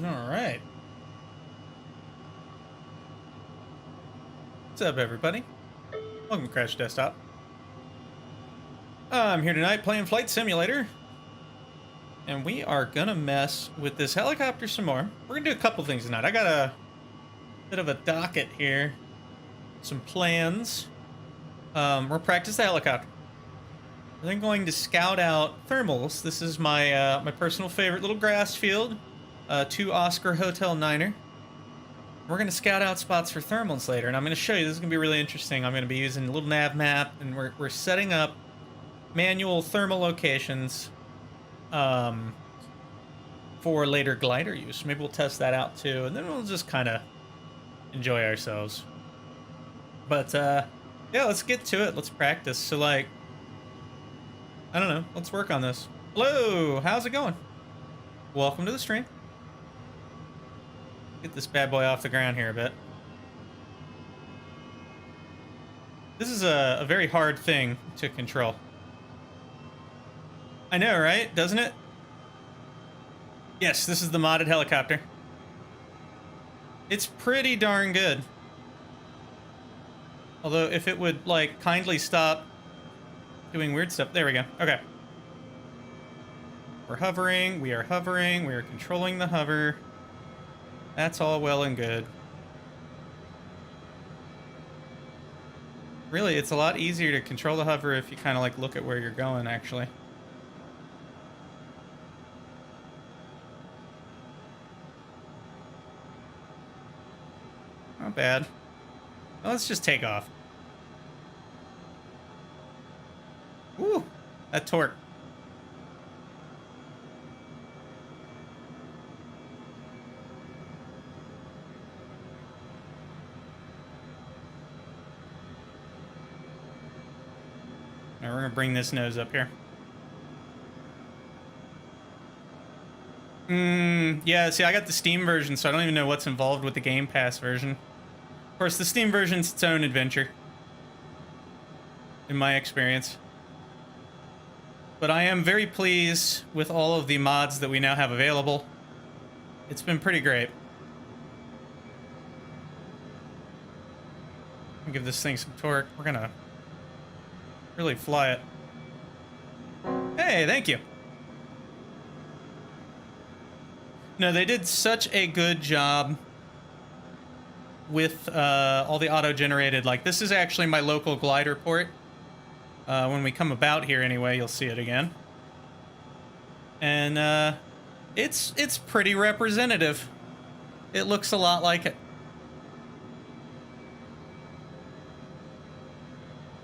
All right. What's up, everybody? Welcome to Crash Desktop. I'm here tonight playing Flight Simulator. And we are going to mess with this helicopter some more. We're going to do a couple things tonight. I got a bit of a docket here. Some plans. We're practice the helicopter. We're then going to scout out thermals. This is my my personal favorite little grass field. 2 Oscar Hotel Niner. We're going to scout out spots for thermals later, and I'm going to show you. This is going to be really interesting. I'm going to be using a little nav map, and we're setting up manual thermal locations for later glider use. Maybe we'll test that out too, and then we'll just kind of enjoy ourselves. But yeah, let's get to it. Let's practice. So like, I don't know. Let's work on this. Hello, how's it going? Welcome to the stream. Get this bad boy off the ground here a bit. This is a very hard thing to control. I know, right? Doesn't it? Yes, this is the modded helicopter. It's pretty darn good. Although, if it would, like, kindly stop doing weird stuff. There we go. Okay. We're hovering. We are hovering. We are controlling the hover. That's all well and good. Really, it's a lot easier to control the hover if you kind of, like, look at where you're going, actually. Not bad. Well, let's just take off. Woo! That torque. Now we're gonna bring this nose up here. Yeah, see, I got the Steam version, so I don't even know what's involved with the Game Pass version. Of course, the Steam version's its own adventure, in my experience. But I am very pleased with all of the mods that we now have available. It's been pretty great. Give this thing some torque. We're gonna really fly it. Hey, thank you. No, they did such a good job with all the auto-generated. Like, this is actually my local glider port. When we come about here anyway, you'll see it again. And it's pretty representative. It looks a lot like it.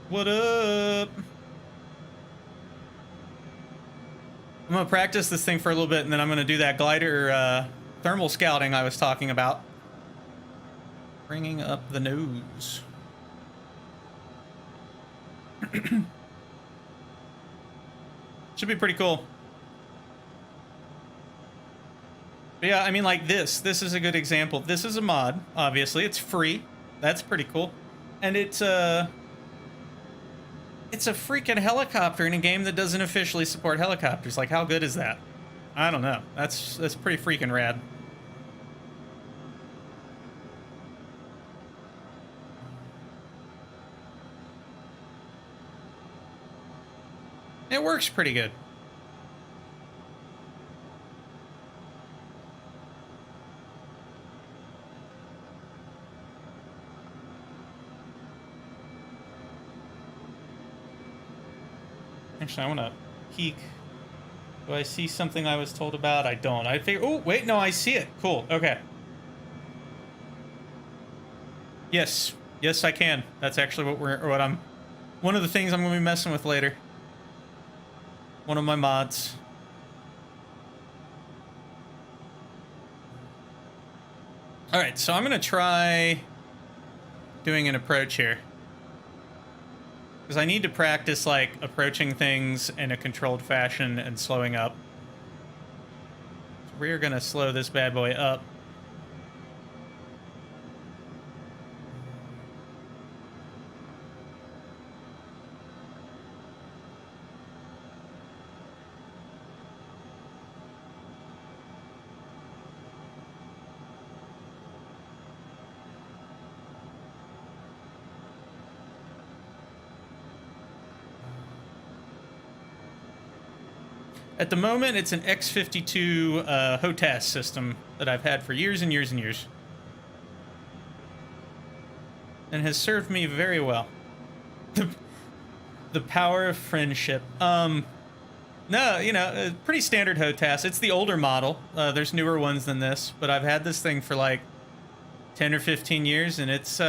What up? I'm gonna practice this thing for a little bit, and then I'm gonna do that glider thermal scouting I was talking about. Bringing up the nose. Should be pretty cool. But yeah, I mean, like this is a good example. This is a mod, obviously. It's free. That's pretty cool. And it's a freaking helicopter in a game that doesn't officially support helicopters. Like, how good is that? I don't know. That's pretty freaking rad. It works pretty good. Actually, I want to peek. Do I see something I was told about? I don't. I think. Oh, wait, no, I see it. Cool. Okay. Yes. Yes, I can. That's actually what I'm. One of the things I'm going to be messing with later. One of my mods. All right, so I'm going to try doing an approach here. Because I need to practice, like, approaching things in a controlled fashion and slowing up. So we're going to slow this bad boy up. At the moment, it's an X-52 HOTAS system that I've had for years and years and years. And has served me very well. The power of friendship. No, you know, pretty standard HOTAS. It's the older model. There's newer ones than this, but I've had this thing for like 10 or 15 years, and it's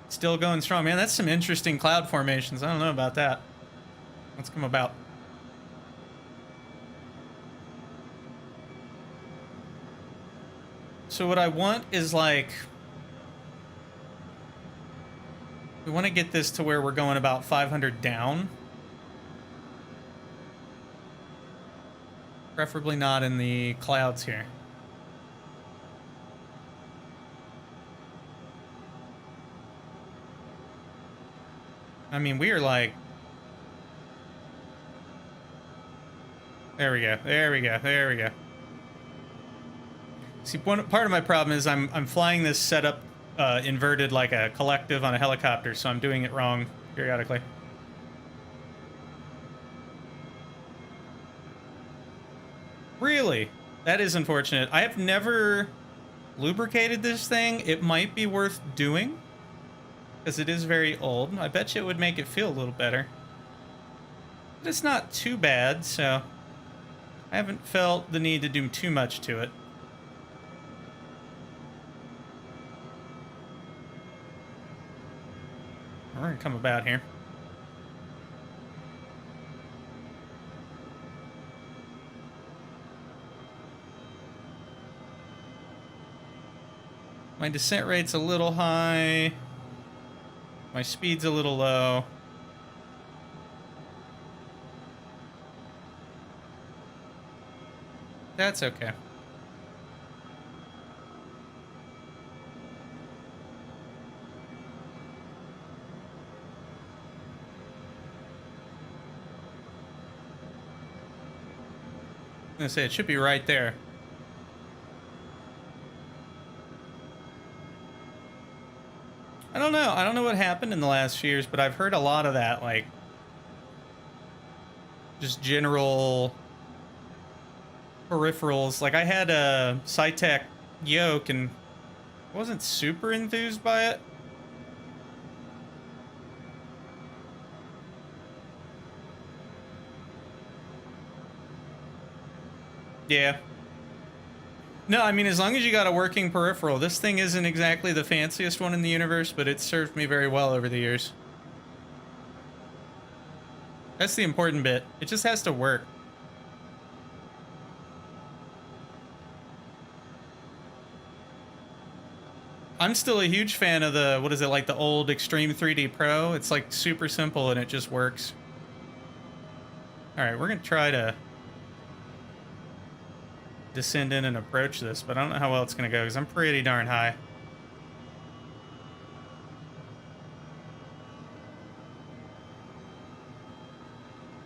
still going strong. Man, that's some interesting cloud formations. I don't know about that. What's come about? So what I want is like, we want to get this to where we're going about 500 down. Preferably not in the clouds here. I mean, we are like... There we go. There we go. There we go. See, part of my problem is I'm flying this setup inverted like a collective on a helicopter, so I'm doing it wrong periodically. Really? That is unfortunate. I have never lubricated this thing. It might be worth doing, because it is very old. I bet you it would make it feel a little better. But it's not too bad, so I haven't felt the need to do too much to it. We're gonna come about here. My descent rate's a little high. My speed's a little low. That's okay. I'm gonna say it should be right there. I don't know. I don't know what happened in the last few years, but I've heard a lot of that, like, just general peripherals. Like, I had a Cytec yoke and wasn't super enthused by it. Yeah. No, I mean, as long as you got a working peripheral. This thing isn't exactly the fanciest one in the universe, but it's served me very well over the years. That's the important bit. It just has to work. I'm still a huge fan of the, what is it, like the old Extreme 3D Pro? It's like super simple and it just works. All right, we're gonna try to descend in and approach this, but I don't know how well it's gonna go because I'm pretty darn high.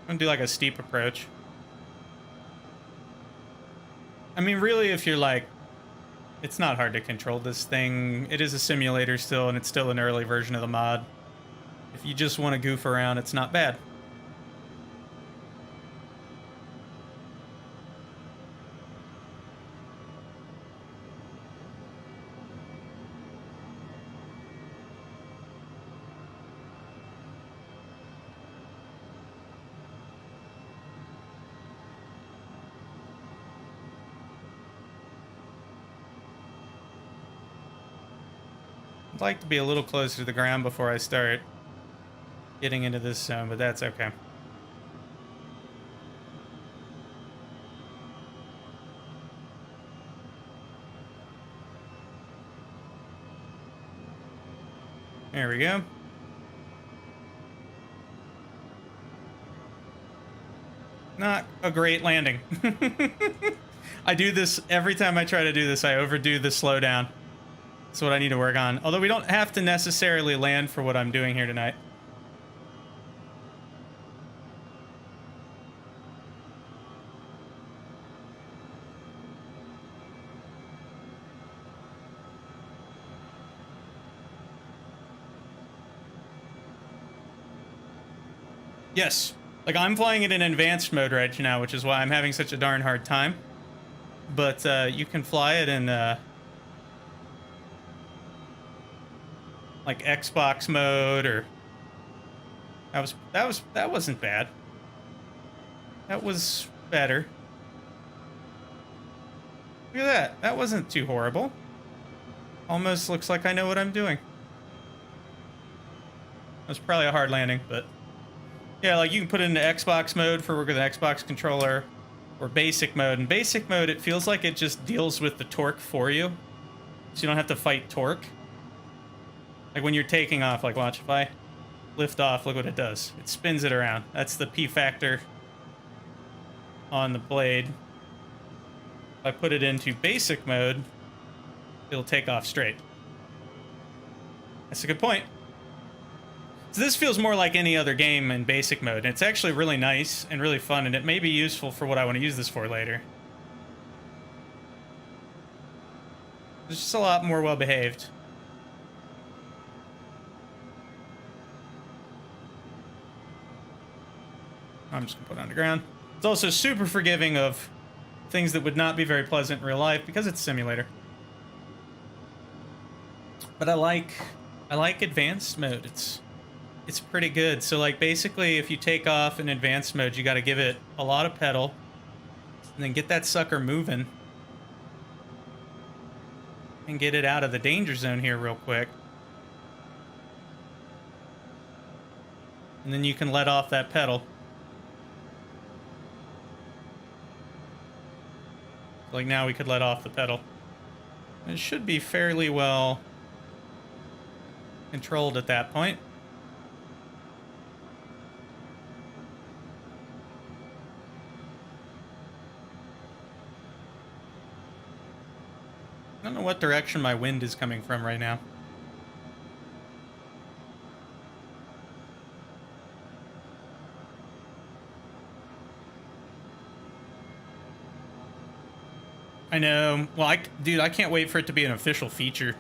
I'm gonna do like a steep approach. I mean, really, if you're like, it's not hard to control this thing. It is a simulator still, and it's still an early version of the mod. If you just want to goof around, it's not bad. I'd like to be a little closer to the ground before I start getting into this zone, but that's okay. There we go. Not a great landing. I do this every time I try to do this. I overdo the slowdown. That's what I need to work on. Although we don't have to necessarily land for what I'm doing here tonight. Yes. Like, I'm flying it in advanced mode right now, which is why I'm having such a darn hard time. But you can fly it in like Xbox mode, or that wasn't bad. That was better. Look at that. That wasn't too horrible. Almost looks like I know what I'm doing. That's probably a hard landing, but yeah, like you can put it into Xbox mode for work with an Xbox controller, or basic mode. In basic mode, it feels like it just deals with the torque for you, so you don't have to fight torque. Like when you're taking off, like watch, if I lift off, look what it does. It spins it around. That's the P factor on the blade. If I put it into basic mode, it'll take off straight. That's a good point. So this feels more like any other game in basic mode. It's actually really nice and really fun, and it may be useful for what I want to use this for later. It's just a lot more well behaved. I'm just gonna put it on the ground. It's also super forgiving of things that would not be very pleasant in real life because it's a simulator. But I like advanced mode. It's pretty good. So like basically if you take off in advanced mode, you got to give it a lot of pedal and then get that sucker moving and get it out of the danger zone here real quick. And then you can let off that pedal. Like now we could let off the pedal. It should be fairly well controlled at that point. I don't know what direction my wind is coming from right now. I know. Well, dude, I can't wait for it to be an official feature.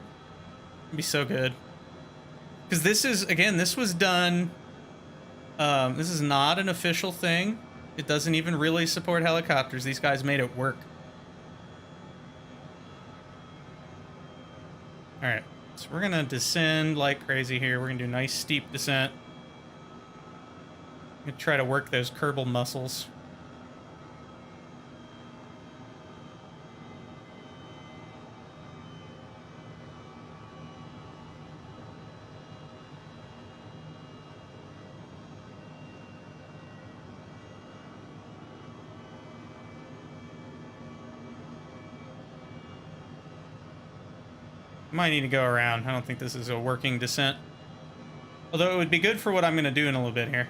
It'd be so good. Because this is, again, this was done. This is not an official thing. It doesn't even really support helicopters. These guys made it work. All right, so we're gonna descend like crazy here. We're gonna do a nice steep descent. I'm gonna try to work those Kerbal muscles. Might need to go around. I don't think this is a working descent. Although it would be good for what I'm going to do in a little bit here.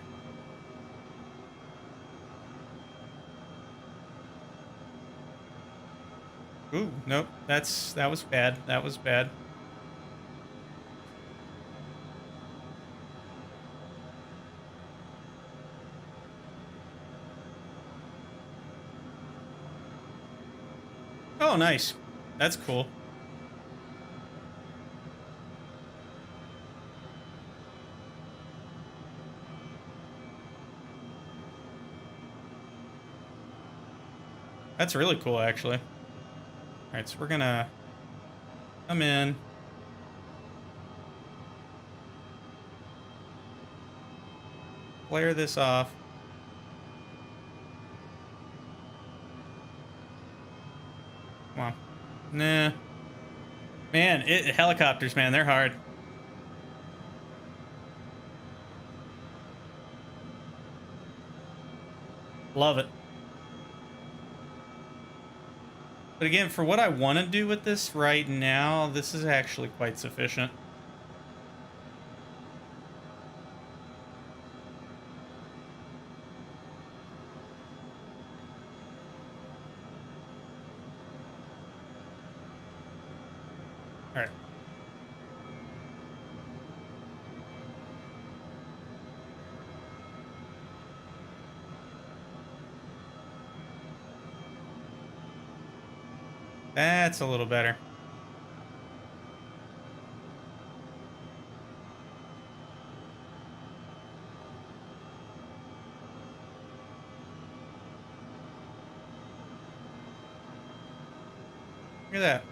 Ooh, nope. That was bad. That was bad. Oh, nice. That's cool. That's really cool, actually. All right, so we're gonna come in. Flare this off. Come on. Nah. Man, helicopters, man, they're hard. Love it. But again, for what I want to do with this right now, this is actually quite sufficient. All right. That's a little better. Look at that.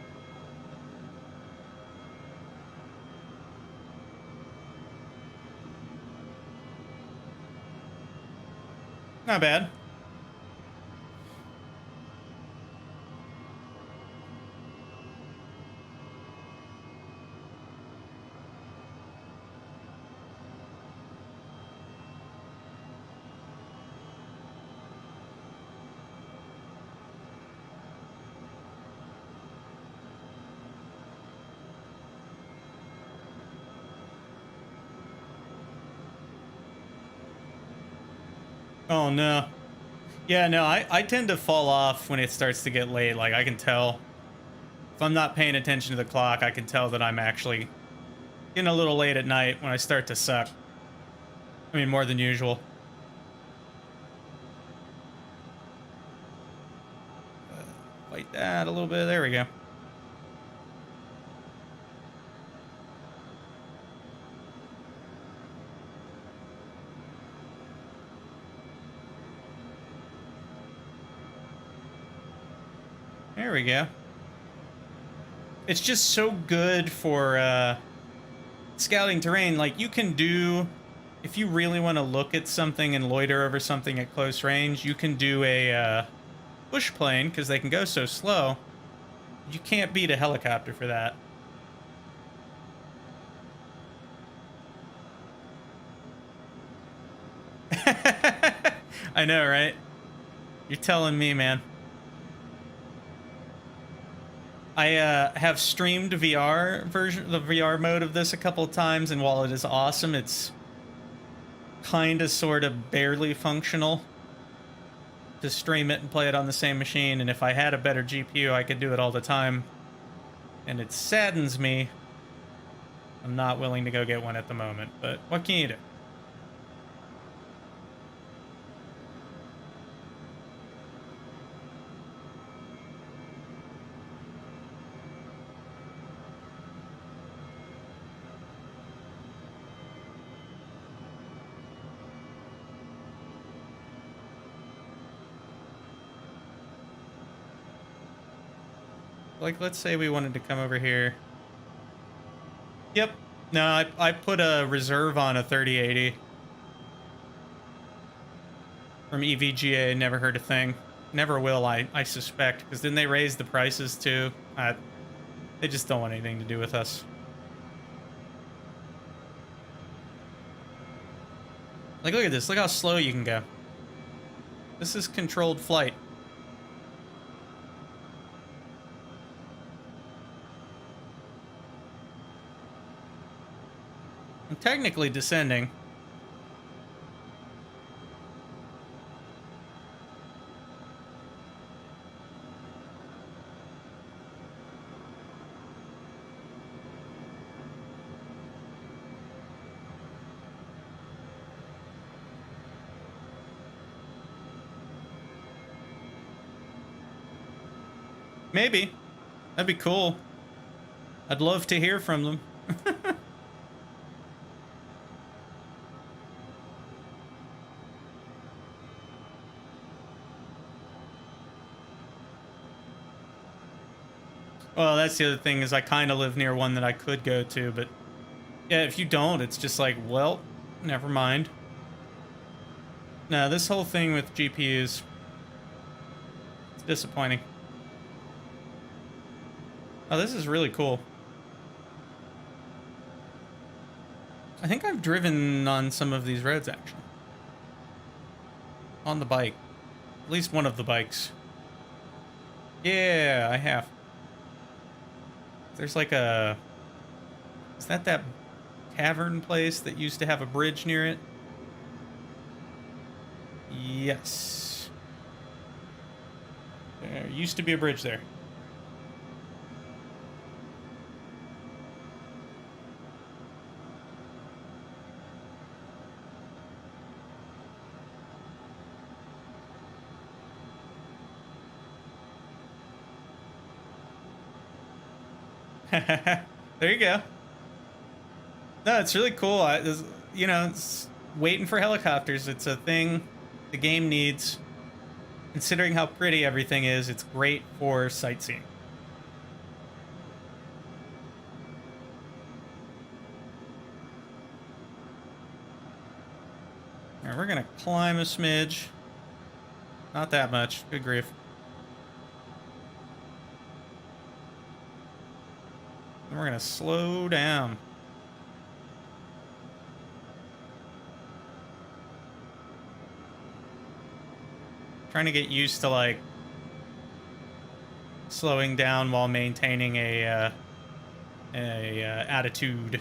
Not bad. Oh no. Yeah, no, I tend to fall off when it starts to get late. Like, I can tell. If I'm not paying attention to the clock, I can tell that I'm actually getting a little late at night when I start to suck. I mean, more than usual. Fight that a little bit. There we go. There we go. It's just so good for scouting terrain. Like, you can do, if you really want to look at something and loiter over something at close range, you can do a bush plane because they can go so slow. You can't beat a helicopter for that. I know, right? You're telling me, man. I have streamed the VR mode of this a couple of times, and while it is awesome, it's kind of sort of barely functional to stream it and play it on the same machine. And if I had a better GPU, I could do it all the time. And it saddens me. I'm not willing to go get one at the moment, but what can you do? Like, let's say we wanted to come over here. Yep. No, I put a reserve on a 3080. From EVGA, never heard a thing. Never will, I suspect, because then they raise the prices too. They just don't want anything to do with us. Like, look at this. Look how slow you can go. This is controlled flight. I'm technically descending. Maybe. That'd be cool. I'd love to hear from them. Well, that's the other thing, is I kind of live near one that I could go to, but yeah, if you don't, it's just like, well, never mind. No, this whole thing with GPUs, it's disappointing. Oh, this is really cool. I think I've driven on some of these roads, actually. On the bike. At least one of the bikes. Yeah, I have. There's like a... Is that tavern place that used to have a bridge near it? Yes. There used to be a bridge there. There you go. No, it's really cool. It's waiting for helicopters. It's a thing the game needs. Considering how pretty everything is, it's great for sightseeing. Alright, we're gonna climb a smidge. Not that much. Good grief. And we're gonna slow down. Trying to get used to, like, slowing down while maintaining a attitude.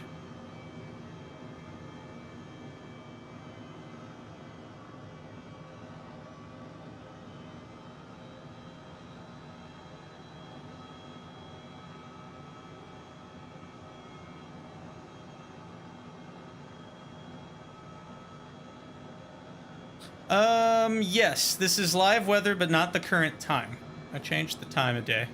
Yes, this is live weather, but not the current time. I changed the time of day.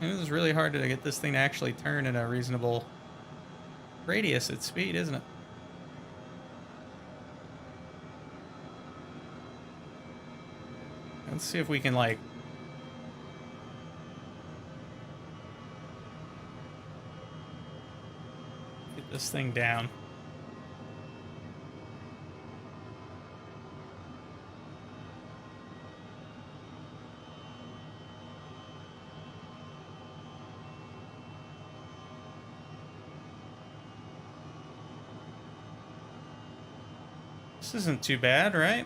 It is really hard to get this thing to actually turn in a reasonable radius at speed, isn't it? Let's see if we can, like, get this thing down. This isn't too bad, right?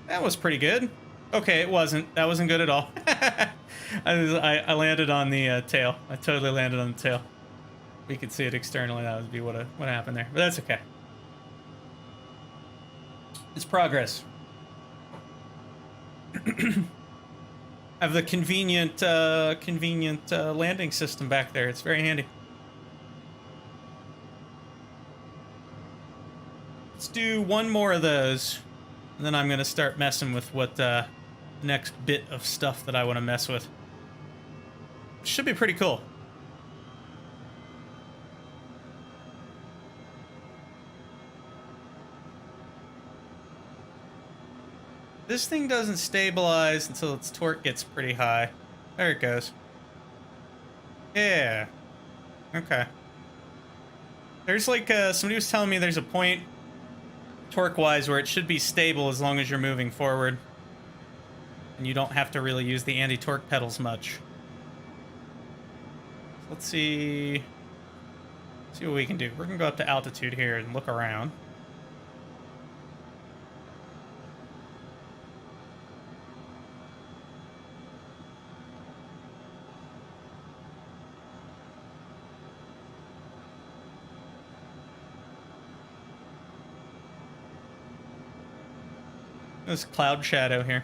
That was pretty good. Okay, it wasn't. That wasn't good at all. I landed on the tail. I totally landed on the tail. We could see it externally. That would be what happened there. But that's okay. It's progress. I have the convenient landing system back there. It's very handy. Let's do one more of those. And then I'm going to start messing with what next bit of stuff that I want to mess with. Should be pretty cool. This thing doesn't stabilize until its torque gets pretty high. There it goes. Yeah. Okay. There's like, somebody was telling me there's a point torque-wise where it should be stable as long as you're moving forward. And you don't have to really use the anti-torque pedals much. Let's see what we can do. We're gonna go up to altitude here and look around. This cloud shadow here.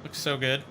Looks so good.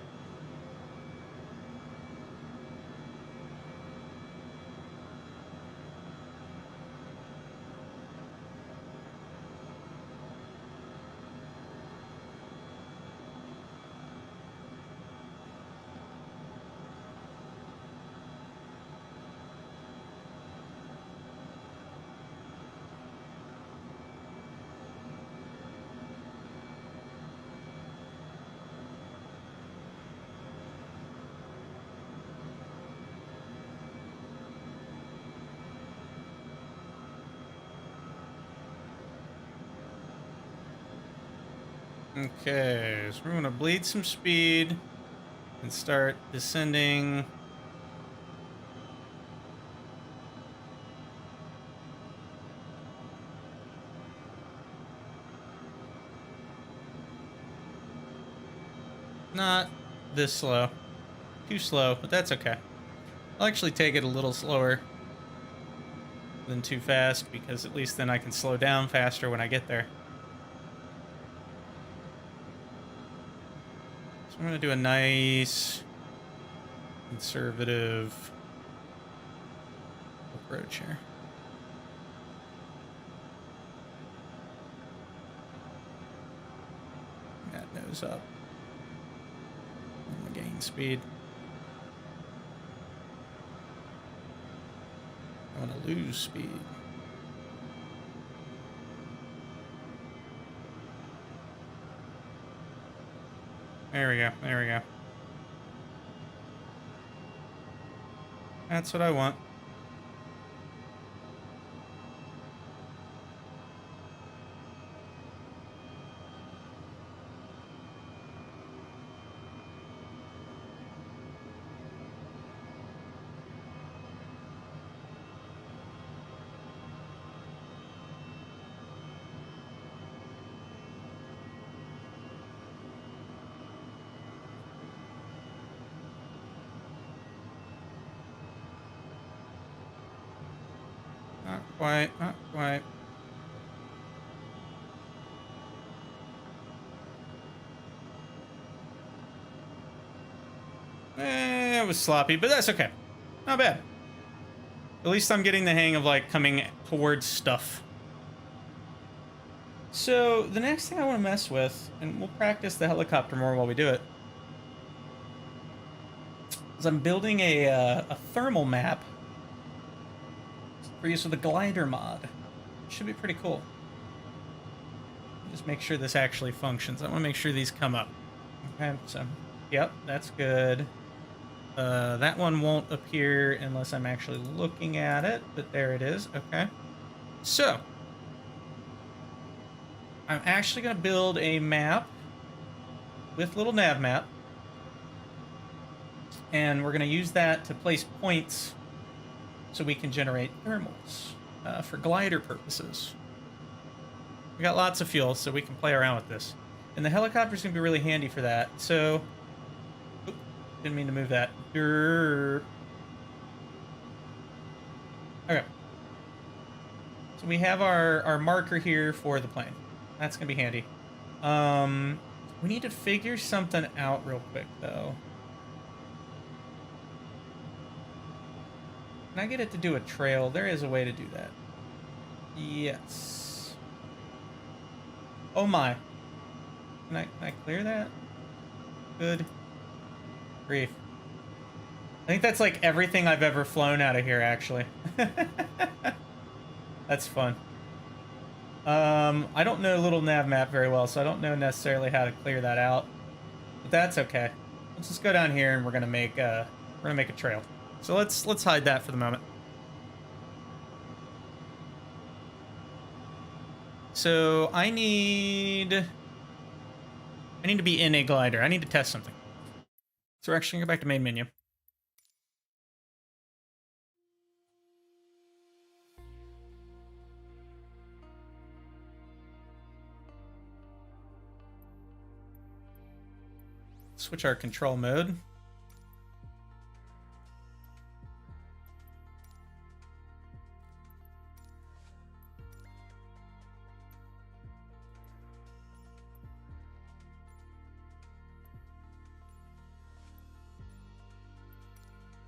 Okay, so we're going to bleed some speed and start descending. Not this slow. Too slow, but that's okay. I'll actually take it a little slower than too fast, because at least then I can slow down faster when I get there. So I'm going to do a nice conservative approach here. That nose up. And gain speed. I want to lose speed. There we go. There we go. That's what I want. Not quite, not quite. It was sloppy, but that's okay. Not bad. At least I'm getting the hang of, like, coming towards stuff. So, the next thing I want to mess with, and we'll practice the helicopter more while we do it, is I'm building a thermal map for use with the glider mod. Should be pretty cool. Just make sure this actually functions. I want to make sure these come up. Okay, so, yep, that's good. That one won't appear unless I'm actually looking at it, but there it is. Okay. So, I'm actually going to build a map with little nav map, and we're going to use that to place points so we can generate thermals for glider purposes. We got lots of fuel, so we can play around with this. And the helicopter's going to be really handy for that. So, oops, didn't mean to move that. Okay. So we have our marker here for the plane. That's going to be handy. We need to figure something out real quick, though. Can I get it to do a trail? There is a way to do that. Yes. Oh my. Can I clear that? Good grief. I think that's like everything I've ever flown out of here, actually. That's fun. I don't know little nav map very well, so I don't know necessarily how to clear that out. But that's okay. Let's just go down here and we're gonna make a trail. So let's hide that for the moment. So I need to be in a glider. I need to test something. So we're actually gonna go back to main menu. Switch our control mode.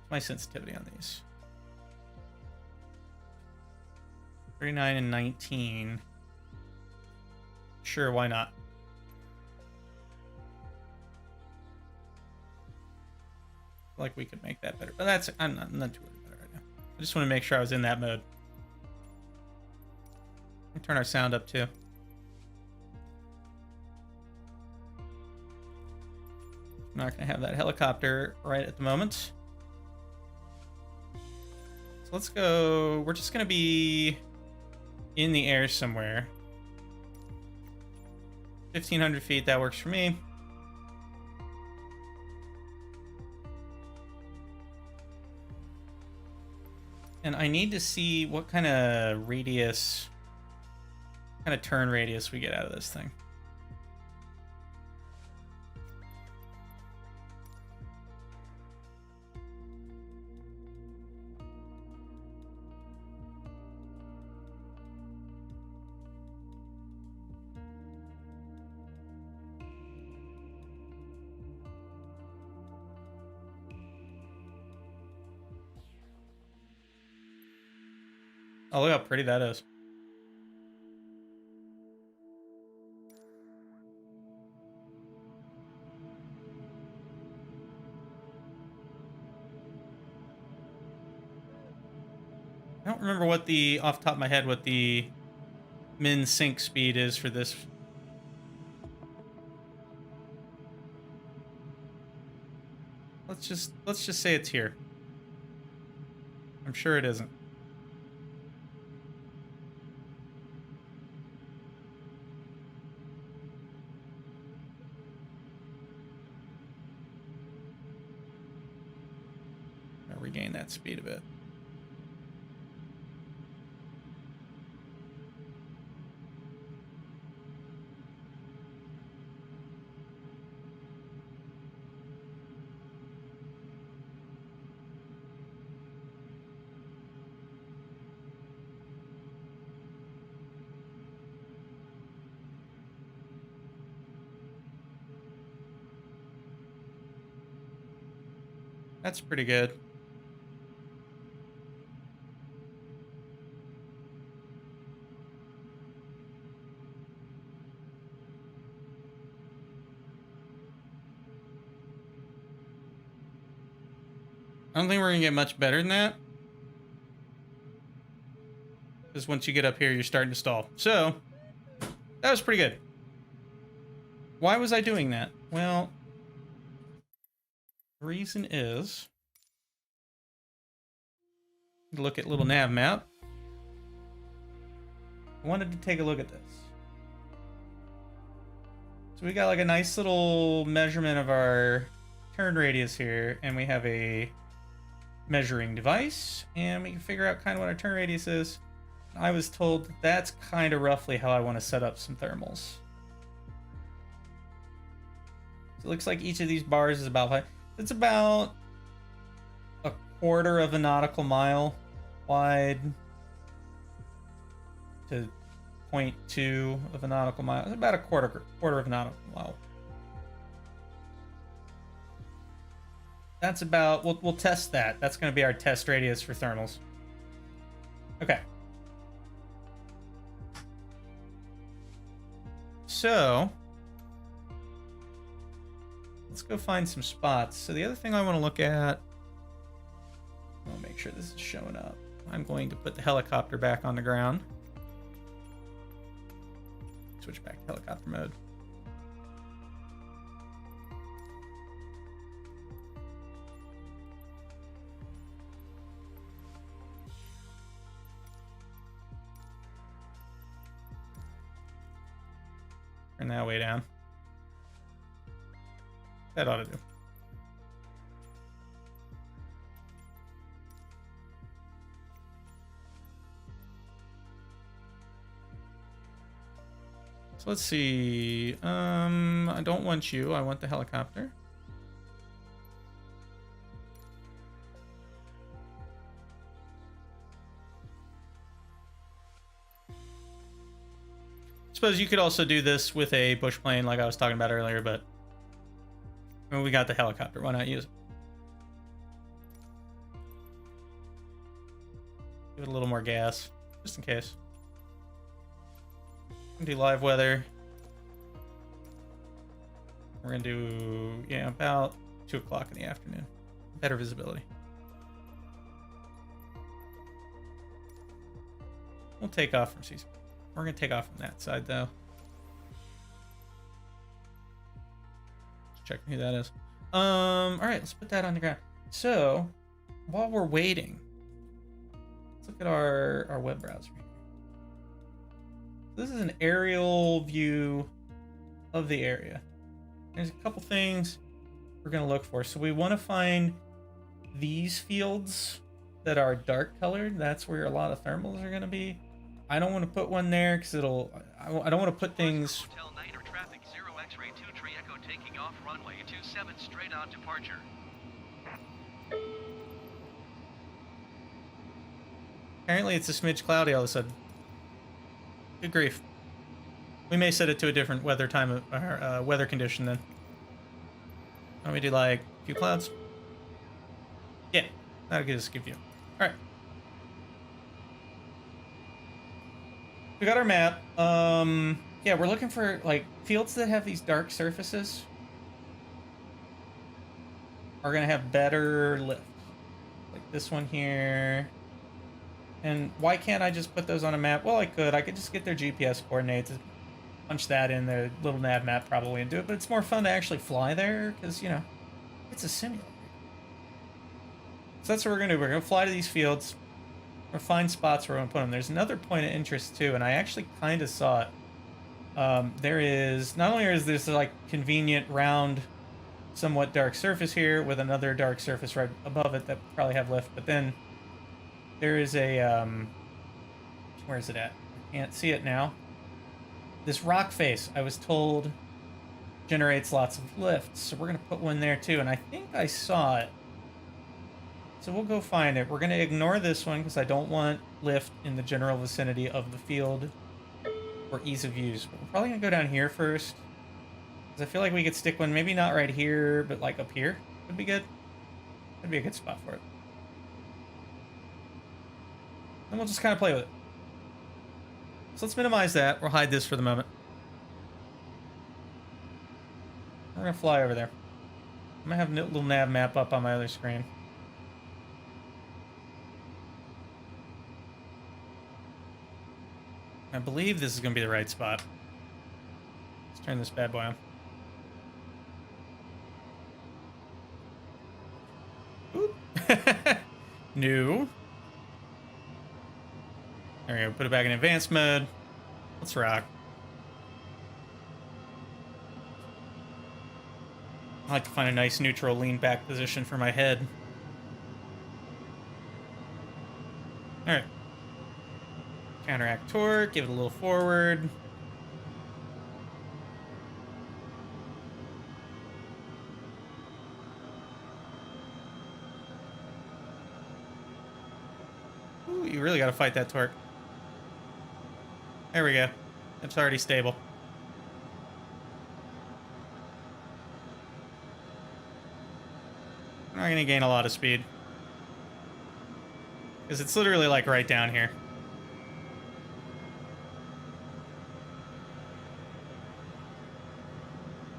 My sensitivity on these. 39 and 19. Sure, why not? Like we could make that better, but that's I'm not too worried about it right now. I just want to make sure I was in that mode. Turn our sound up too. I'm not gonna have that helicopter right at the moment. So let's go. We're just gonna be in the air somewhere. 1,500 feet. That works for me. And I need to see what kind of radius, kind of turn radius we get out of this thing. Oh, look how pretty that is. I don't remember what the, off the top of my head, what the min sync speed is for this. Let's just say it's here. I'm sure it isn't. I'll regain that speed a bit. That's pretty good. I don't think we're gonna get much better than that. Because once you get up here, you're starting to stall. So, that was pretty good. Why was I doing that? Well, the reason is, look at little nav map. I wanted to take a look at this. So we got like a nice little measurement of our turn radius here, and we have a measuring device, and we can figure out kind of what our turn radius is. I was told that that's kind of roughly how I want to set up some thermals. So it looks like each of these bars is about, it's about a quarter of a nautical mile wide to 0.2 of a nautical mile. It's about a quarter of a nautical mile. That's about, we'll test that. That's going to be our test radius for thermals. Okay. So, let's go find some spots. So the other thing I want to look at, I'll make sure this is showing up. I'm going to put the helicopter back on the ground. Switch back to helicopter mode. Turn that way down. That ought to do. So let's see. I don't want you. I want the helicopter. Suppose you could also do this with a bush plane like I was talking about earlier, but I mean, we got the helicopter. Why not use it? Give it a little more gas, just in case. We're gonna do live weather. We're gonna do, yeah, about 2 o'clock in the afternoon. Better visibility. We'll take off from Caesar. We're gonna take off from that side though. Just checking who that is. All right, let's put that on the ground. So, while we're waiting, let's look at our web browser. This is an aerial view of the area. There's a couple things we're gonna look for. So we want to find these fields that are dark colored. That's where a lot of thermals are gonna be. I don't want to put one there because it'll. I don't want to put things. Hotel Niner traffic 0 X-ray 2 Tree Echo taking off runway 27 straight on departure. Apparently, it's a smidge cloudy all of a sudden. Good grief. We may set it to a different weather time or weather condition then. Why don't we do like a few clouds? Yeah, that'll get us a good view. All right. We got our map. Yeah, we're looking for like fields that have these dark surfaces are gonna have better lift. Like this one here. And why can't I just put those on a map? Well, I could. I could just get their GPS coordinates, punch that in the little nav map probably and do it. But it's more fun to actually fly there because, you know, it's a simulator. So that's what we're going to do. We're going to fly to these fields or find spots where we're going to put them. There's another point of interest too, and I actually kind of saw it. There is, not only is this like convenient round, somewhat dark surface here with another dark surface right above it that probably have lift, but then there is a, where is it at? I can't see it now. This rock face, I was told, generates lots of lifts, so we're going to put one there too, and I think I saw it. So we'll go find it. We're going to ignore this one because I don't want lift in the general vicinity of the field for ease of use. But we're probably going to go down here first because I feel like we could stick one, maybe not right here, but like up here would be good. That'd be a good spot for it. And we'll just kind of play with it. So let's minimize that. We'll hide this for the moment. We're going to fly over there. I'm going to have a little nav map up on my other screen. I believe this is going to be the right spot. Let's turn this bad boy on. Oop. New. There we go. Put it back in advanced mode. Let's rock. I like to find a nice neutral lean back position for my head. All right. Counteract torque, give it a little forward. Ooh, you really got to fight that torque. There we go. It's already stable. I'm not going to gain a lot of speed. Because it's literally like right down here.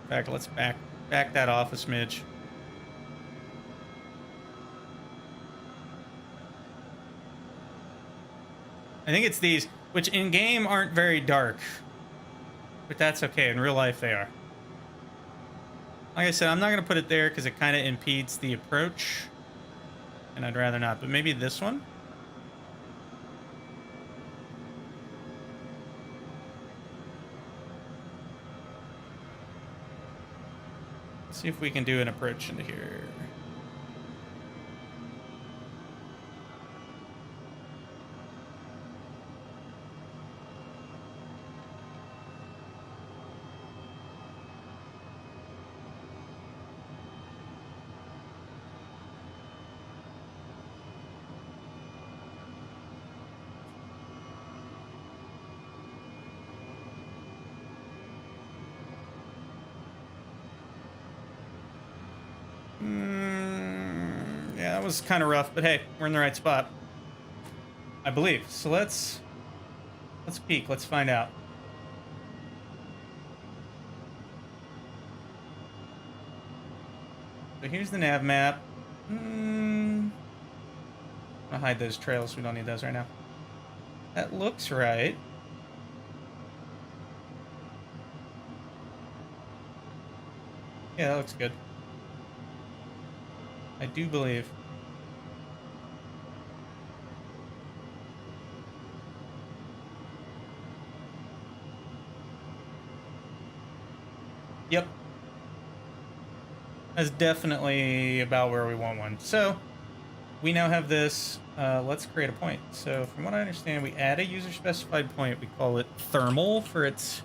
In fact, let's back that off a smidge. I think it's these, which in game aren't very dark, but that's okay. In real life, they are. Like I said, I'm not going to put it there because it kind of impedes the approach, and I'd rather not. But maybe this one. See if we can do an approach into here. Yeah, that was kind of rough, but hey, we're in the right spot, I believe. So let's peek. Let's find out. So here's the nav map. I'll hide those trails. We don't need those right now. That looks right. Yeah, that looks good. I do believe. Yep. That's definitely about where we want one. So, we now have this. Let's create a point. So, from what I understand, we add a user-specified point. We call it thermal for its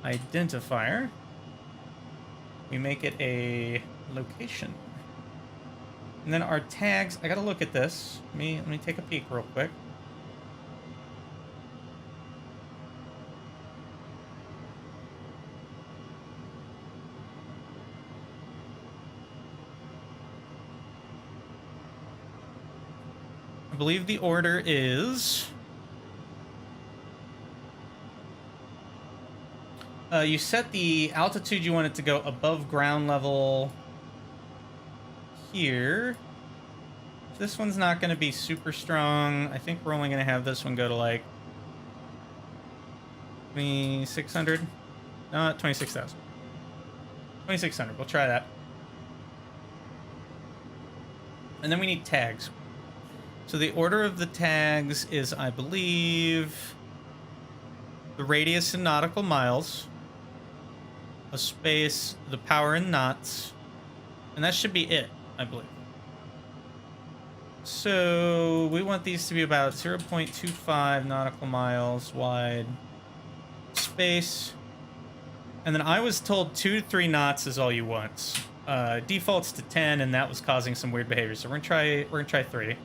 identifier. We make it a location. And then our tags, I gotta look at this. Let me take a peek real quick. I believe the order is You set the altitude you want it to go above ground level here. This one's not going to be super strong. I think we're only going to have this one go to like 2,600. No, 26,000. 2,600. We'll try that. And then we need tags. So the order of the tags is, I believe, the radius in nautical miles, a space, the power in knots, and that should be it, I believe. So we want these to be about 0.25 nautical miles wide, space, and then I was told 2 to 3 knots is all you want. Defaults to 10, and that was causing some weird behavior. So we're gonna try 3.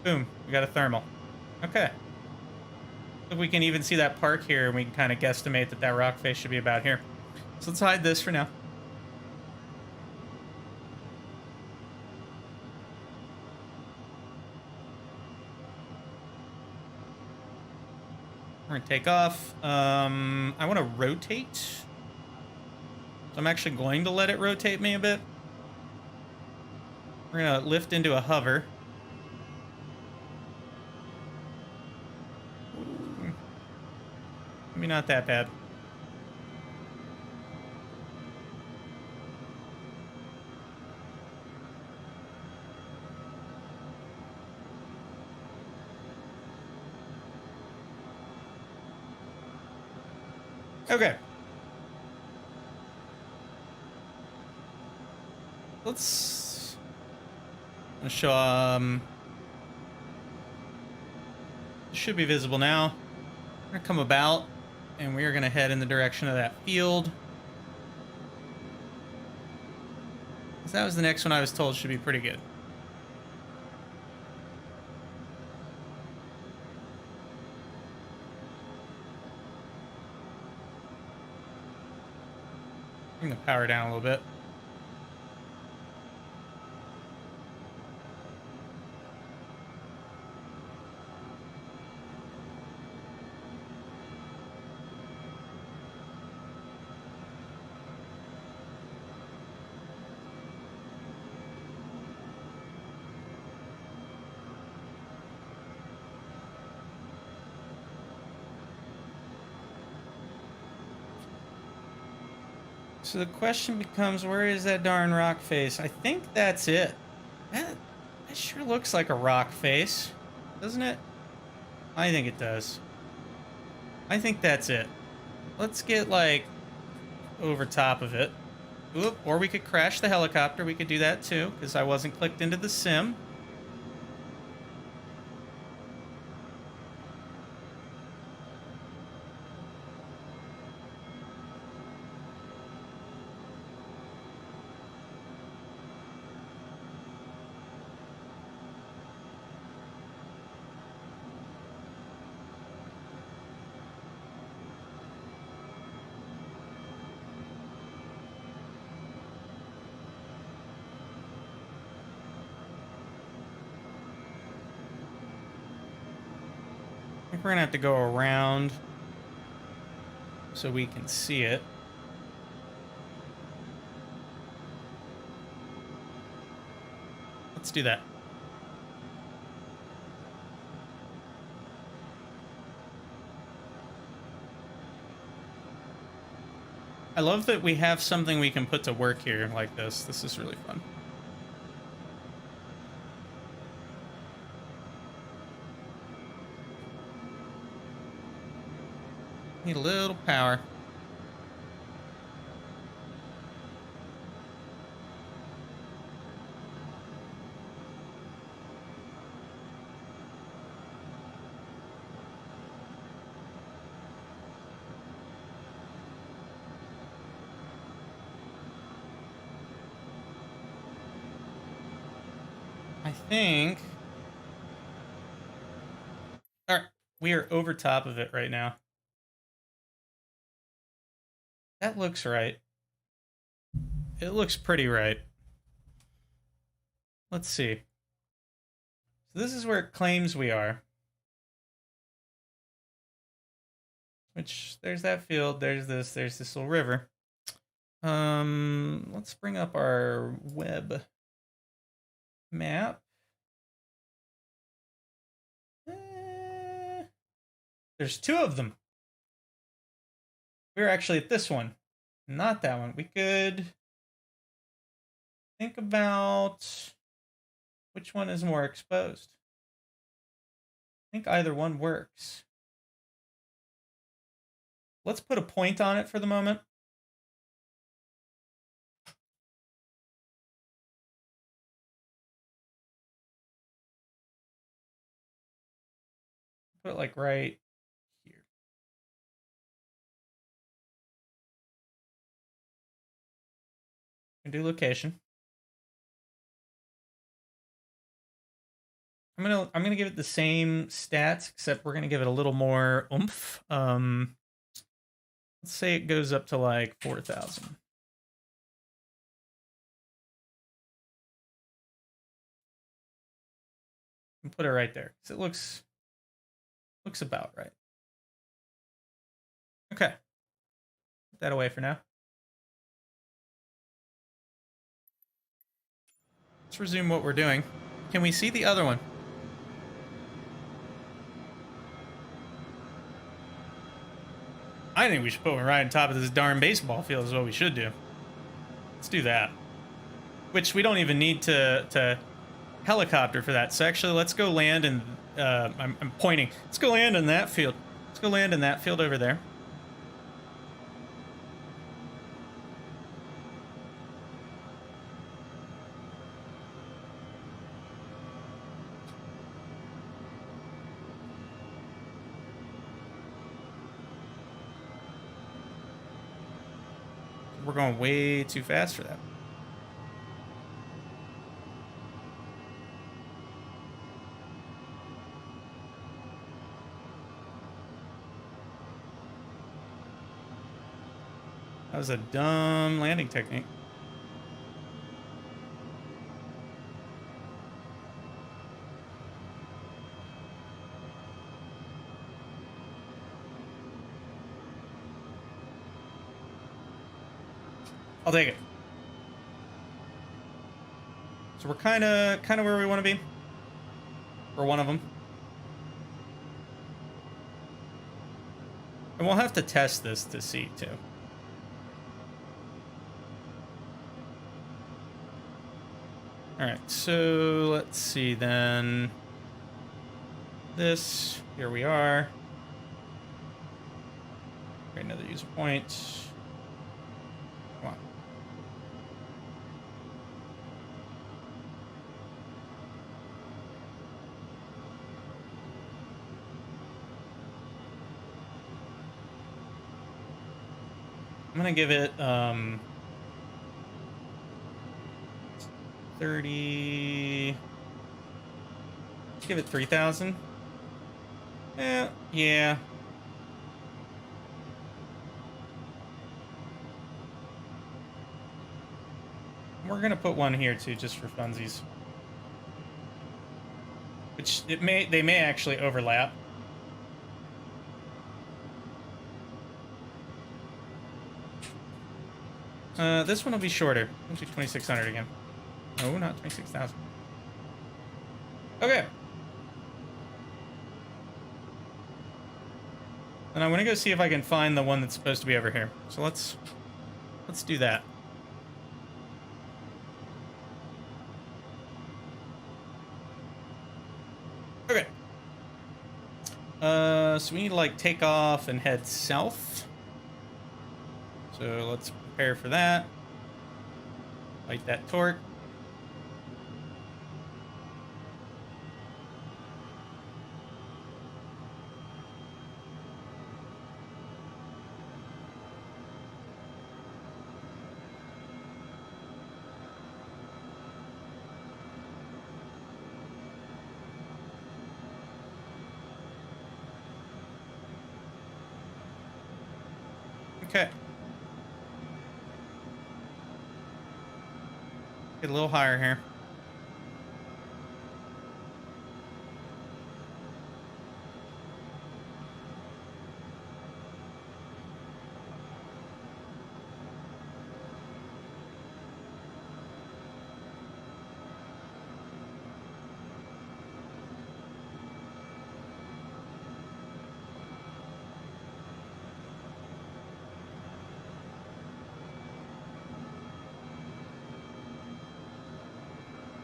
Boom, we got a thermal. Okay. Look, we can even see that park here, and we can kind of guesstimate that that rock face should be about here. So let's hide this for now. We're gonna take off. I want to rotate. So I'm actually going to let it rotate me a bit. We're gonna lift into a hover. Ooh. Maybe not that bad. Okay. Let's show, should be visible now. We're gonna come about, and we are gonna head in the direction of that field. So that was the next one I was told should be pretty good. Bring the power down a little bit. So the question becomes, where is that darn rock face? I think that's it. That sure looks like a rock face, doesn't it? I think it does. I think that's it. Let's get, like, over top of it. Oop, or we could crash the helicopter. We could do that, too, because I wasn't clicked into the sim. I think we're gonna have to go around so we can see it. Let's do that. I love that we have something we can put to work here like this. This is really fun. Need a little power. I think... All right, we are over top of it right now. That looks right. It looks pretty right. Let's see. So this is where it claims we are. Which, there's that field, there's this little river. Let's bring up our web map. There's two of them. We're actually at this one, not that one. We could think about which one is more exposed. I think either one works. Let's put a point on it for the moment. Put it like right here. And do location. I'm gonna give it the same stats, except we're gonna give it a little more oomph. Let's say it goes up to like 4,000. And put it right there, because it looks about right. Okay. Put that away for now. Let's resume what we're doing. Can we see the other one? I think we should put one right on top of this darn baseball field is what we should do. Let's do that. Which we don't even need to helicopter for that. So actually, let's go land in... I'm pointing. Let's go land in that field. Let's go land in that field over there. We're going way too fast for that. That was a dumb landing technique. I'll take it. So we're kind of where we want to be. For one of them. And we'll have to test this to see, too. Alright, so let's see then. This, here we are. Create another user point. Come on. I'm gonna give it 30. Let's give it 3,000. Yeah. We're gonna put one here too, just for funsies. Which they may actually overlap. This one will be shorter. It'll be 2,600 again. No, not 26,000. Okay. And I want to go see if I can find the one that's supposed to be over here. So let's do that. Okay. So we need to like take off and head south. So let's prepare for that. Light that torque. Okay. Get a little higher here.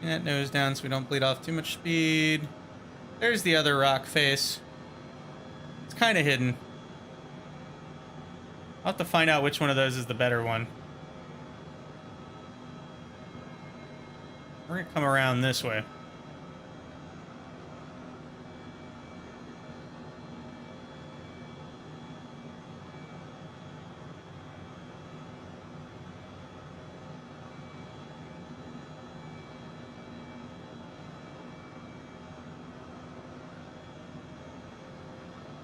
That nose down so we don't bleed off too much speed. There's the other rock face. It's kind of hidden. I'll have to find out which one of those is the better one. We're gonna come around this way.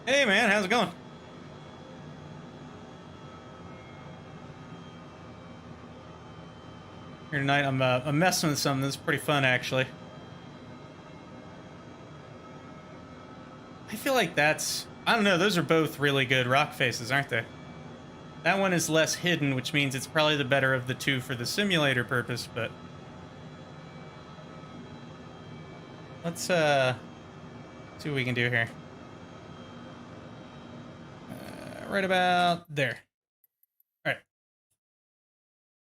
Hey man, how's it going? Here tonight, I'm messing with something that's pretty fun, actually. I feel like that's... I don't know, those are both really good rock faces, aren't they? That one is less hidden, which means it's probably the better of the two for the simulator purpose, but... Let's, see what we can do here. Right about there. All right.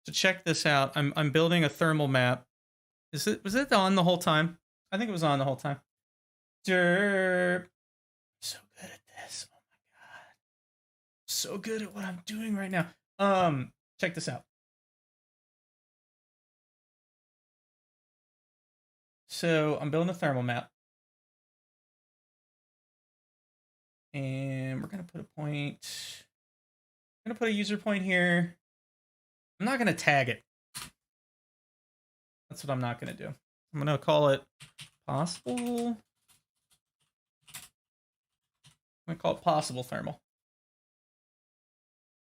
So check this out. I'm building a thermal map. Was it on the whole time? I think it was on the whole time. Derp. I'm so good at this. Oh my god. So good at what I'm doing right now. Check this out. So I'm building a thermal map. And we're gonna put a point. I'm gonna put a user point here. I'm not gonna tag it. That's what I'm not gonna do. I'm gonna call it possible. I'm gonna call it possible thermal.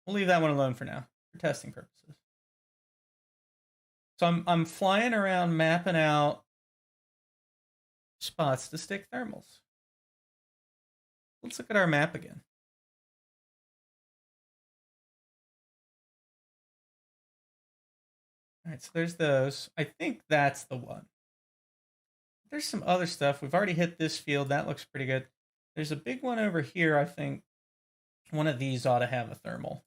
We'll leave that one alone for now, for testing purposes. So I'm flying around mapping out spots to stick thermals. Let's look at our map again. All right, so there's those. I think that's the one. There's some other stuff. We've already hit this field. That looks pretty good. There's a big one over here. I think one of these ought to have a thermal.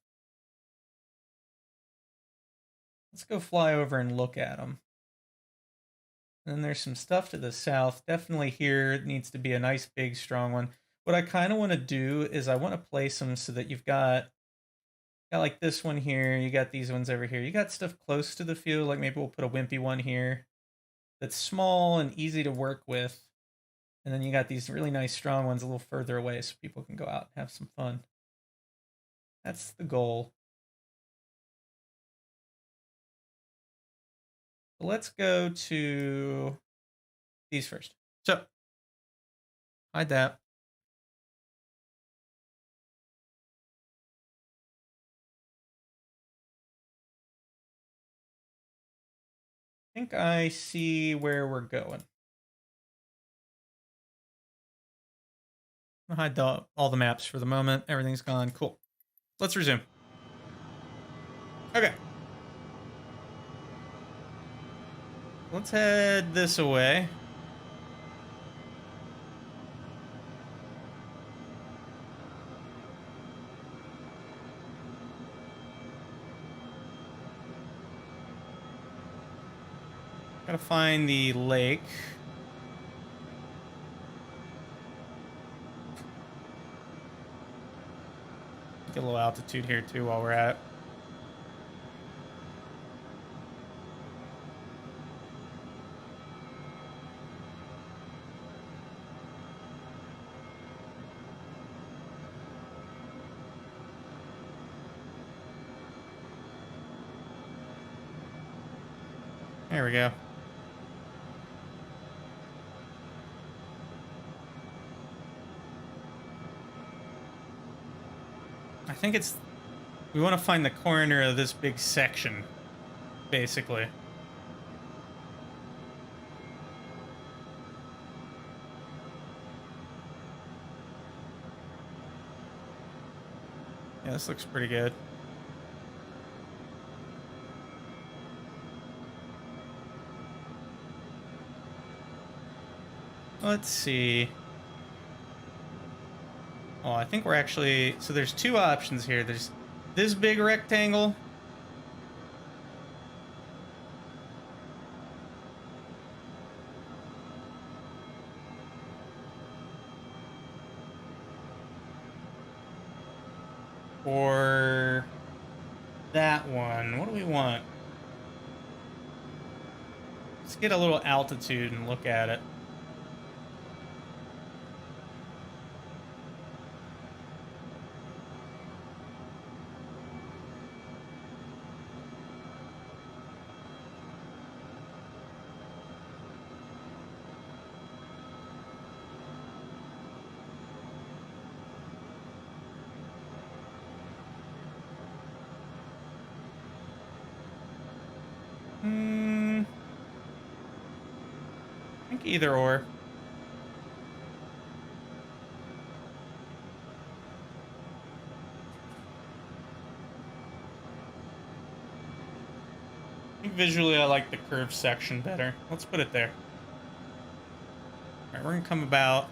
Let's go fly over and look at them. And then there's some stuff to the south. Definitely here it needs to be a nice, big, strong one. What I kind of want to do is I want to place them so that you've got like this one here. You got these ones over here. You got stuff close to the field. Like maybe we'll put a wimpy one here that's small and easy to work with. And then you got these really nice, strong ones a little further away so people can go out and have some fun. That's the goal. Let's go to these first. So, hide that. I think I see where we're going. I'll hide all the maps for the moment. Everything's gone. Cool. Let's resume. Okay. Let's head this away. Gotta find the lake. Get a little altitude here too while we're at it. There we go. I think it's... We want to find the corner of this big section, basically. Yeah, this looks pretty good. Let's see. Oh, I think we're actually... So there's two options here. There's this big rectangle. or that one? What do we want? Let's get a little altitude and look at it. I think either or. I think visually I like the curved section better. Let's put it there. Alright, we're gonna come about.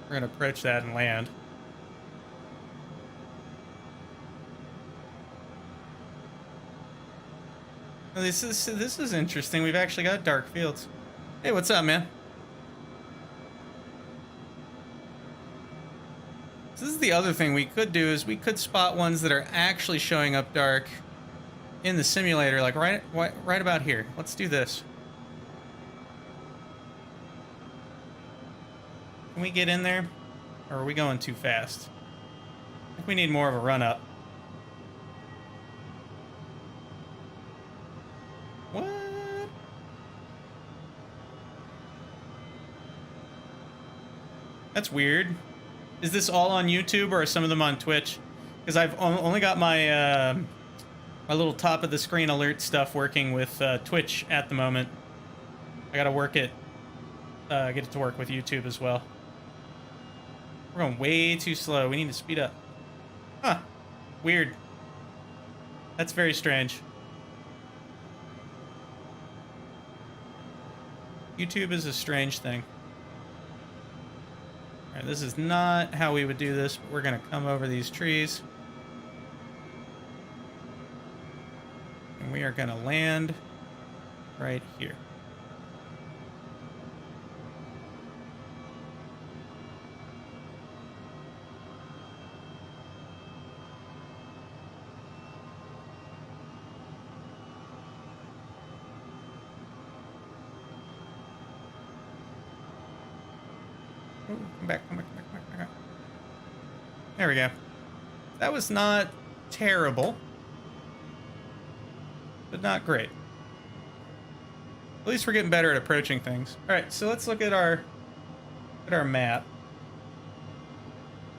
We're gonna approach that and land. Oh, this is interesting. We've actually got dark fields. Hey, what's up, man? So this is the other thing we could do is we could spot ones that are actually showing up dark in the simulator, like right about here. Let's do this. Can we get in there? Or are we going too fast? I think we need more of a run up. What? That's weird. Is this all on YouTube or are some of them on Twitch? Because I've only got my my little top of the screen alert stuff working with Twitch at the moment. I gotta work it, get it to work with YouTube as well. We're going way too slow. We need to speed up. Huh. Weird. That's very strange. YouTube is a strange thing. Alright, this is not how we would do this, but we're gonna come over these trees. And we are gonna land right here. Oh, come back, come back, come back, come back, come back. There we go. That was not terrible, but not great. At least we're getting better at approaching things. All right, so let's look at our map.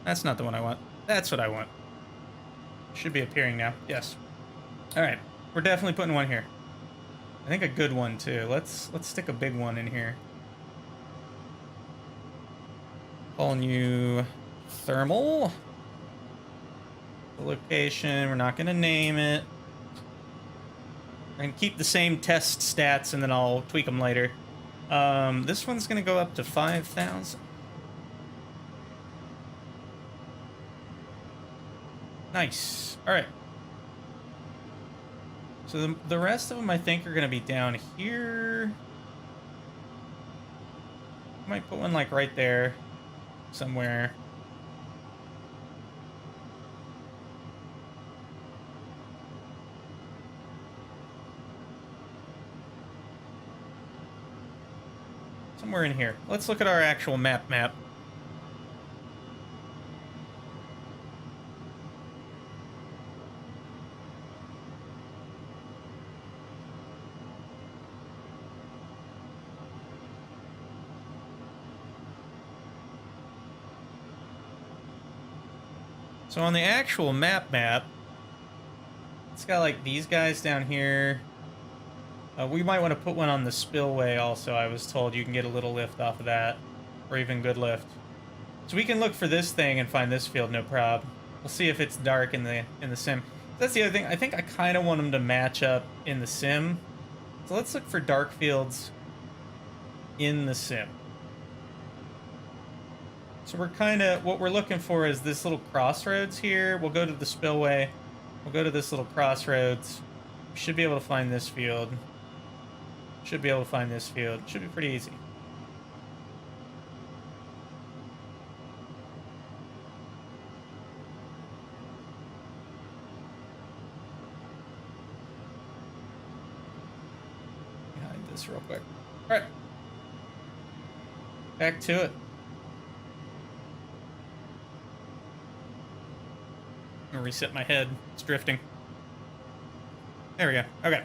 That's not the one I want. That's what I want. Should be appearing now. Yes. All right, we're definitely putting one here. I think a good one too. Let's stick a big one in here. Calling you thermal. The location, we're not gonna name it. We're gonna keep the same test stats and then I'll tweak them later. This one's gonna go up to 5,000. Nice. All right. So the rest of them I think are gonna be down here. Might put one like right there somewhere. Somewhere in here. Let's look at our actual map. So on the actual map, it's got like these guys down here. We might want to put one on the spillway also. I was told you can get a little lift off of that, or even good lift. So we can look for this thing and find this field, no problem. We'll see if it's dark in the sim. That's the other thing. I think I kind of want them to match up in the sim. So let's look for dark fields in the sim. So we're kind of, what we're looking for is this little crossroads here. We'll go to the spillway. We'll go to this little crossroads. We should be able to find this field. Should be able to find this field. Should be pretty easy. this real quick. All right. Back to it. I'm gonna reset my head. It's drifting. There we go. Okay.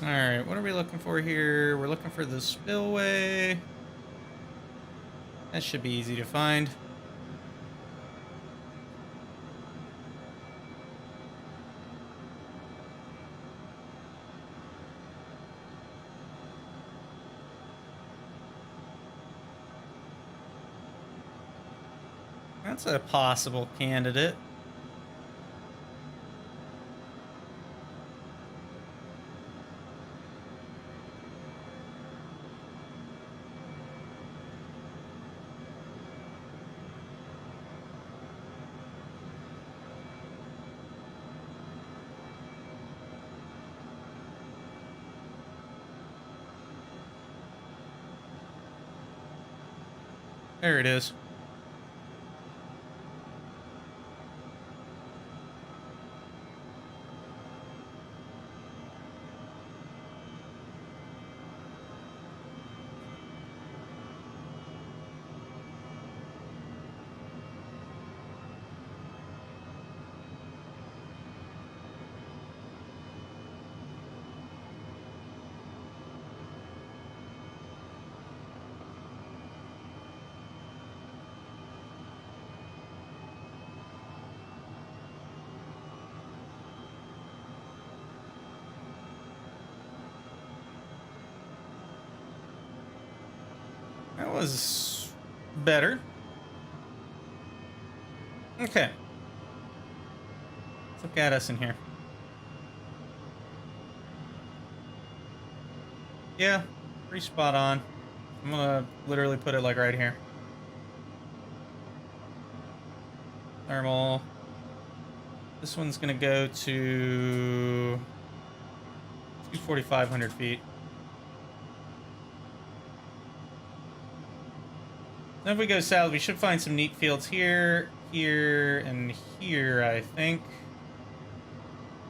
All right, what are we looking for here? We're looking for the spillway. That should be easy to find. That's a possible candidate. There it is. That was better. Okay. Let's look at us in here. Yeah, pretty spot on. I'm gonna literally put it like right here. Thermal. This one's gonna go to 4,500 feet. Now if we go south, we should find some neat fields here, here, and here, I think.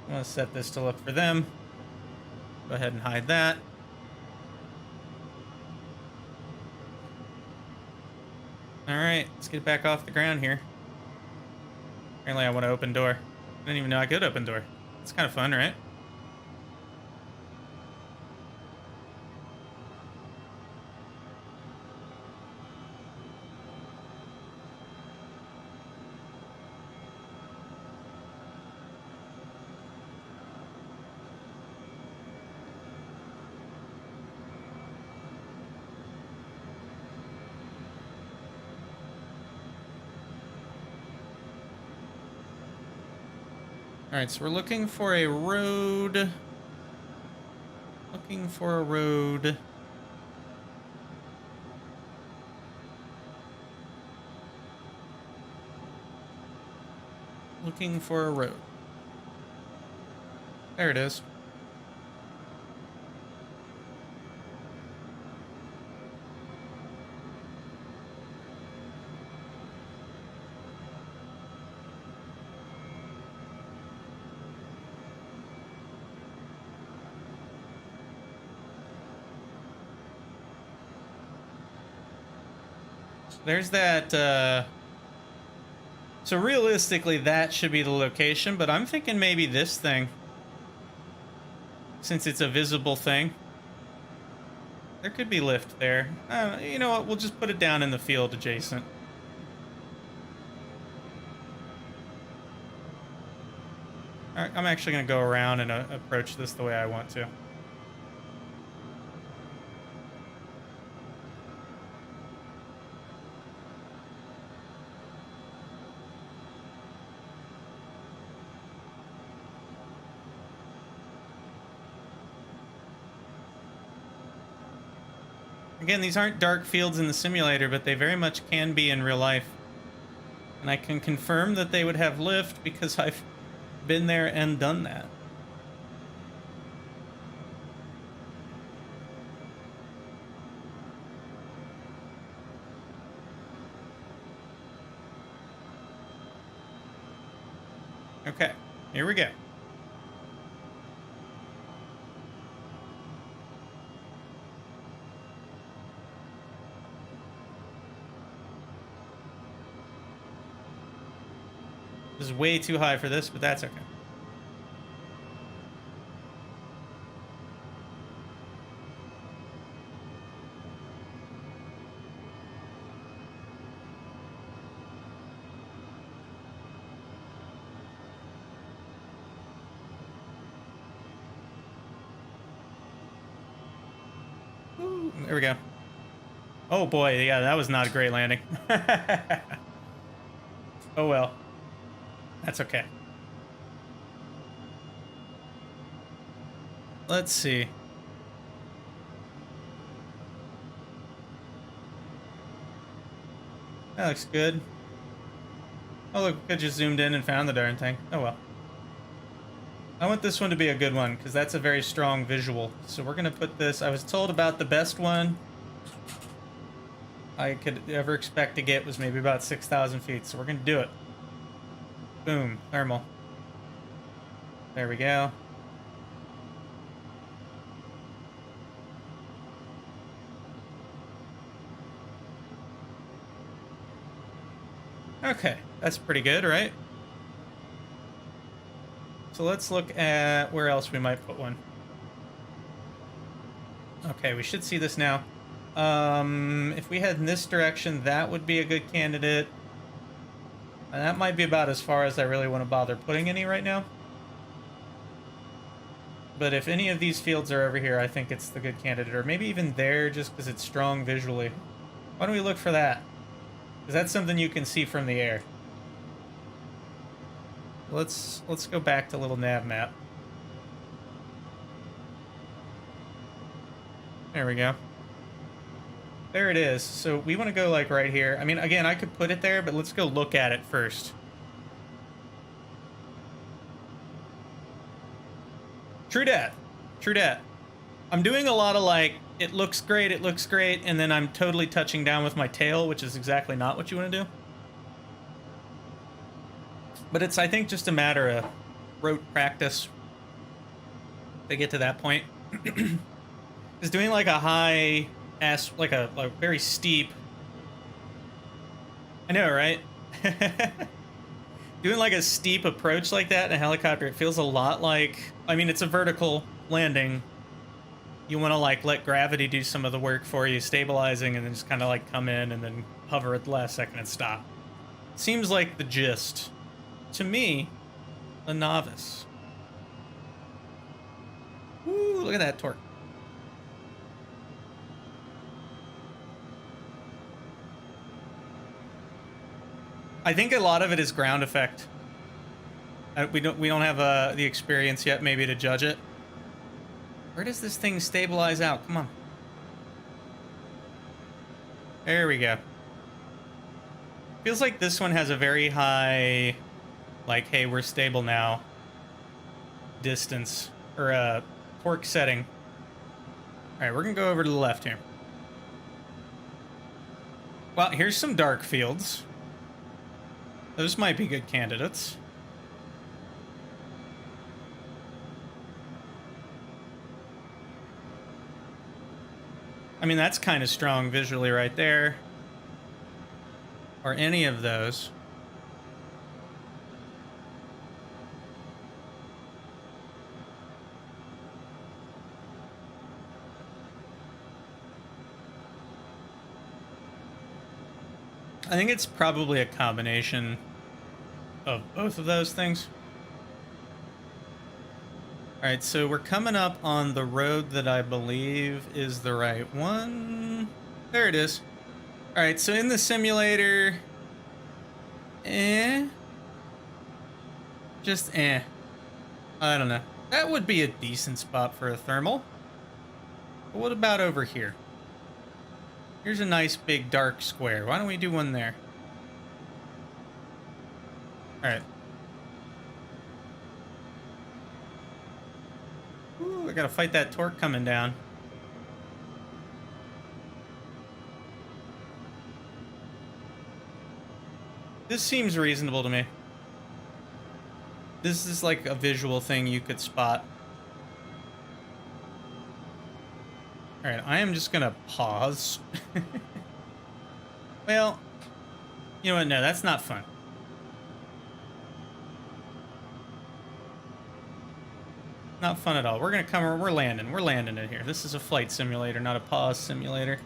I'm gonna set this to look for them. Go ahead and hide that. Alright, let's get back off the ground here. Apparently I want to open door. I didn't even know I could open door. It's kind of fun, right? Alright, so we're looking for a road. Looking for a road. Looking for a road. There it is. There's that, so realistically that should be the location, but I'm thinking maybe this thing, since it's a visible thing. There could be lift there. You know what, we'll just put it down in the field adjacent. Alright, I'm actually going to go around and approach this the way I want to. Again, these aren't dark fields in the simulator, but they very much can be in real life. And I can confirm that they would have lift because I've been there and done that. Okay, here we go. This is way too high for this, but that's okay. Ooh, there we go. Oh boy, yeah, that was not a great landing. Oh well. That's okay. Let's see. That looks good. Oh look, I just zoomed in and found the darn thing. Oh well. I want this one to be a good one, because that's a very strong visual. So we're going to put this... I was told about the best one I could ever expect to get was maybe about 6,000 feet. So we're going to do it. Boom. Thermal. There we go. Okay. That's pretty good, right? So let's look at where else we might put one. Okay, we should see this now. If we head in this direction, that would be a good candidate. And that might be about as far as I really want to bother putting any right now. But if any of these fields are over here, I think it's the good candidate. Or maybe even there, just because it's strong visually. Why don't we look for that? Because that's something you can see from the air. Let's go back to little nav map. There we go. There it is. So we want to go like right here. I mean, again, I could put it there, but let's go look at it first. True dat. True dat. I'm doing a lot of like, it looks great, and then I'm totally touching down with my tail, which is exactly not what you want to do. But it's, I think, just a matter of rote practice to get to that point. Is doing like a high ass, like a very steep. I know, right? Doing like a steep approach like that in a helicopter, it feels a lot like, I mean, it's a vertical landing. You want to like let gravity do some of the work for you, stabilizing, and then just kind of like come in and then hover at the last second and stop. Seems like the gist. To me, a novice. Woo, look at that torque. I think a lot of it is ground effect. We don't have the experience yet, maybe, to judge it. Where does this thing stabilize out? Come on. There we go. Feels like this one has a very high, like, hey, we're stable now, distance, or a torque setting. All right, we're gonna go over to the left here. Well, here's some dark fields. Those might be good candidates. I mean, that's kind of strong visually right there. Or any of those. I think it's probably a combination of both of those things. All right, so we're coming up on the road that I believe is the right one. There it is. All right, so in the simulator, just I don't know. That would be a decent spot for a thermal. But what about over here? Here's a nice big dark square. Why don't we do one there? All right. I gotta fight that torque coming down. This seems reasonable to me. This is like a visual thing you could spot. Alright, I am just gonna pause. Well, you know what? No, that's not fun. Not fun at all. We're gonna come. We're landing. We're landing it here. This is a flight simulator, not a pause simulator.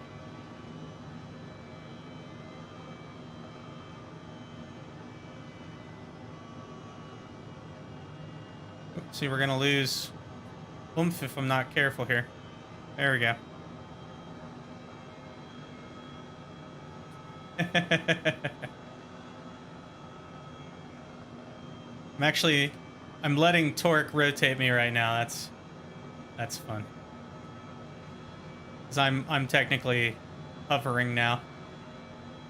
See, we're gonna lose oomph if I'm not careful here. There we go. I'm letting torque rotate me right now. That's fun. 'Cause I'm technically hovering now.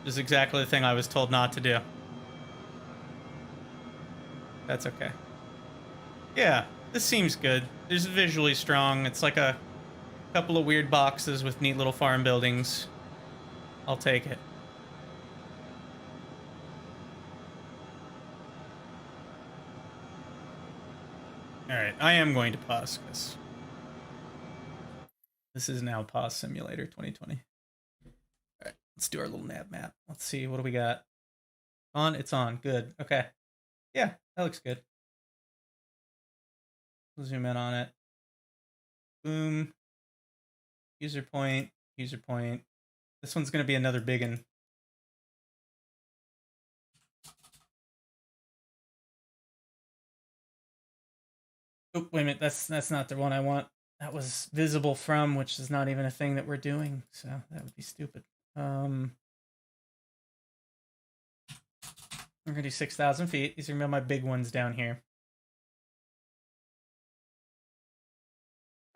This is exactly the thing I was told not to do. That's okay. Yeah, this seems good. It's visually strong. It's like a couple of weird boxes with neat little farm buildings. I'll take it. Alright, I am going to pause because this is now Pause Simulator 2020. Alright, let's do our little nav map. Let's see, what do we got? On? It's on. Good. Okay. Yeah, that looks good. We'll zoom in on it. Boom. User point. User point. This one's going to be another big one. Oh, wait a minute. That's not the one I want. That was visible from, which is not even a thing that we're doing. So that would be stupid. We're going to do 6,000 feet. These are my big ones down here.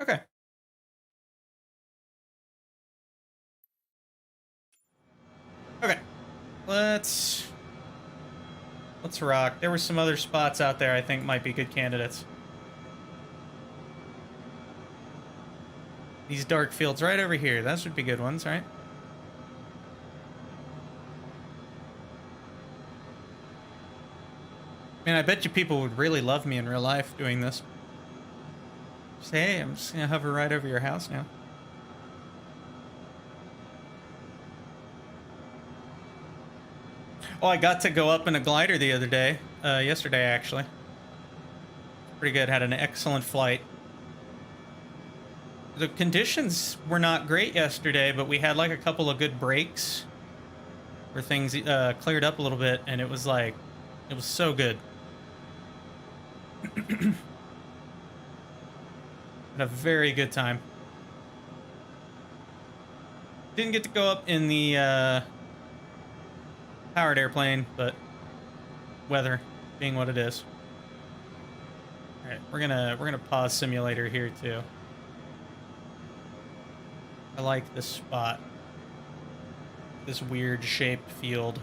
Okay. Okay. Let's rock. There were some other spots out there I think might be good candidates. These dark fields right over here. Those would be good ones, right? I mean, I bet you people would really love me in real life doing this. Just, hey, I'm just gonna hover right over your house now. Oh, I got to go up in a glider the other day. Yesterday, actually. Pretty good. Had an excellent flight. The conditions were not great yesterday, but we had like a couple of good breaks where things cleared up a little bit, and it was so good. Had a very good time. Didn't get to go up in the powered airplane, but weather being what it is. All right, we're gonna pause simulator here too. I like this spot. This weird shaped field.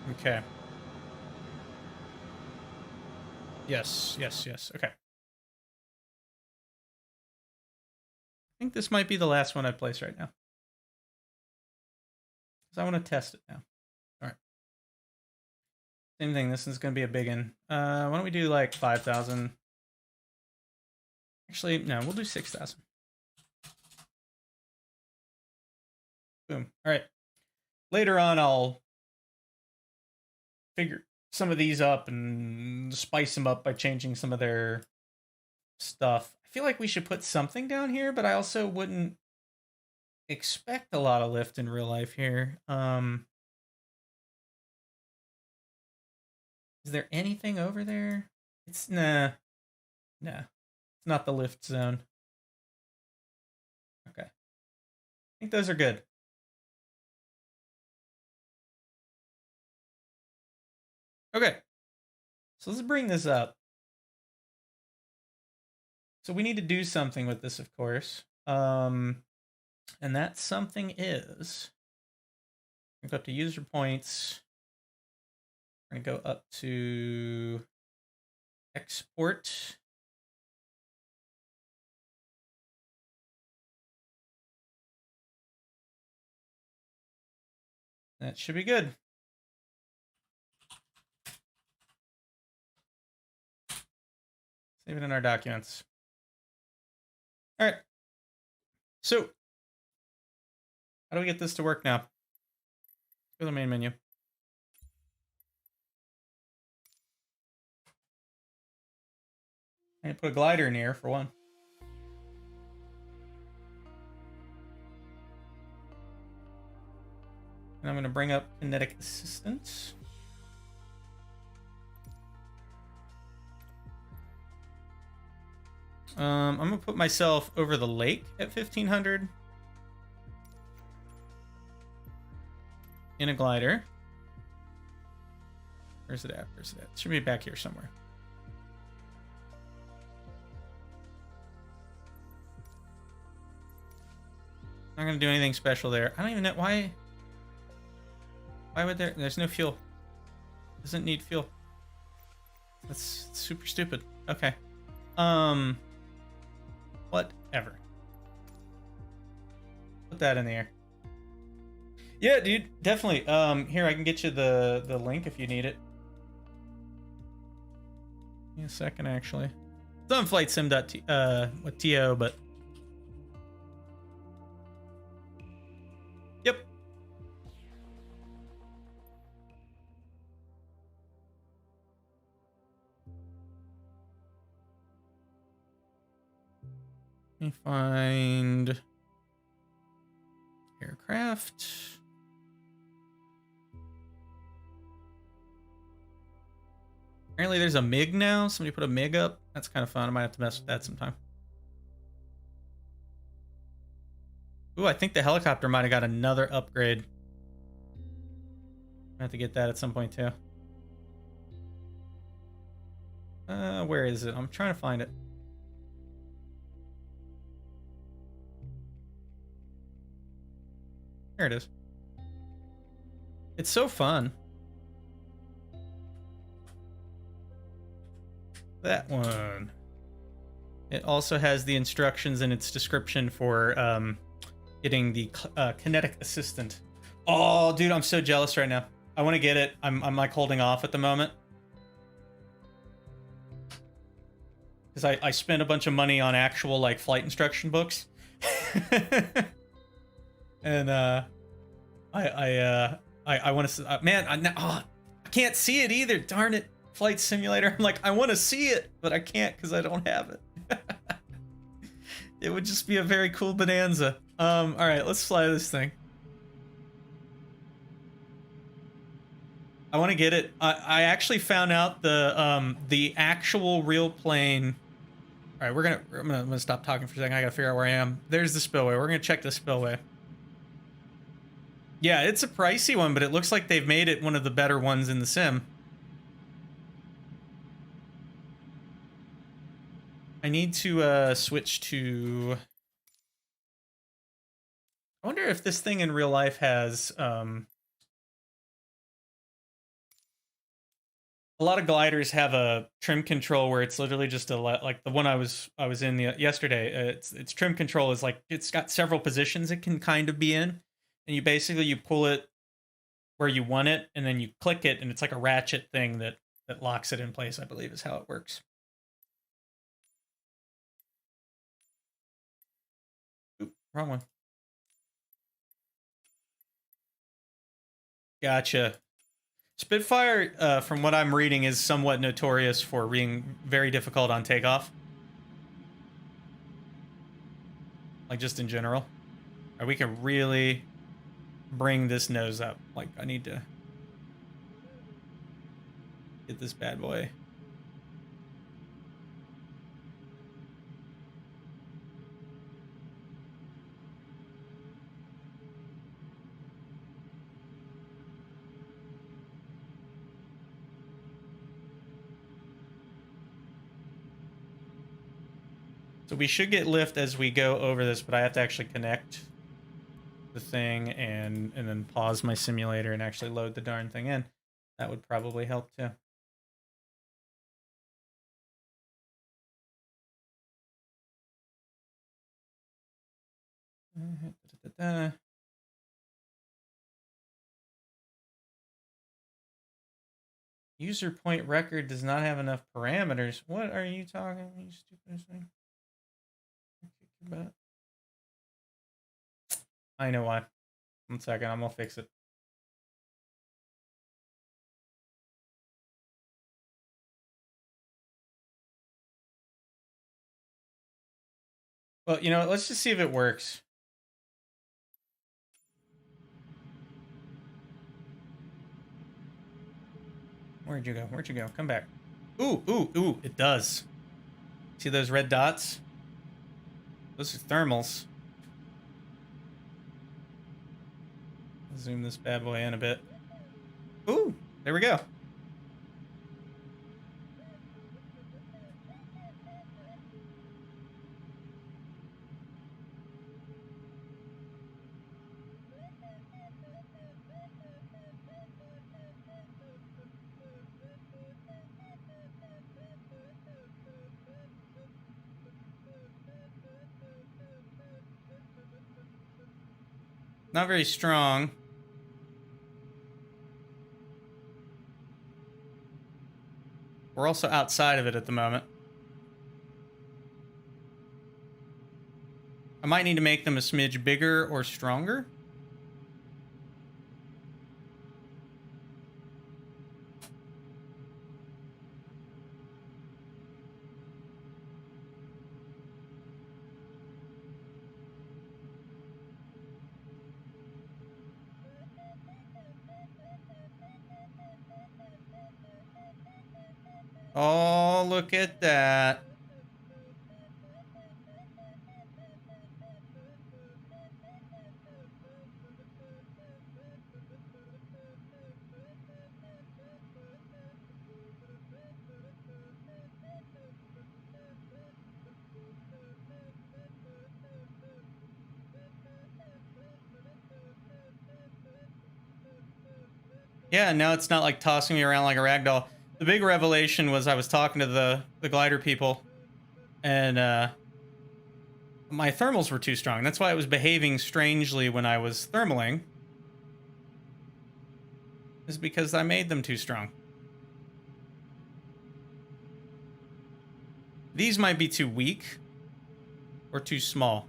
Okay. Yes. Okay. I think this might be the last one I place right now. Because I want to test it now. Alright. Same thing, this is going to be a big one. Why don't we do like 5,000? Actually, no, we'll do 6,000. Boom. Alright. Later on, I'll figure some of these up and spice them up by changing some of their stuff. I feel like we should put something down here, but I also wouldn't expect a lot of lift in real life here. Is there anything over there? It's nah. It's not the lift zone. Okay. I think those are good. Okay. So let's bring this up. So we need to do something with this, of course. And that something is, we go up to user points. We're gonna go up to Export. That should be good. Save it in our documents. All right. So, how do we get this to work now? Go to the main menu. I can put a glider in here for one. And I'm going to bring up kinetic assistance. I'm going to put myself over the lake at 1500 in a glider. Where's it at? Where's it at? It should be back here somewhere. Not going to do anything special there. I don't even know why. Why would there's no fuel? Doesn't need fuel. That's super stupid. Okay. Whatever. Put that in the air. Yeah, dude, definitely. Here, I can get you the link if you need it. Give me a second, actually. It's on flightsim.to, but yep. Let me find aircraft. Apparently there's a MiG now. Somebody put a MiG up. That's kind of fun. I might have to mess with that sometime. Ooh, I think the helicopter might have got another upgrade. I have to get that at some point too. Where is it? I'm trying to find it. There it is. It's so fun. That one. It also has the instructions in its description for getting the kinetic assistant. Oh, dude, I'm so jealous right now. I want to get it. I'm like holding off at the moment. Because I spent a bunch of money on actual like flight instruction books. And I want to man, I can't see it either. Darn it. Flight Simulator. I'm like, I want to see it, but I can't because I don't have it. It would just be a very cool bonanza. All right, let's fly this thing. I want to get it. I actually found out the actual real plane. All right, I'm gonna stop talking for a second. I gotta figure out where I am. There's the spillway. We're gonna check the spillway. Yeah, it's a pricey one, but it looks like they've made it one of the better ones in the sim. I need to switch to... I wonder if this thing in real life has... A lot of gliders have a trim control where it's literally just like the one I was in yesterday. Its trim control is like it's got several positions it can kind of be in, and you pull it where you want it, and then you click it, and it's like a ratchet thing that locks it in place. I believe is how it works. Oop, wrong one. Gotcha. Spitfire, from what I'm reading, is somewhat notorious for being very difficult on takeoff. Like, just in general. Or we can really bring this nose up. Like, I need to get this bad boy. So we should get lift as we go over this, but I have to actually connect the thing and then pause my simulator and actually load the darn thing in. That would probably help too. User point record does not have enough parameters. What are you talking, you stupid thing? I know why. 1 second, I'm gonna fix it. Well, you know, let's just see if it works. Where'd you go? Where'd you go? Come back. Ooh, ooh, ooh, it does. See those red dots? Those are thermals. Zoom this bad boy in a bit. Ooh, there we go. Not very strong. We're also outside of it at the moment. I might need to make them a smidge bigger or stronger. Oh, look at that. Yeah, now it's not like tossing me around like a rag doll. The big revelation was I was talking to the glider people, and my thermals were too strong. That's why it was behaving strangely when I was thermaling. Is because I made them too strong. These might be too weak or too small.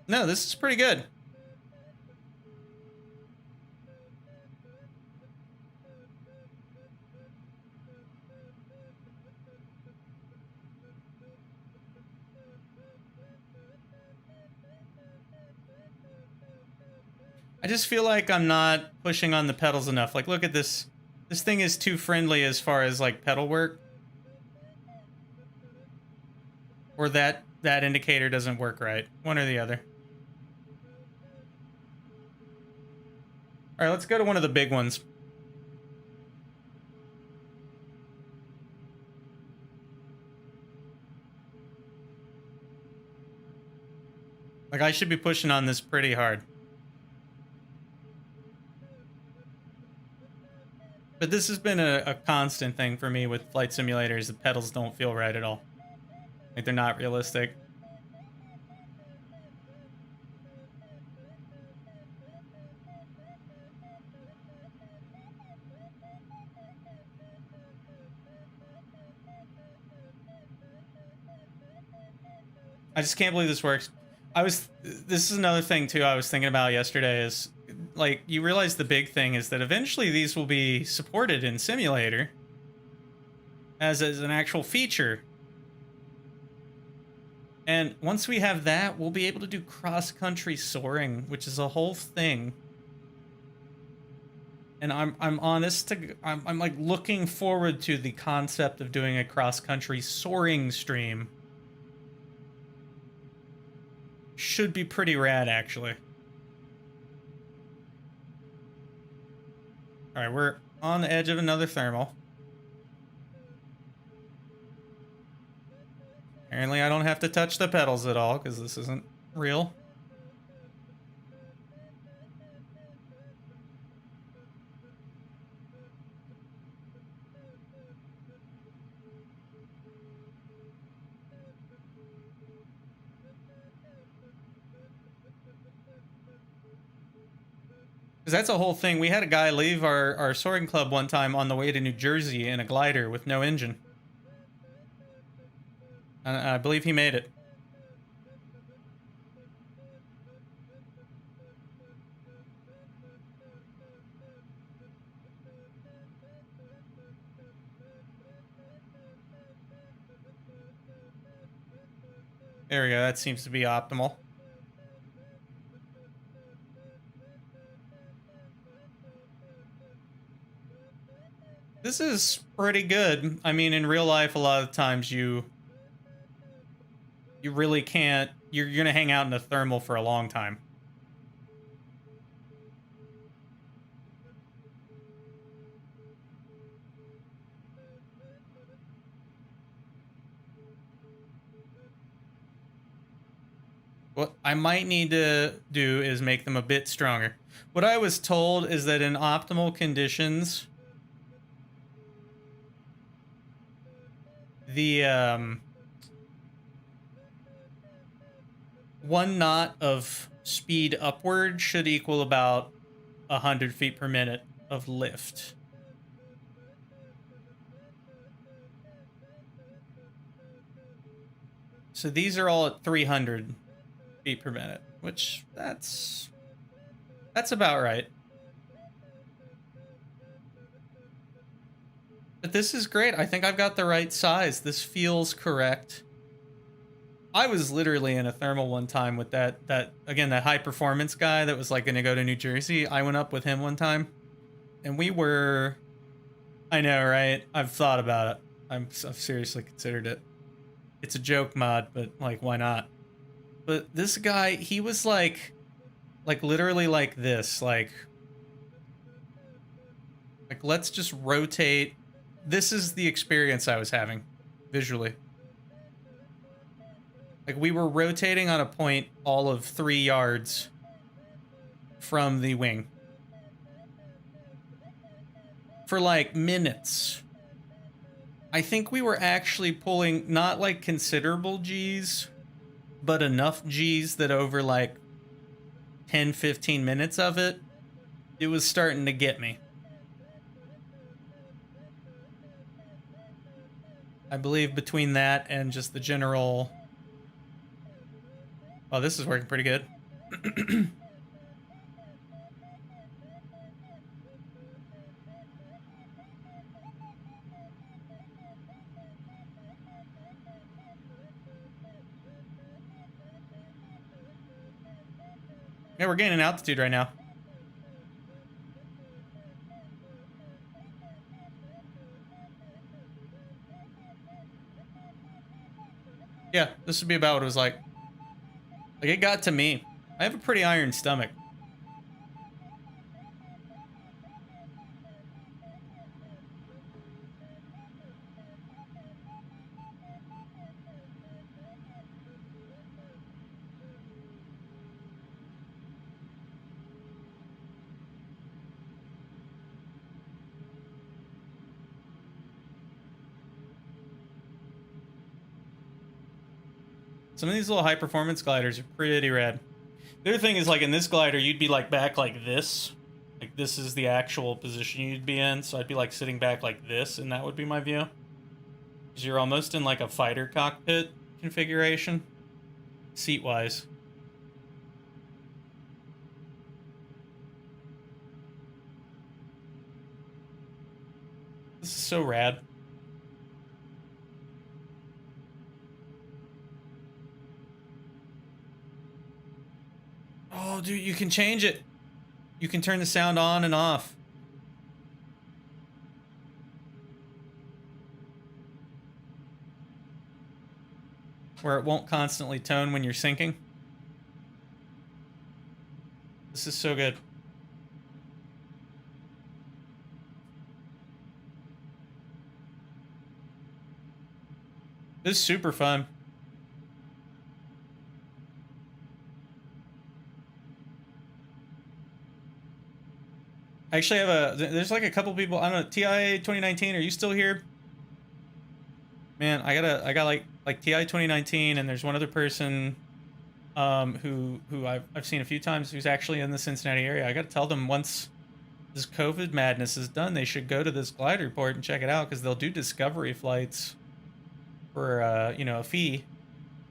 No, this is pretty good. I just feel like I'm not pushing on the pedals enough. Like, look at this. This thing is too friendly as far as, like, pedal work. Or that indicator doesn't work right. One or the other. All right, let's go to one of the big ones. Like, I should be pushing on this pretty hard. But this has been a constant thing for me with flight simulators. The pedals don't feel right at all. Like, they're not realistic. I just can't believe this works. This is another thing too I was thinking about yesterday is, like, you realize the big thing is that eventually these will be supported in simulator as an actual feature. And once we have that, we'll be able to do cross-country soaring, which is a whole thing. And I'm honest to, I'm like looking forward to the concept of doing a cross-country soaring stream. should be pretty rad, actually. All right, we're on the edge of another thermal. Apparently, I don't have to touch the pedals at all because this isn't real. Because that's a whole thing. We had a guy leave our soaring club one time on the way to New Jersey in a glider with no engine. And I believe he made it. There we go. That seems to be optimal. This is pretty good. I mean, in real life, a lot of times you really can't. You're gonna hang out in a thermal for a long time. What I might need to do is make them a bit stronger. What I was told is that in optimal conditions, the 1 knot of speed upward should equal about 100 feet per minute of lift. So these are all at 300 feet per minute, which that's about right. But this is great. I think I've got the right size. This feels correct. I was literally in a thermal one time with that high performance guy that was like going to go to New Jersey. I went up with him one time and we were, I know, right? I've thought about it. I've seriously considered it. It's a joke mod, but like, why not? But this guy, he was like literally like this, like let's just rotate. This is the experience I was having visually. Like we were rotating on a point all of 3 yards from the wing for like minutes. I think we were actually pulling not like considerable G's, but enough G's that over like 10-15 minutes of it, it was starting to get me. I believe between that and just the general... Oh, this is working pretty good. Yeah, we're gaining altitude right now. Yeah, this would be about what it was like. Like, it got to me. I have a pretty iron stomach. Some of these little high performance gliders are pretty rad. The other thing is, like, in this glider, you'd be like back like this. Like, this is the actual position you'd be in. So I'd be like sitting back like this, and that would be my view. Because you're almost in like a fighter cockpit configuration, seat-wise. This is so rad. Oh, dude, you can change it. You can turn the sound on and off. Where it won't constantly tone when you're sinking. This is so good. This is super fun. I actually have there's like a couple people, I don't know, TI 2019, are you still here? Man, I got like TI 2019, and there's one other person who I've seen a few times who's actually in the Cincinnati area. I got to tell them once this COVID madness is done, they should go to this glider port and check it out, because they'll do discovery flights for you know, a fee.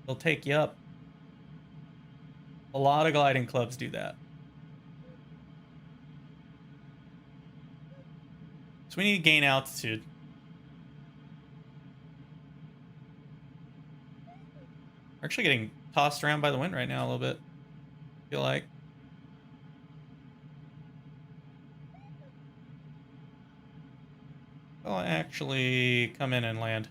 They'll take you up. A lot of gliding clubs do that. So we need to gain altitude. We're actually getting tossed around by the wind right now a little bit, I feel like. I'll actually come in and land.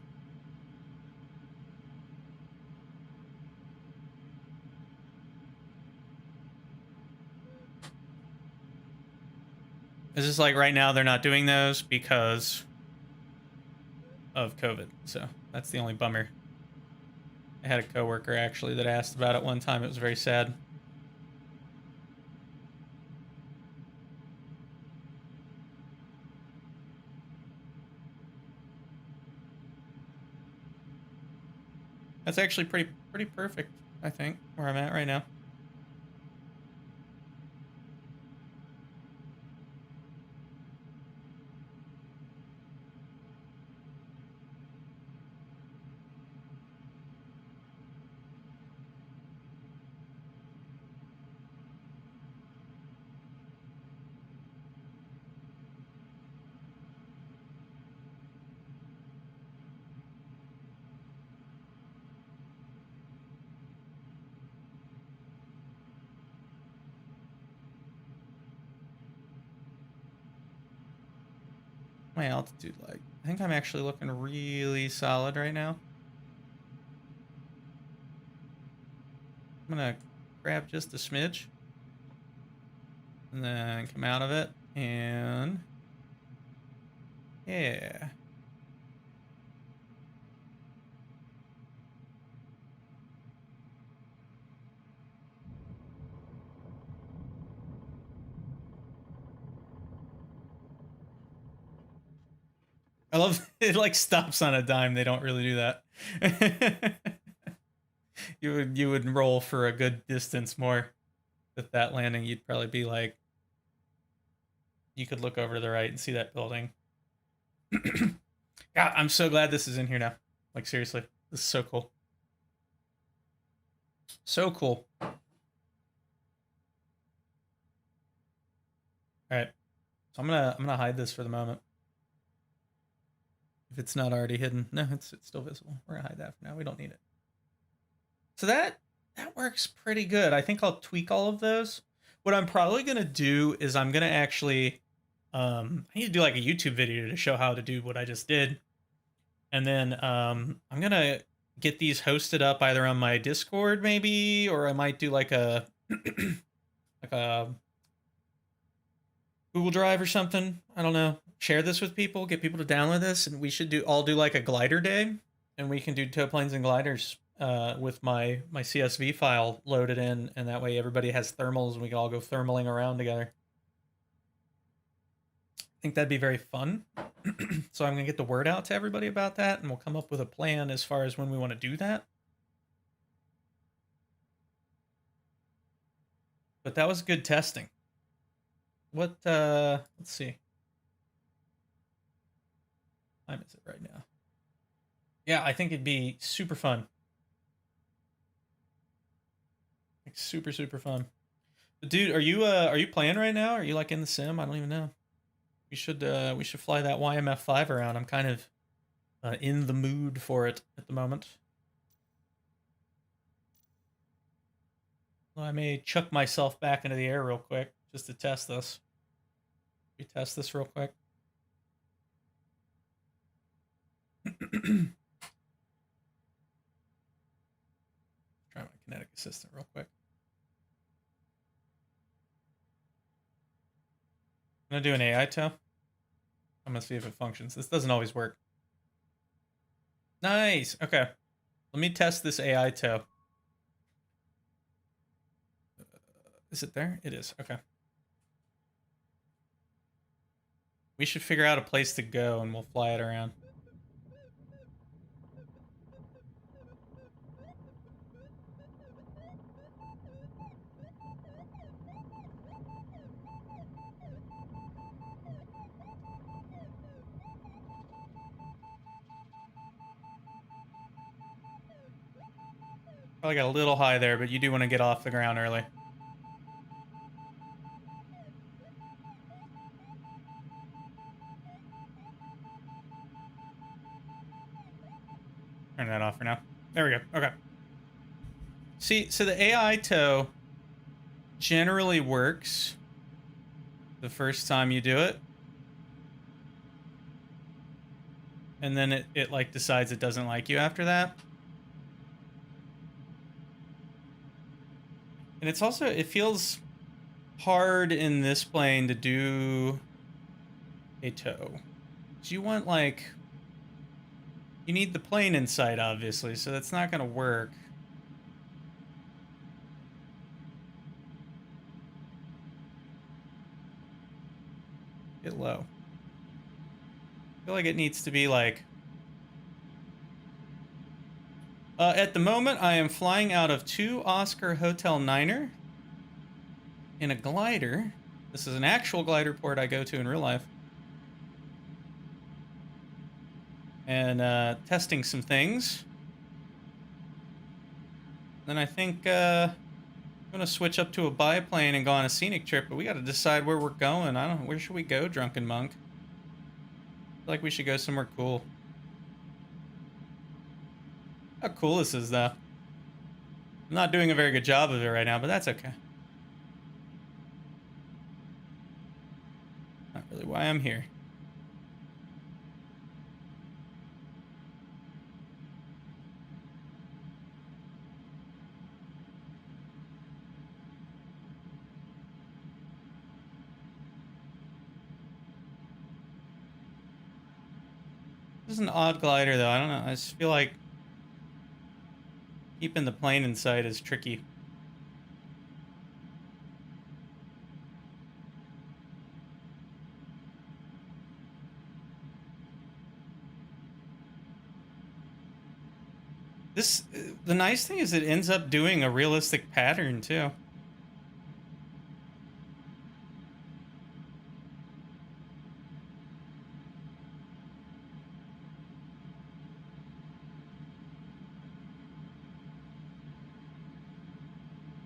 It's just like right now they're not doing those because of COVID. So that's the only bummer. I had a coworker actually that asked about it one time. It was very sad. That's actually pretty perfect, I think, where I'm at right now. My altitude, like, I think I'm actually looking really solid right now. I'm gonna grab just a smidge and then come out of it, and yeah. I love it, like stops on a dime. They don't really do that. You would roll for a good distance more with that landing. You'd probably be like, you could look over to the right and see that building. God, I'm so glad this is in here now. Like, seriously, this is so cool. So cool. All right, so I'm gonna hide this for the moment. If it's not already hidden, no, it's still visible. We're gonna hide that for now. We don't need it. So that works pretty good. I think I'll tweak all of those. What I'm probably gonna do is I'm gonna actually, I need to do like a YouTube video to show how to do what I just did, and then I'm gonna get these hosted up either on my Discord maybe, or I might do like a like a Google Drive or something. I don't know. Share this with people, get people to download this, and we should all do like a glider day, and we can do tow planes and gliders with my CSV file loaded in, and that way everybody has thermals and we can all go thermaling around together. I think that'd be very fun. So I'm gonna get the word out to everybody about that, and we'll come up with a plan as far as when we want to do that. But that was good testing. What let's see. What time is it right now? Yeah, I think it'd be super fun. Like super fun. But dude, are you playing right now? Are you like in the sim? I don't even know. We should fly that YMF5 around. I'm kind of in the mood for it at the moment. Well, I may chuck myself back into the air real quick just to test this. We test this real quick. Try my kinetic assistant real quick. I'm gonna do an AI tow. I'm gonna see if it functions. This doesn't always work. Nice. Okay. Let me test this AI tow. Is it there? It is. Okay. We should figure out a place to go and we'll fly it around. Probably got a little high there, but you do want to get off the ground early. Turn that off for now. There we go. Okay. See, so the AI tow generally works the first time you do it. And then it like decides it doesn't like you after that. And it's also, it feels hard in this plane to do a tow. So you want like, you need the plane in sight, obviously, so that's not gonna work. Get low. I feel like it needs to be like, at the moment, I am flying out of 2 Oscar Hotel Niner in a glider. This is an actual glider port I go to in real life. And testing some things. Then I think I'm gonna switch up to a biplane and go on a scenic trip, but we gotta decide where we're going. I don't know, where should we go, Drunken Monk? I feel like we should go somewhere cool. How cool this is, though. I'm not doing a very good job of it right now, but that's okay. Not really why I'm here. This is an odd glider, though. I don't know. I just feel like keeping the plane in sight is tricky. The nice thing is it ends up doing a realistic pattern, too.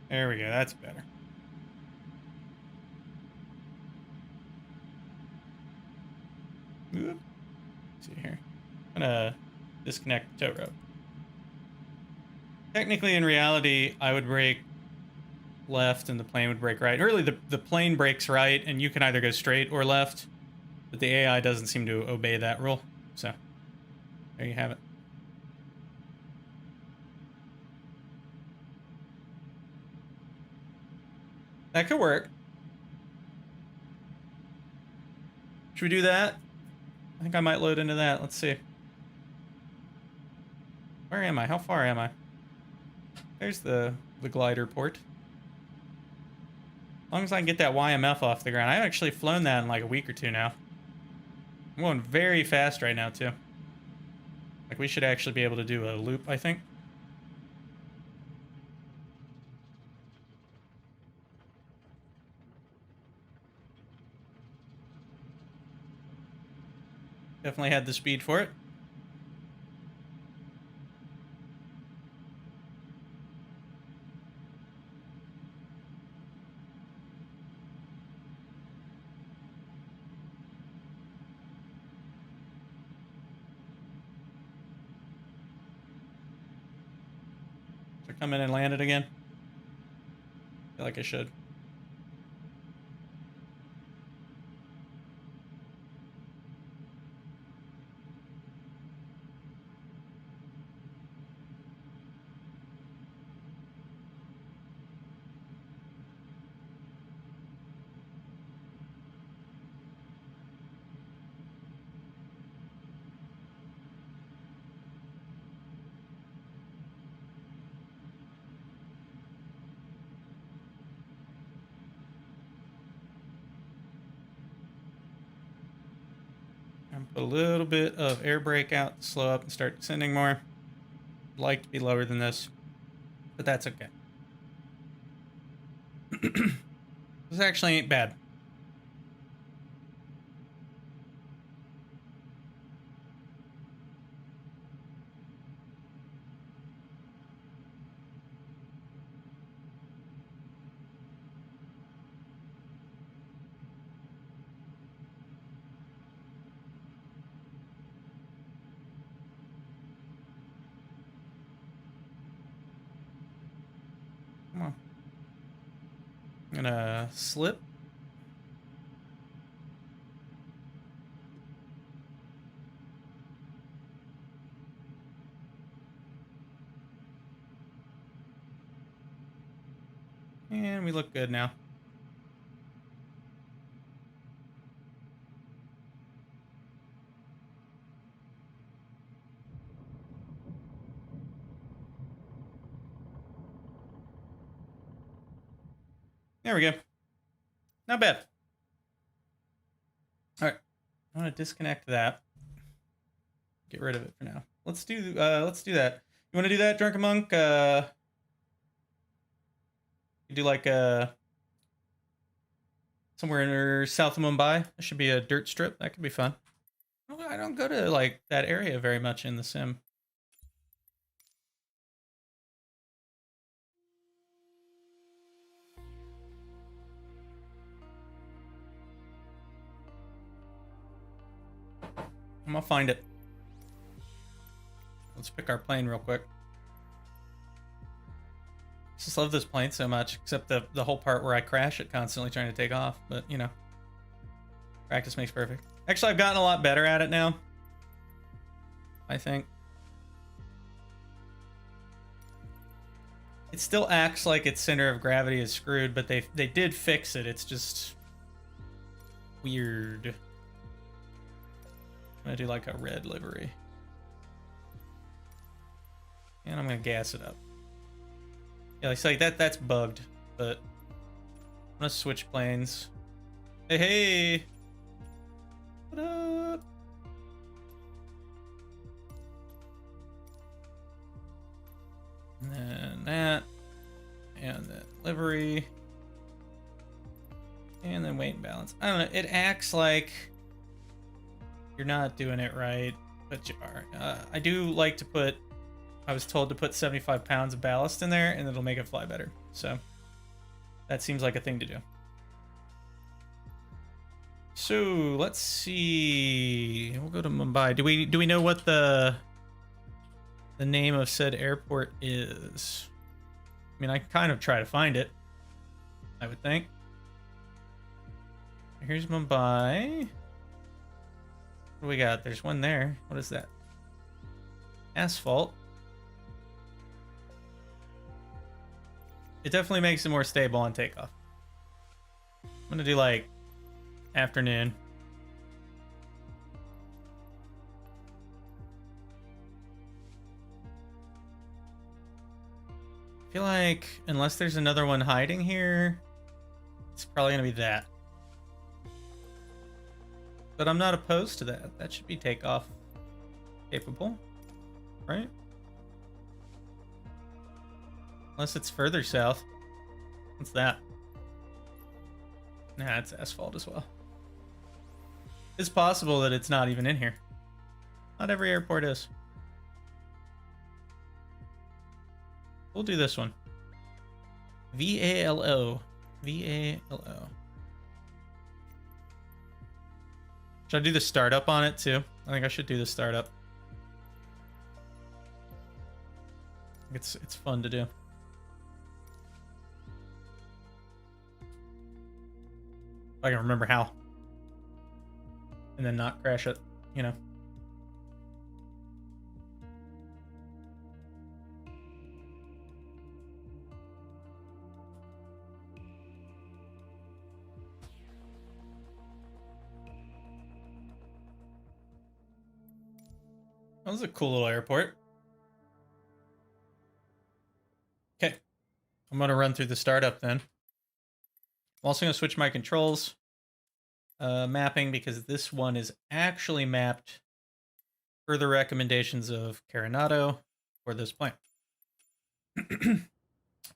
There we go. That's better. Oop. Let's see here. I'm gonna disconnect the tow rope. Technically, in reality, I would brake left and the plane would brake right. Really, the plane brakes right, and you can either go straight or left. But the AI doesn't seem to obey that rule. So, there you have it. That could work. Should we do that? I think I might load into that. Let's see. Where am I? How far am I? There's the glider port. As long as I can get that YMF off the ground. I've actually flown that in like a week or 2 now. I'm going very fast right now, too. Like, we should actually be able to do a loop, I think. Definitely had the speed for it. Should I come in and land it again? I feel like I should. And put a little bit of air brake out to slow up and start descending more. I'd like to be lower than this, but that's okay. This actually ain't bad. Come on. I'm gonna slip. And we look good now. There we go. Not bad. All right. I'm gonna disconnect that. Get rid of it for now. Let's do that. You want to do that, Drunken Monk? You do like somewhere south of Mumbai. There should be a dirt strip. That could be fun. I don't go to like that area very much in the sim. I'm gonna find it. Let's pick our plane real quick. I just love this plane so much, except the whole part where I crash it constantly trying to take off. But, you know, practice makes perfect. Actually, I've gotten a lot better at it now, I think. It still acts like its center of gravity is screwed, but they did fix it. It's just weird. I'm gonna do like a red livery. And I'm gonna gas it up. Yeah, it's like that's bugged, but I'm gonna switch planes. Hey, hey! What up? And then that. And then livery. And then weight and balance. I don't know, it acts like you're not doing it right, but you are. I do like to put, I was told to put 75 pounds of ballast in there and it'll make it fly better. So that seems like a thing to do. So let's see. We'll go to Mumbai. Do we know what the name of said airport is? I mean, I can kind of try to find it, I would think. Here's Mumbai. What do we got? There's one there. What is that? Asphalt. It definitely makes it more stable on takeoff. I'm gonna do like afternoon. I feel like unless there's another one hiding here, it's probably gonna be that. But I'm not opposed to that. That should be takeoff capable, right? Unless it's further south. What's that? Nah, it's asphalt as well. It's possible that it's not even in here. Not every airport is. We'll do this one. VALO. VALO. Should I do the startup on it too? I think I should do the startup. It's fun to do. If I can remember how. And then not crash it, you know. That was a cool little airport. Okay. I'm going to run through the startup then. I'm also going to switch my controls. mapping because this one is actually mapped per the recommendations of Carinado for this plant.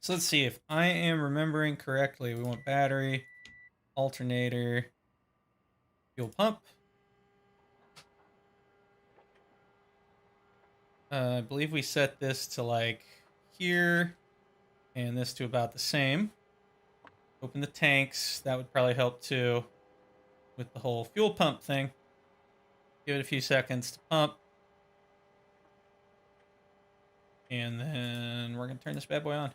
So let's see if I am remembering correctly. We want battery, alternator, fuel pump. I believe we set this to like here and this to about the same. Open the tanks. That would probably help too with the whole fuel pump thing. Give it a few seconds to pump. And then we're going to turn this bad boy on.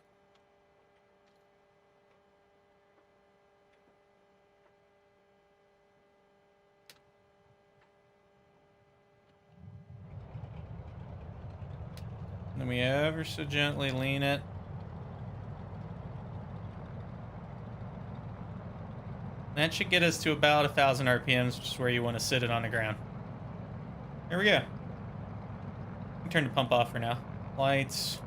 And then we ever so gently lean it. That should get us to about 1,000 RPMs, which is where you want to sit it on the ground. There we go. We turn the pump off for now. Lights.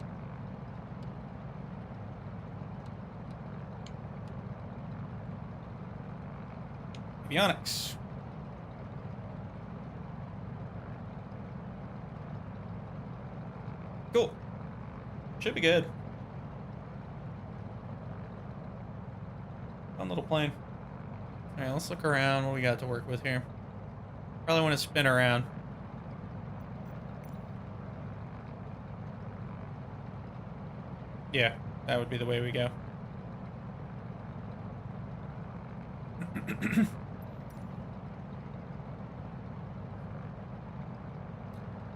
Avionics. Cool. Should be good. Fun little plane. All right, let's look around. What we got to work with here? Probably want to spin around. Yeah, that would be the way we go.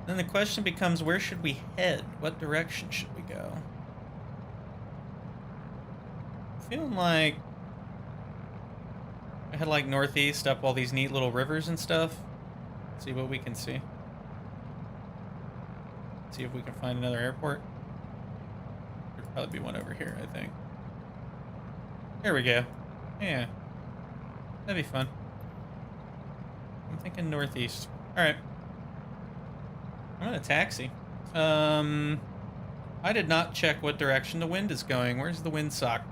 Then the question becomes, where should we head? What direction should we go? Feeling like I head like northeast up all these neat little rivers and stuff. See what we can see. See if we can find another airport. There'd probably be one over here, I think. There we go. Yeah. That'd be fun. I'm thinking northeast. Alright. I'm gonna taxi. I did not check what direction the wind is going. Where's the wind sock?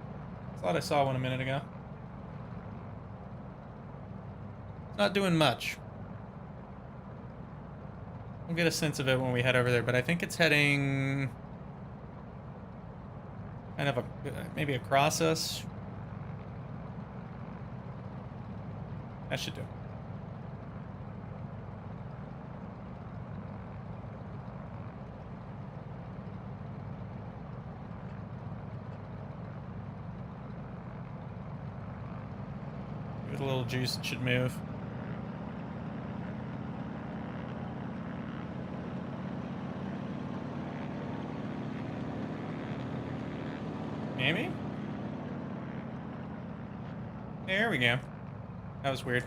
I thought I saw one a minute ago. It's not doing much. We'll get a sense of it when we head over there, but I think it's heading kind of maybe across us. That should do. Give it a little juice, it should move. Maybe? There we go. That was weird.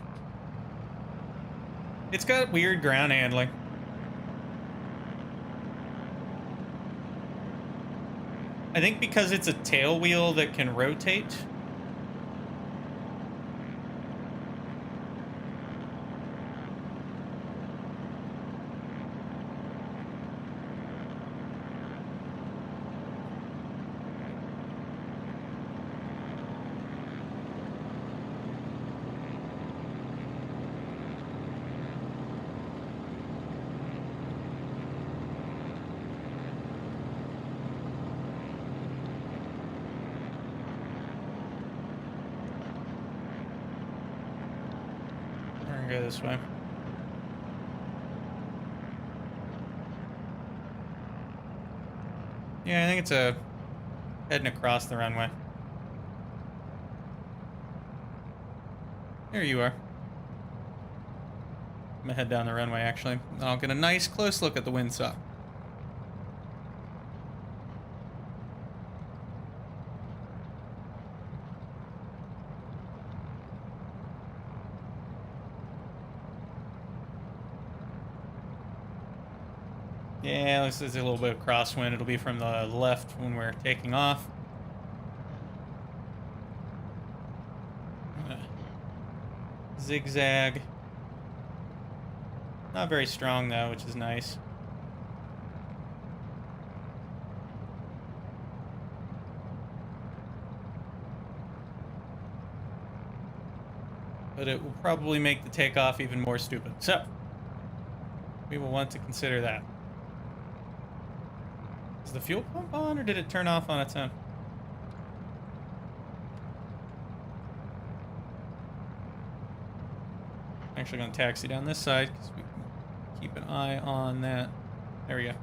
It's got weird ground handling. I think because it's a tail wheel that can rotate. Go this way. Yeah, I think it's heading across the runway. There you are. I'm gonna head down the runway actually. I'll get a nice close look at the windsock. Yeah, this is a little bit of crosswind. It'll be from the left when we're taking off. Zigzag. Not very strong though, which is nice. but it will probably make the takeoff even more stupid. So, we will want to consider that. Is the fuel pump on, or did it turn off on its own? I'm actually going to taxi down this side because we can keep an eye on that. There we go.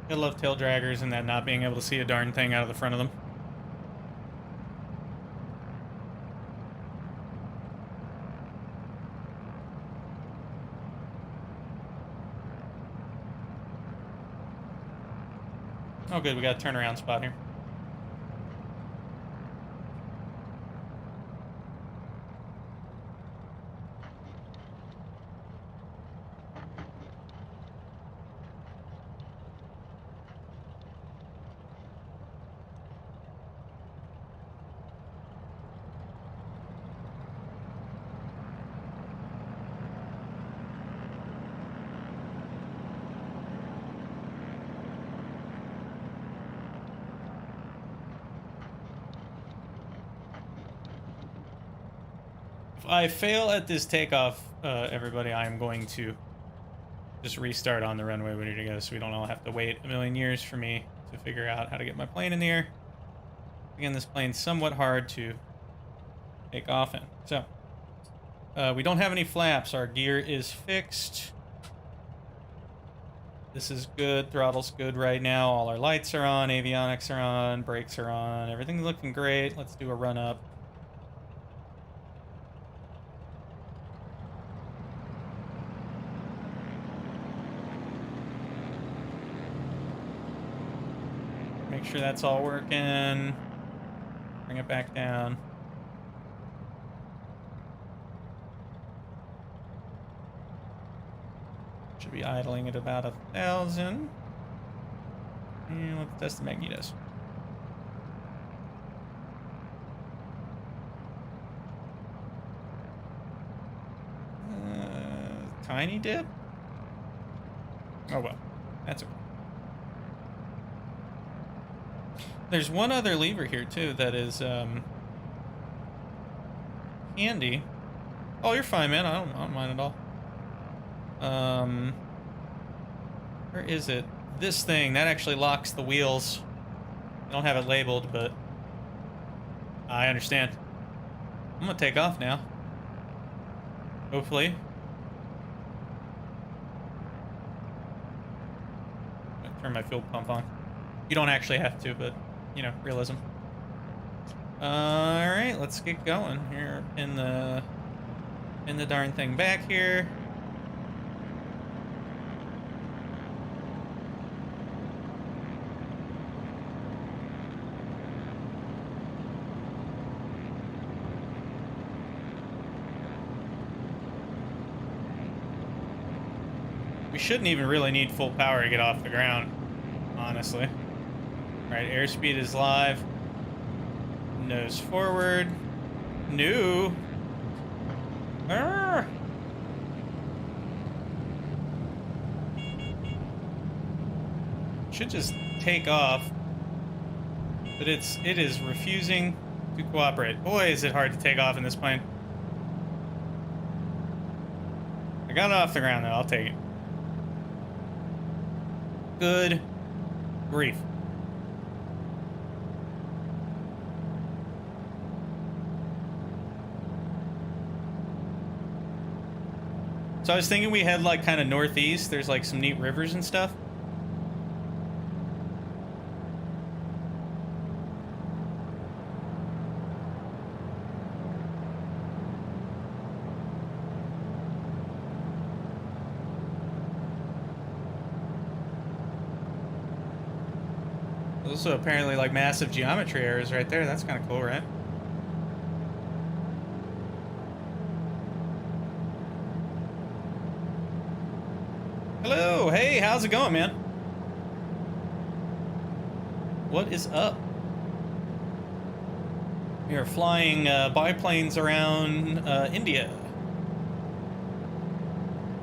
I love tail draggers and that not being able to see a darn thing out of the front of them. Oh good, we got a turnaround spot here. If I fail at this takeoff, everybody, I'm going to just restart on the runway we need to go so we don't all have to wait a million years for me to figure out how to get my plane in the air. Again, this plane's somewhat hard to take off in. So, we don't have any flaps. Our gear is fixed. This is good. Throttle's good right now. All our lights are on. Avionics are on. Brakes are on. Everything's looking great. Let's do a run up. Make sure that's all working. Bring it back down. Should be idling at about 1,000. And let's test the magnetos. Tiny dip? Oh well, that's okay. There's one other lever here too that is handy. Oh, you're fine, man. I don't mind at all. Where is it? This thing that actually locks the wheels. I don't have it labeled, but I understand. I'm gonna take off now. Hopefully. I'm gonna turn my fuel pump on. You don't actually have to, but you know, realism. All right, let's get going here. Pin the darn thing back here. We shouldn't even really need full power to get off the ground, honestly. All right, airspeed is live. Nose forward. New. Arrgh. Should just take off, but it is refusing to cooperate. Boy, is it hard to take off in this plane. I got it off the ground though. I'll take it. Good grief. So I was thinking we head like kind of northeast. There's like some neat rivers and stuff. also apparently like massive geometry errors right there. That's kind of cool, right? Hello, hey, how's it going, man? What is up? We are flying biplanes around India.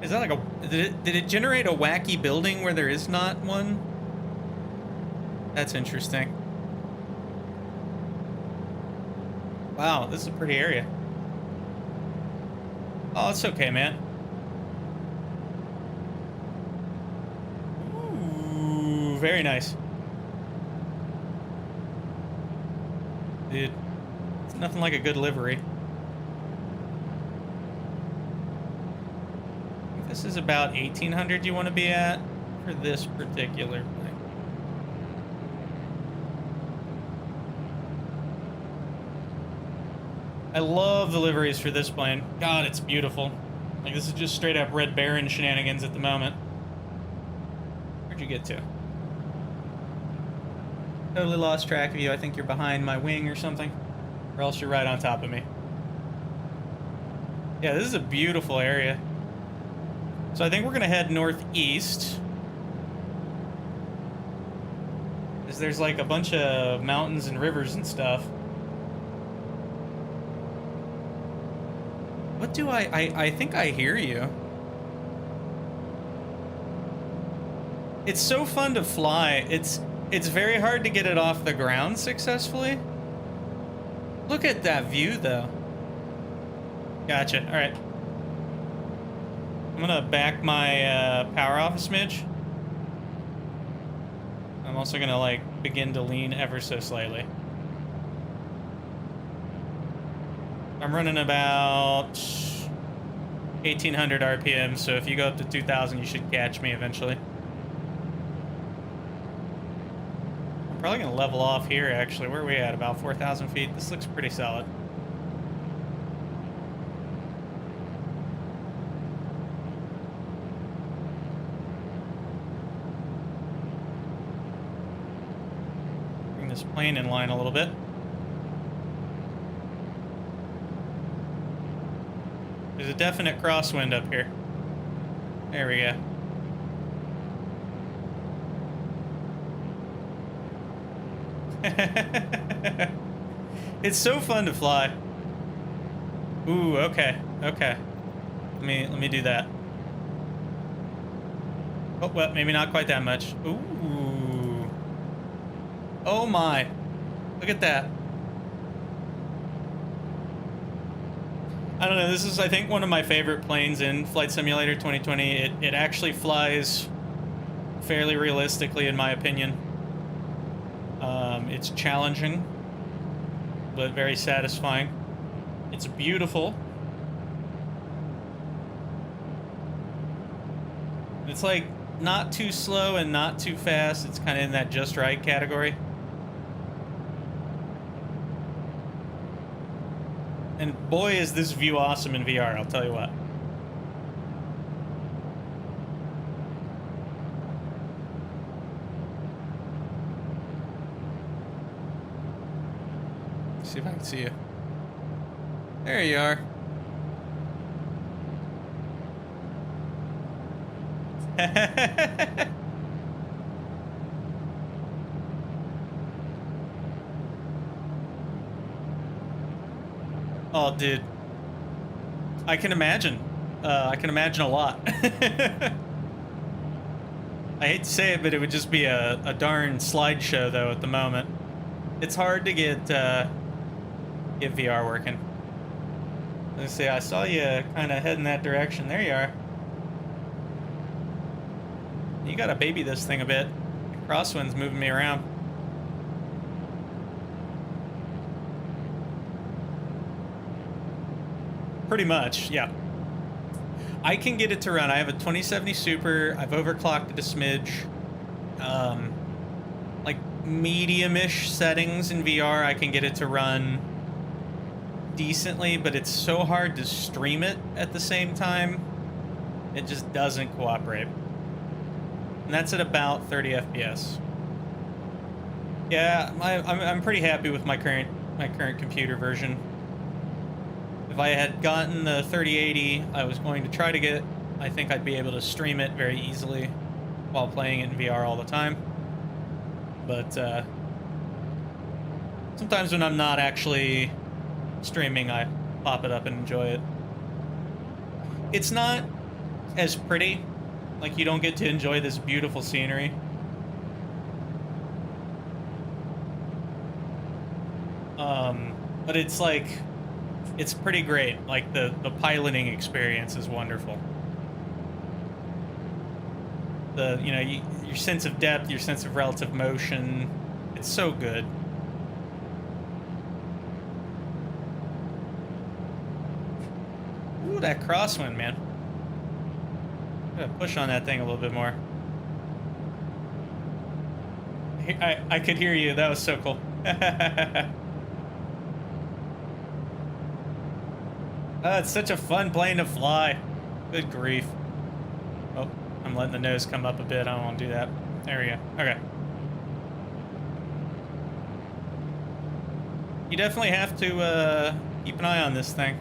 Is that like a... Did it generate a wacky building where there is not one? That's interesting. Wow, this is a pretty area. Oh, it's okay, man. Ooh, very nice. Dude, it's nothing like a good livery. I think this is about 1800 you want to be at for this particular thing. I love the liveries for this plane. God, it's beautiful. Like, this is just straight up Red Baron shenanigans at the moment. Where'd you get to? Totally lost track of you. I think you're behind my wing or something. Or else you're right on top of me. Yeah, this is a beautiful area. So I think we're going to head northeast. Because there's like a bunch of mountains and rivers and stuff. What do I think I hear you. It's so fun to fly. It's very hard to get it off the ground successfully. Look at that view, though. Gotcha. All right. I'm gonna back my power off a smidge. I'm also gonna like begin to lean ever so slightly. I'm running about 1800 RPM, so if you go up to 2000, you should catch me eventually. I'm probably gonna level off here, actually. Where are we at? About 4,000 feet. This looks pretty solid. Bring this plane in line a little bit. There's a definite crosswind up here. There we go. It's so fun to fly. Ooh, okay, okay. Let me do that. Oh, well, maybe not quite that much. Ooh. Oh my. Look at that. I don't know, this is, I think, one of my favorite planes in Flight Simulator 2020. It actually flies fairly realistically, in my opinion. It's challenging, but very satisfying. It's beautiful. It's like not too slow and not too fast. It's kind of in that just right category. And boy, is this view awesome in VR, I'll tell you what. Let's see if I can see you. There you are. Oh, dude. I can imagine. I can imagine a lot. I hate to say it, but it would just be a darn slideshow, though, at the moment. It's hard to get VR working. Let's see, I saw you kind of heading that direction. There you are. You gotta baby this thing a bit. The crosswind's moving me around. Pretty much, yeah. I can get it to run. I have a 2070 Super. I've overclocked it a smidge. Like medium-ish settings in VR, I can get it to run decently, but it's so hard to stream it at the same time. It just doesn't cooperate. And that's at about 30 FPS. Yeah, I'm pretty happy with my current computer version. If I had gotten the 3080, I was going to try to get. I think I'd be able to stream it very easily while playing it in VR all the time. But sometimes when I'm not actually streaming, I pop it up and enjoy it. It's not as pretty. Like, you don't get to enjoy this beautiful scenery. But it's like, it's pretty great. Like, the piloting experience is wonderful. The, you know, your sense of depth, your sense of relative motion, it's so good. Ooh, that crosswind, man. Gotta push on that thing a little bit more. I could hear you. That was so cool. It's such a fun plane to fly. Good grief. Oh, I'm letting the nose come up a bit. I don't want to do that. There we go. Okay. You definitely have to keep an eye on this thing.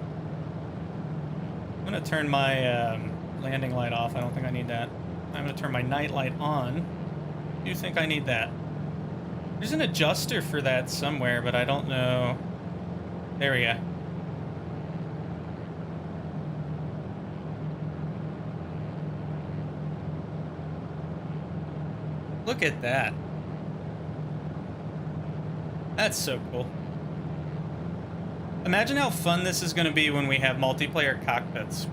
I'm going to turn my landing light off. I don't think I need that. I'm going to turn my night light on. I do think I need that. There's an adjuster for that somewhere, but I don't know. There we go. Look at that. That's so cool. Imagine how fun this is going to be when we have multiplayer cockpits.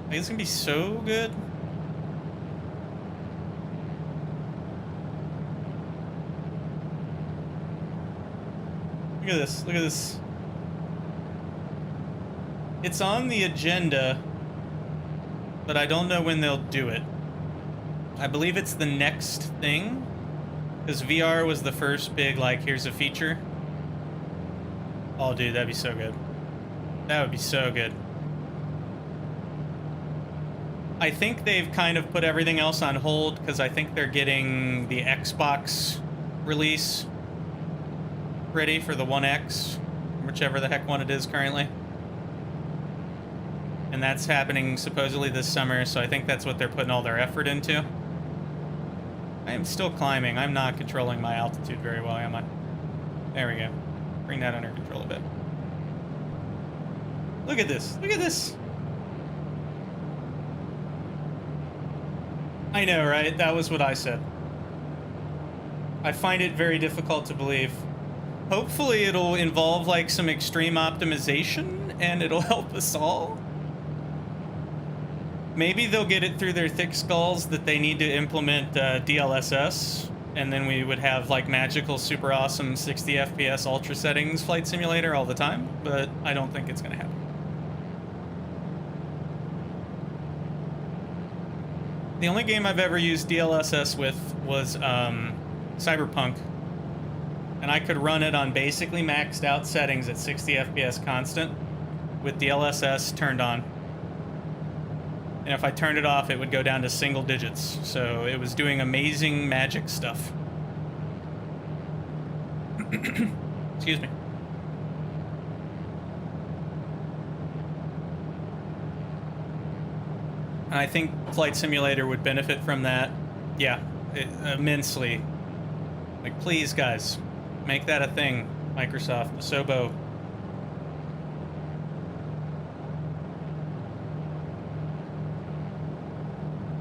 I think it's going to be so good. Look at this. Look at this. It's on the agenda, but I don't know when they'll do it. I believe it's the next thing, because VR was the first big, like, here's a feature. Oh, dude, that'd be so good. That would be so good. I think they've kind of put everything else on hold, because I think they're getting the Xbox release ready for the One X, whichever the heck one it is currently. And that's happening supposedly this summer, so I think that's what they're putting all their effort into. I am still climbing. I'm not controlling my altitude very well, am I? There we go. Bring that under control a bit. Look at this. Look at this. I know, right? That was what I said. I find it very difficult to believe. Hopefully it'll involve, like, some extreme optimization, and it'll help us all. Maybe they'll get it through their thick skulls that they need to implement DLSS, and then we would have, like, magical, super awesome 60 FPS ultra settings flight simulator all the time, but I don't think it's going to happen. The only game I've ever used DLSS with was Cyberpunk, and I could run it on basically maxed out settings at 60 FPS constant with DLSS turned on. And if I turned it off, it would go down to single digits. So it was doing amazing magic stuff. Excuse me. And I think Flight Simulator would benefit from that. Yeah, immensely. Like, please, guys, make that a thing. Microsoft, Asobo.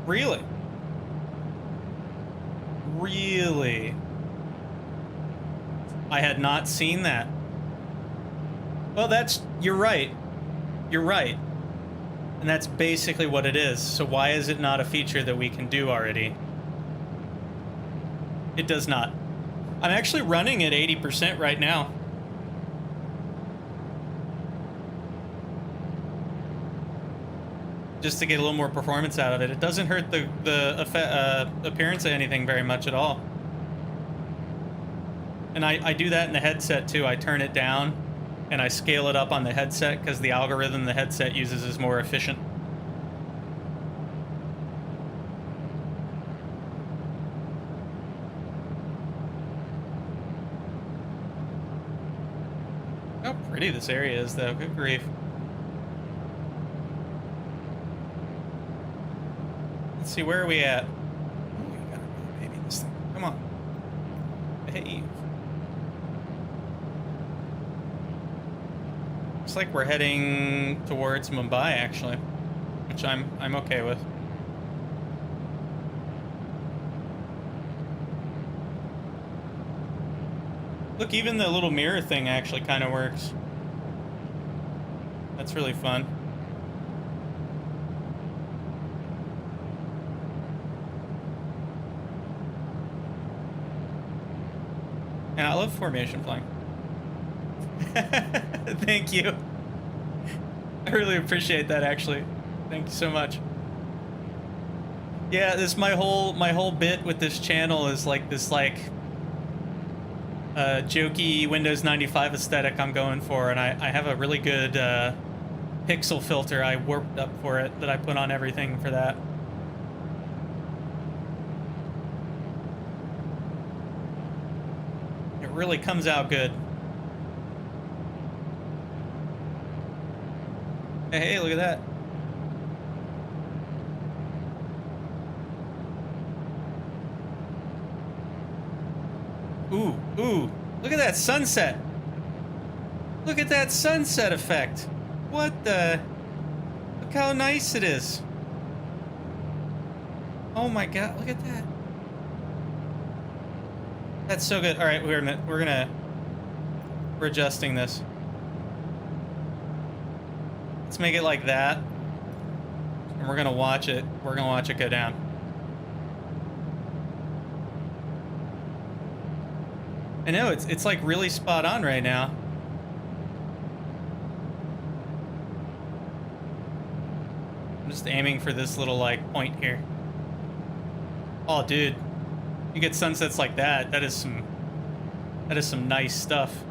Really? Really? I had not seen that. Well, you're right. You're right. And that's basically what it is. So why is it not a feature that we can do already? It does not. I'm actually running at 80% right now. Just to get a little more performance out of it. It doesn't hurt the appearance of anything very much at all. And I do that in the headset too. I turn it down and I scale it up on the headset because the algorithm the headset uses is more efficient. How pretty this area is, though. Good grief. Let's see, where are we at? Oh, we gotta really baby this thing. Come on. Behave. Looks like we're heading towards Mumbai, actually, which I'm okay with. Look, even the little mirror thing actually kind of works. That's really fun. And I love formation flying. Thank you. I really appreciate that, actually. Thank you so much. Yeah, this my whole bit with this channel is like this jokey Windows 95 aesthetic I'm going for, and I have a really good pixel filter I warped up for it that I put on everything for that. It really comes out good. Hey, look at that. Ooh, look at that sunset. Look at that sunset effect. What the? Look how nice it is. Oh my God, look at that. That's so good. All right, we're adjusting this. Let's make it like that. And we're gonna watch it. We're gonna watch it go down. I know, it's like really spot on right now. I'm just aiming for this little like point here. Oh dude, you get sunsets like that, that is some nice stuff.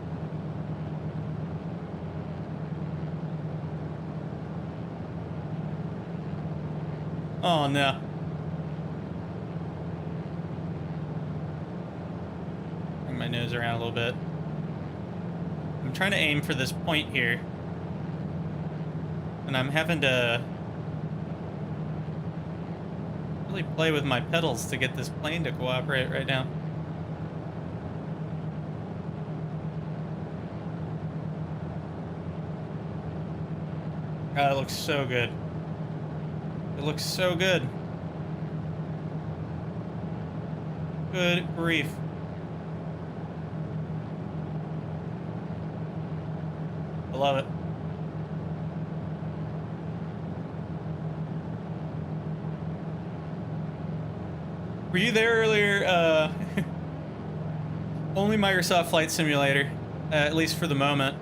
Oh no. Bring my nose around a little bit. I'm trying to aim for this point here. And I'm having to really play with my pedals to get this plane to cooperate right now. God, it looks so good. It looks so good. Good grief. I love it. Were you there earlier? Only Microsoft Flight Simulator, at least for the moment.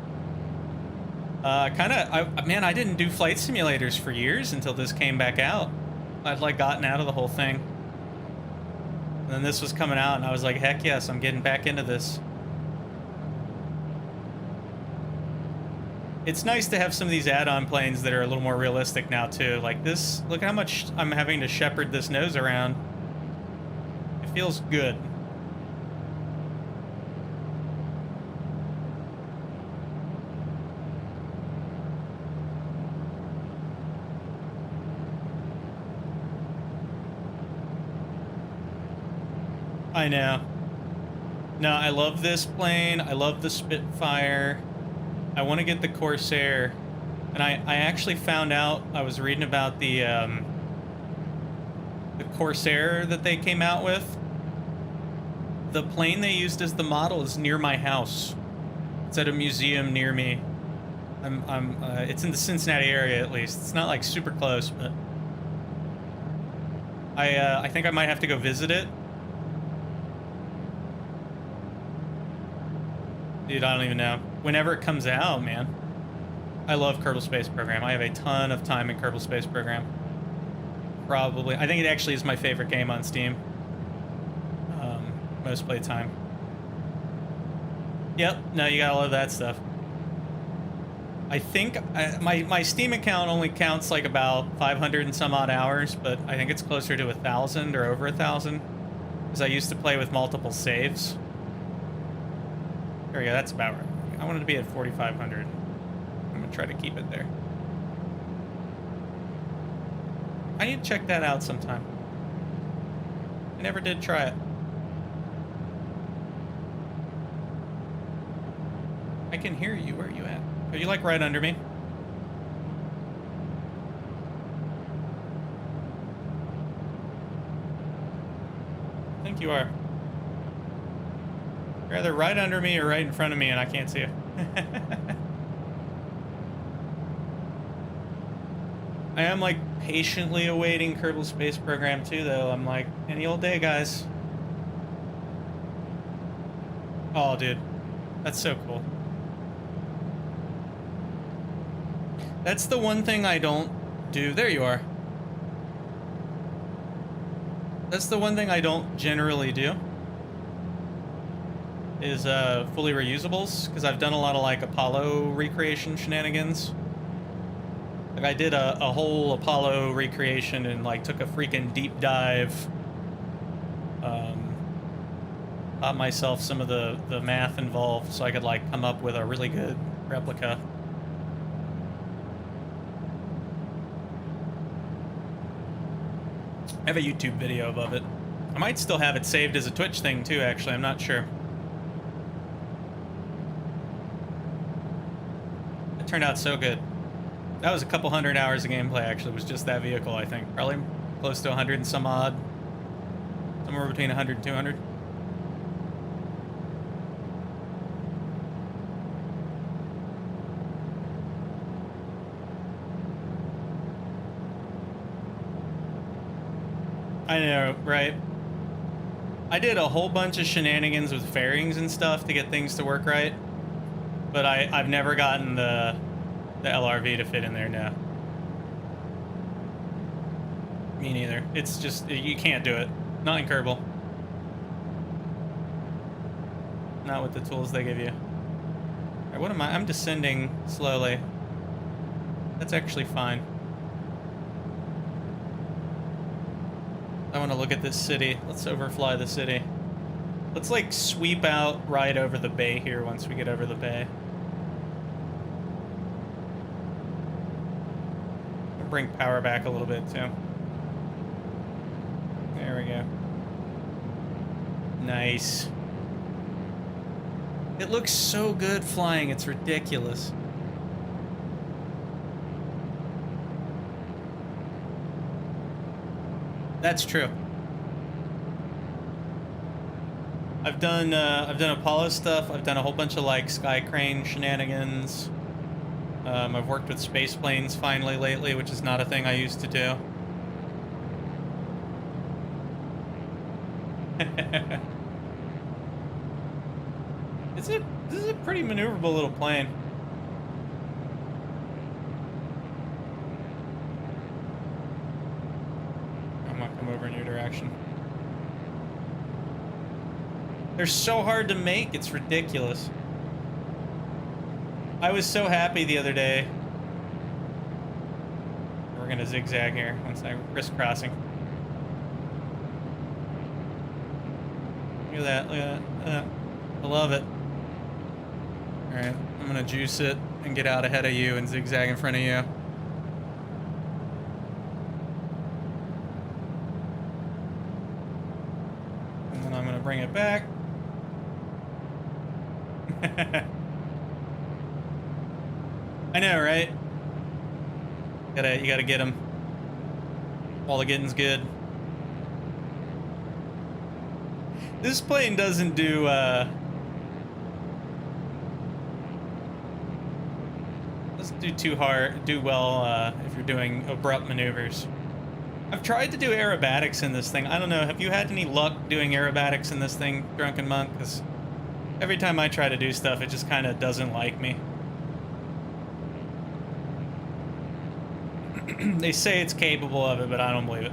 Man, I didn't do flight simulators for years until this came back out. I'd like gotten out of the whole thing. And then this was coming out and I was like, heck yes, I'm getting back into this. It's nice to have some of these add-on planes that are a little more realistic now too. Like this, look at how much I'm having to shepherd this nose around. It feels good. I know. No, I love this plane. I love the Spitfire. I want to get the Corsair. And I actually found out, I was reading about the Corsair that they came out with. The plane they used as the model is near my house. It's at a museum near me. It's in the Cincinnati area at least. It's not like super close, but I think I might have to go visit it. Dude, I don't even know. Whenever it comes out, man. I love Kerbal Space Program. I have a ton of time in Kerbal Space Program. Probably. I think it actually is my favorite game on Steam. Most play time. Yep. No, you gotta love that stuff. I think my Steam account only counts like about 500 and some odd hours, but I think it's closer to 1,000 or over 1,000. Because I used to play with multiple saves. There we go, that's about right. I wanted to be at 4,500. I'm gonna try to keep it there. I need to check that out sometime. I never did try it. I can hear you. Where are you at? Are you like right under me? I think you are. You're either right under me or right in front of me and I can't see you. I am like patiently awaiting Kerbal Space Program 2 though. I'm like, any old day, guys. Oh, dude. That's so cool. That's the one thing I don't do. There you are. That's the one thing I don't generally do. Is fully reusables, because I've done a lot of like Apollo recreation shenanigans. Like I did a whole Apollo recreation and like took a freaking deep dive. Taught myself some of the math involved so I could like come up with a really good replica. I have a YouTube video of it. I might still have it saved as a Twitch thing too, actually. I'm not sure. It turned out so good. That was a couple hundred hours of gameplay, actually. It was just that vehicle, I think. Probably close to 100 and some odd. Somewhere between 100 and 200. I know, right? I did a whole bunch of shenanigans with fairings and stuff to get things to work right. But I've never gotten the LRV to fit in there now. Me neither. It's just, you can't do it. Not in Kerbal. Not with the tools they give you. Alright, what am I? I'm descending slowly. That's actually fine. I want to look at this city. Let's overfly the city. Let's like sweep out right over the bay here once we get over the bay. I'll bring power back a little bit too. There we go. Nice. It looks so good flying, it's ridiculous. That's true. I've done Apollo stuff. I've done a whole bunch of like sky crane shenanigans. I've worked with space planes finally lately, which is not a thing I used to do. This is a pretty maneuverable little plane. I'm gonna come over in your direction. They're so hard to make, it's ridiculous. I was so happy the other day. We're gonna zigzag here once I'm crisscrossing. Look at that, look at that. I love it. Alright, I'm gonna juice it and get out ahead of you and zigzag in front of you. And then I'm gonna bring it back. I know, right? You gotta get them while the getting's good. This plane doesn't do do well if you're doing abrupt maneuvers. I've tried to do aerobatics in this thing. I don't know, have you had any luck doing aerobatics in this thing, Drunken Monk? Because every time I try to do stuff, it just kind of doesn't like me. They say it's capable of it, but I don't believe it.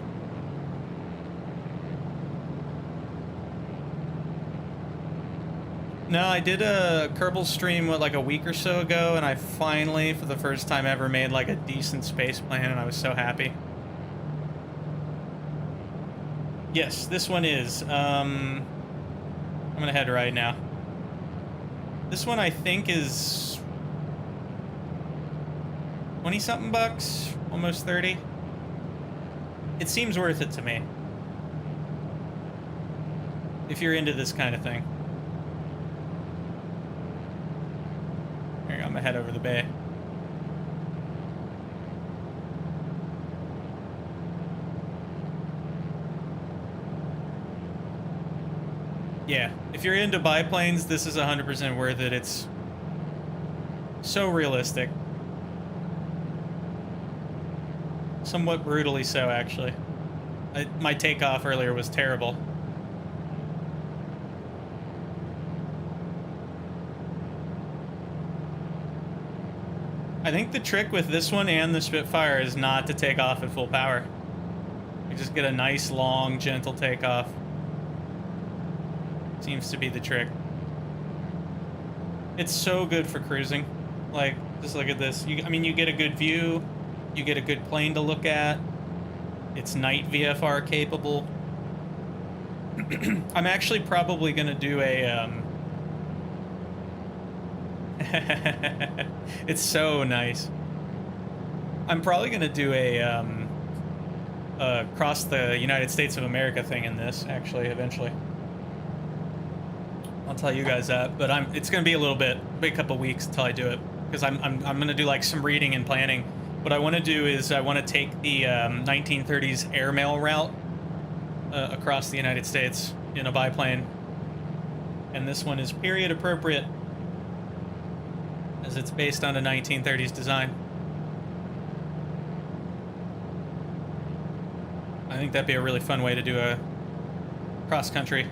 No, I did a Kerbal stream, what, like a week or so ago, and I finally, for the first time ever, made like a decent space plane, and I was so happy. Yes, this one is. I'm gonna head right now. This one I think is 20-something bucks, almost 30. It seems worth it to me. If you're into this kind of thing. Here, I'm gonna head over the bay. Yeah, if you're into biplanes, this is 100% worth it. It's so realistic. Somewhat brutally so, actually. My takeoff earlier was terrible. I think the trick with this one and the Spitfire is not to take off at full power. You just get a nice, long, gentle takeoff. Seems to be the trick. It's so good for cruising. Like, just look at this. I mean, you get a good view. You get a good plane to look at. It's night VFR capable. I'm actually probably going to do a... It's so nice. I'm probably going to do a across the United States of America thing in this, actually, eventually. I'll tell you guys that, but it's going to be a couple weeks until I do it, because I'm going to do like some reading and planning. What I want to do is I want to take the 1930s airmail route across the United States in a biplane, and this one is period appropriate, as it's based on a 1930s design. I think that'd be a really fun way to do a cross-country.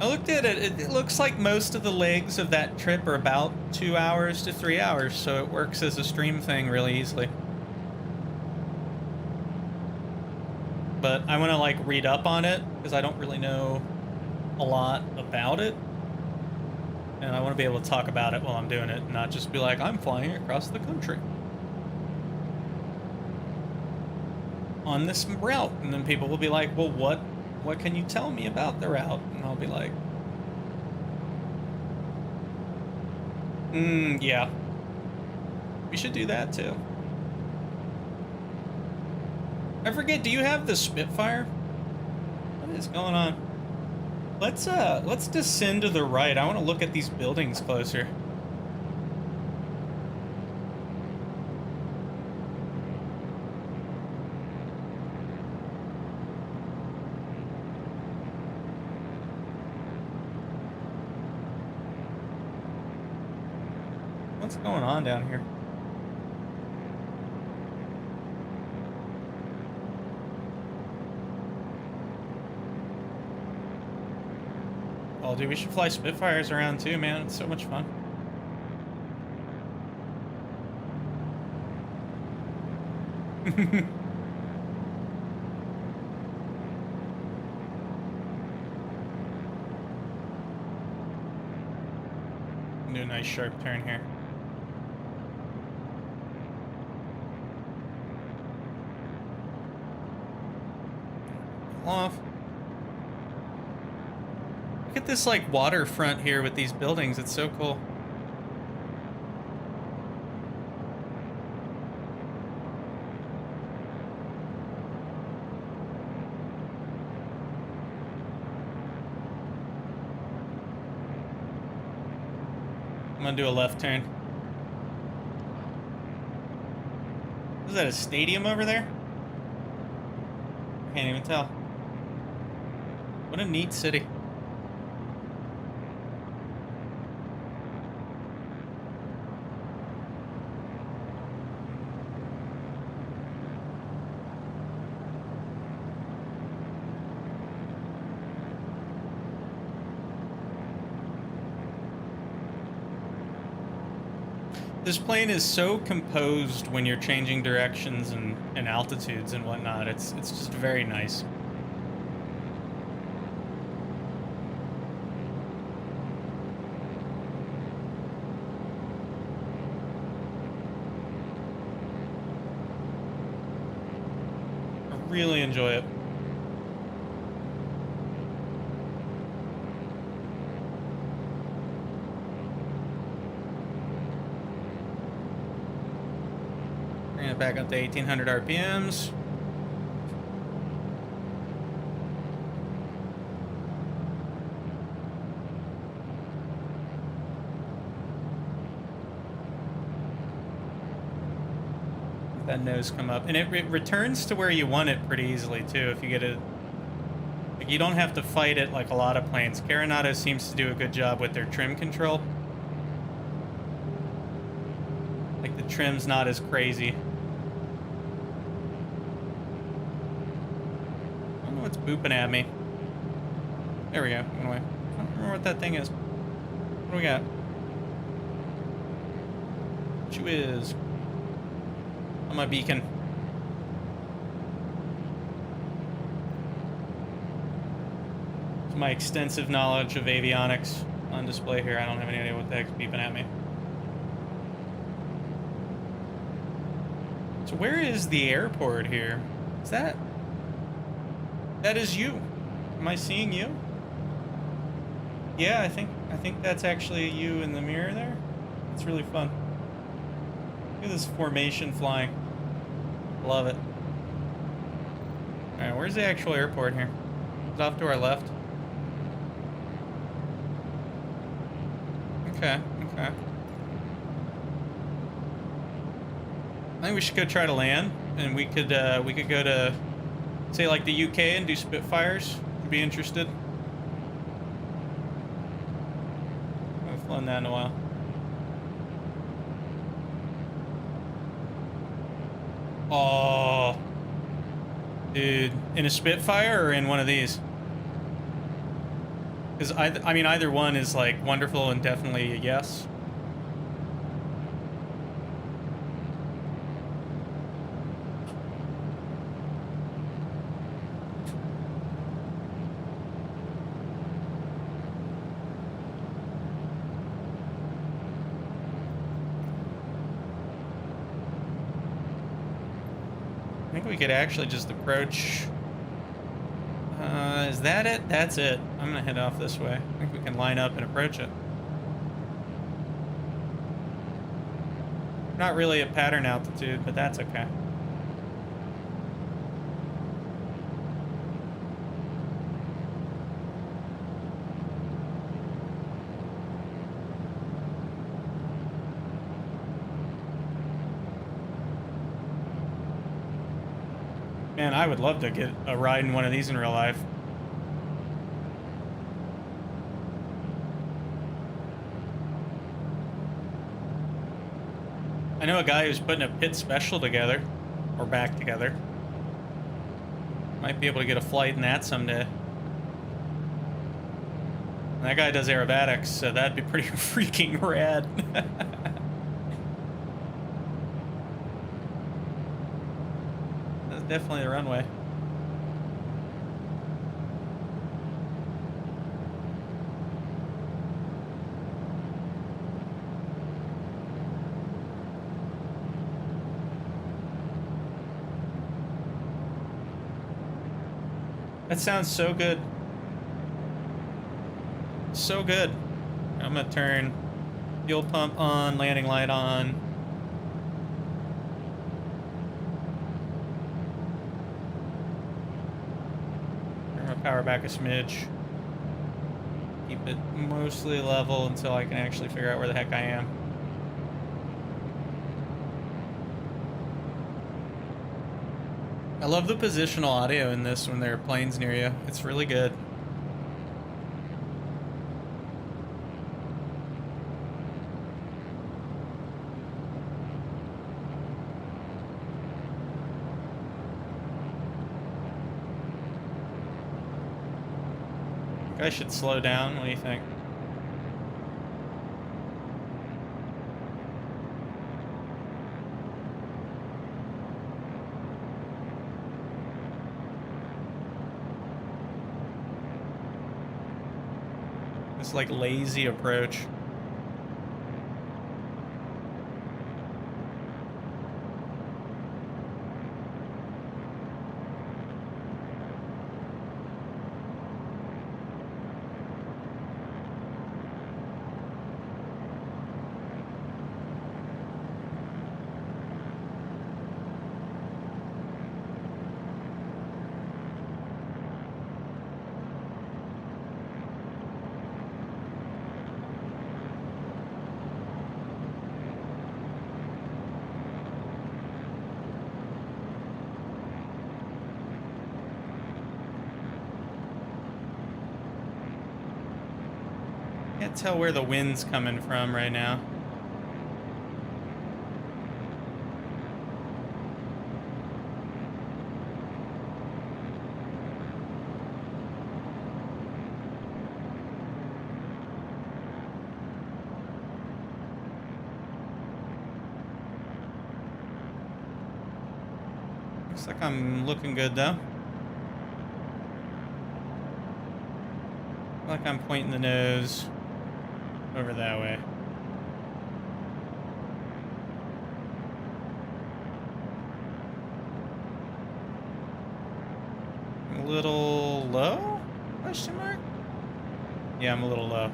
I looked at it. It looks like most of the legs of that trip are about 2 hours to 3 hours, so it works as a stream thing really easily. But I want to like read up on it, because I don't really know a lot about it. And I want to be able to talk about it while I'm doing it, and not just be like, I'm flying across the country on this route. And then people will be like, well, what can you tell me about the route? And I'll be like, yeah. We should do that too. I forget, do you have the Spitfire? What is going on? Let's descend to the right. I want to look at these buildings closer. What's going on down here? Oh, dude, we should fly Spitfires around too, man. It's so much fun. Do a nice sharp turn here. Off. Look at this like waterfront here with these buildings. It's so cool. I'm gonna do a left turn. Is that a stadium over there? Can't even tell. What a neat city. This plane is so composed when you're changing directions and altitudes and whatnot. It's just very nice. I really enjoy it. it back up to 1800 RPMs. That nose come up, and it returns to where you want it pretty easily too. If you get it, like, you don't have to fight it like a lot of planes. Carenado seems to do a good job with their trim control. Like, the trim's not as crazy. I don't know what's booping at me. There we go. Anyway, I don't remember what that thing is. What do we got? What you is? On my beacon. It's my extensive knowledge of avionics on display here. I don't have any idea what the heck's beeping at me. So where is the airport here? Is that... That is you. Am I seeing you? Yeah, I think that's actually you in the mirror there. It's really fun. Look at this formation flying. Love it. Alright, where's the actual airport here? It's off to our left. Okay, okay. I think we should go try to land, and we could go to, say, like the UK and do Spitfires. I'd be interested. I haven't flown that in a while. Oh, dude, in a Spitfire or in one of these? Because I mean, either one is like wonderful and definitely a yes. I think we could actually just approach. Is that it? That's it. I'm gonna head off this way. I think we can line up and approach it. Not really at pattern altitude, but that's okay. Man, I would love to get a ride in one of these in real life. I know a guy who's putting a pit special together, or back together. Might be able to get a flight in that someday. And that guy does aerobatics, so that'd be pretty freaking rad. That's definitely the runway. That sounds so good. So good. I'm gonna turn fuel pump on, landing light on. Turn my power back a smidge. Keep it mostly level until I can actually figure out where the heck I am. I love the positional audio in this when there are planes near you. It's really good. I think I should slow down. What do you think? This like lazy approach. Can't tell where the wind's coming from right now. Looks like I'm looking good though. Like I'm pointing the nose over that way. A little low? Question mark? Yeah, I'm a little low.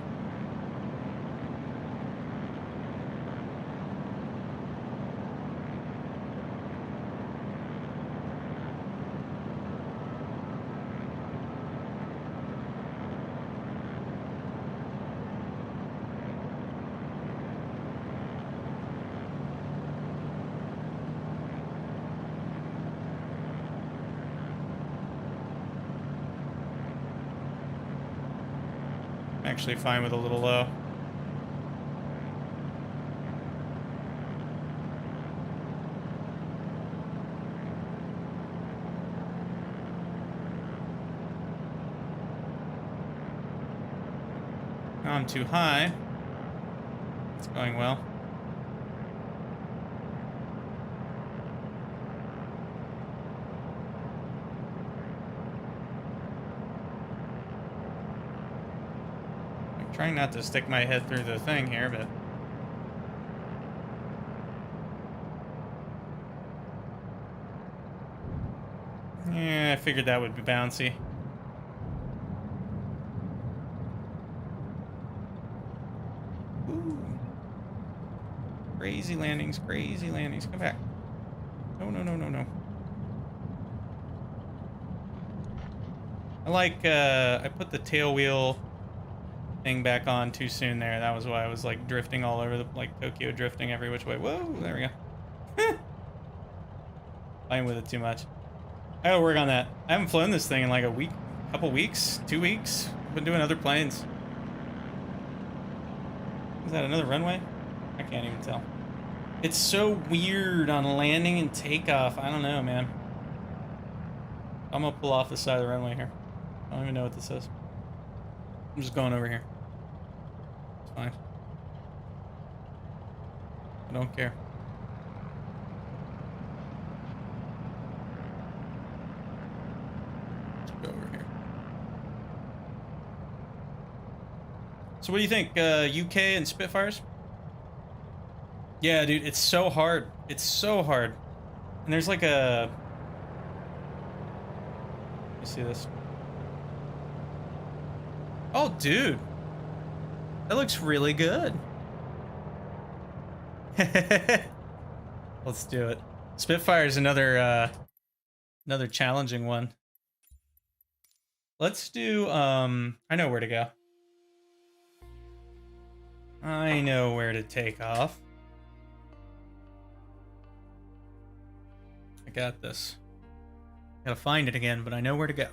Actually fine with a little low. Now I'm too high. It's going well. Trying not to stick my head through the thing here, but yeah, I figured that would be bouncy. Ooh. Crazy landings, crazy landings. Come back. No, no, no, no, no. I put the tail wheel thing back on too soon there. That was why I was like drifting all over the, like Tokyo drifting every which way. Whoa, there we go. Playing with it too much. I gotta work on that. I haven't flown this thing in like a week, couple weeks, 2 weeks. I've been doing other planes. Is that another runway? I can't even tell. It's so weird on landing and takeoff. I don't know, man. I'm gonna pull off the side of the runway here. I don't even know what this is. I'm just going over here. It's fine. I don't care. Let's go over here. So what do you think? UK and Spitfires? Yeah, dude, it's so hard. It's so hard. And there's like a... Let me see this. Oh, dude. That looks really good. Let's do it. Spitfire is another challenging one. Let's do I know where to go. I know where to take off. I got this. Gotta find it again, but I know where to go.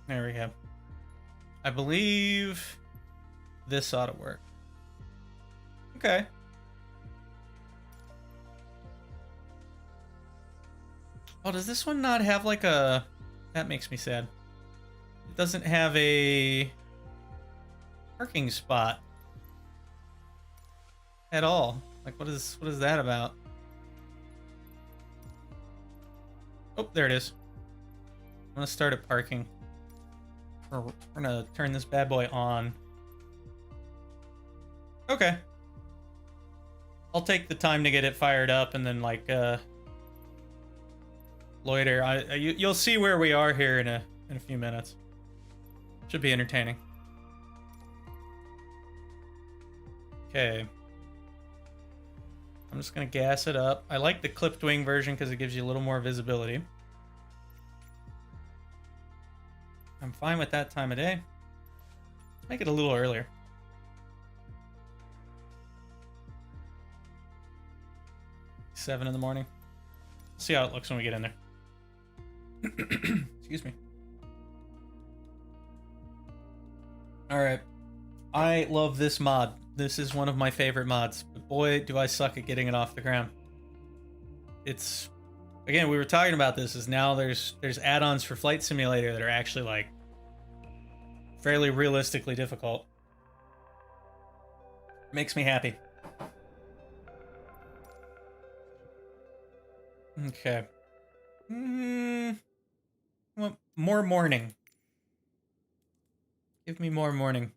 There we go. I believe this ought to work. Okay. Oh, does this one not have like a... That makes me sad. It doesn't have a parking spot at all. Like, what is that about? Oh, there it is. I'm gonna start at parking. We're gonna turn this bad boy on. Okay. I'll take the time to get it fired up and then like loiter. You'll see where we are here in a few minutes. Should be entertaining. Okay. I'm just gonna gas it up. I like the clipped wing version because it gives you a little more visibility. I'm fine with that time of day. Make it a little earlier. Seven in the morning. See how it looks when we get in there. Excuse me. All right. I love this mod. This is one of my favorite mods. But boy, do I suck at getting it off the ground. It's, again, we were talking about this, is now there's add-ons for Flight Simulator that are actually like fairly realistically difficult. Makes me happy. Okay. Well, more morning. Give me more morning.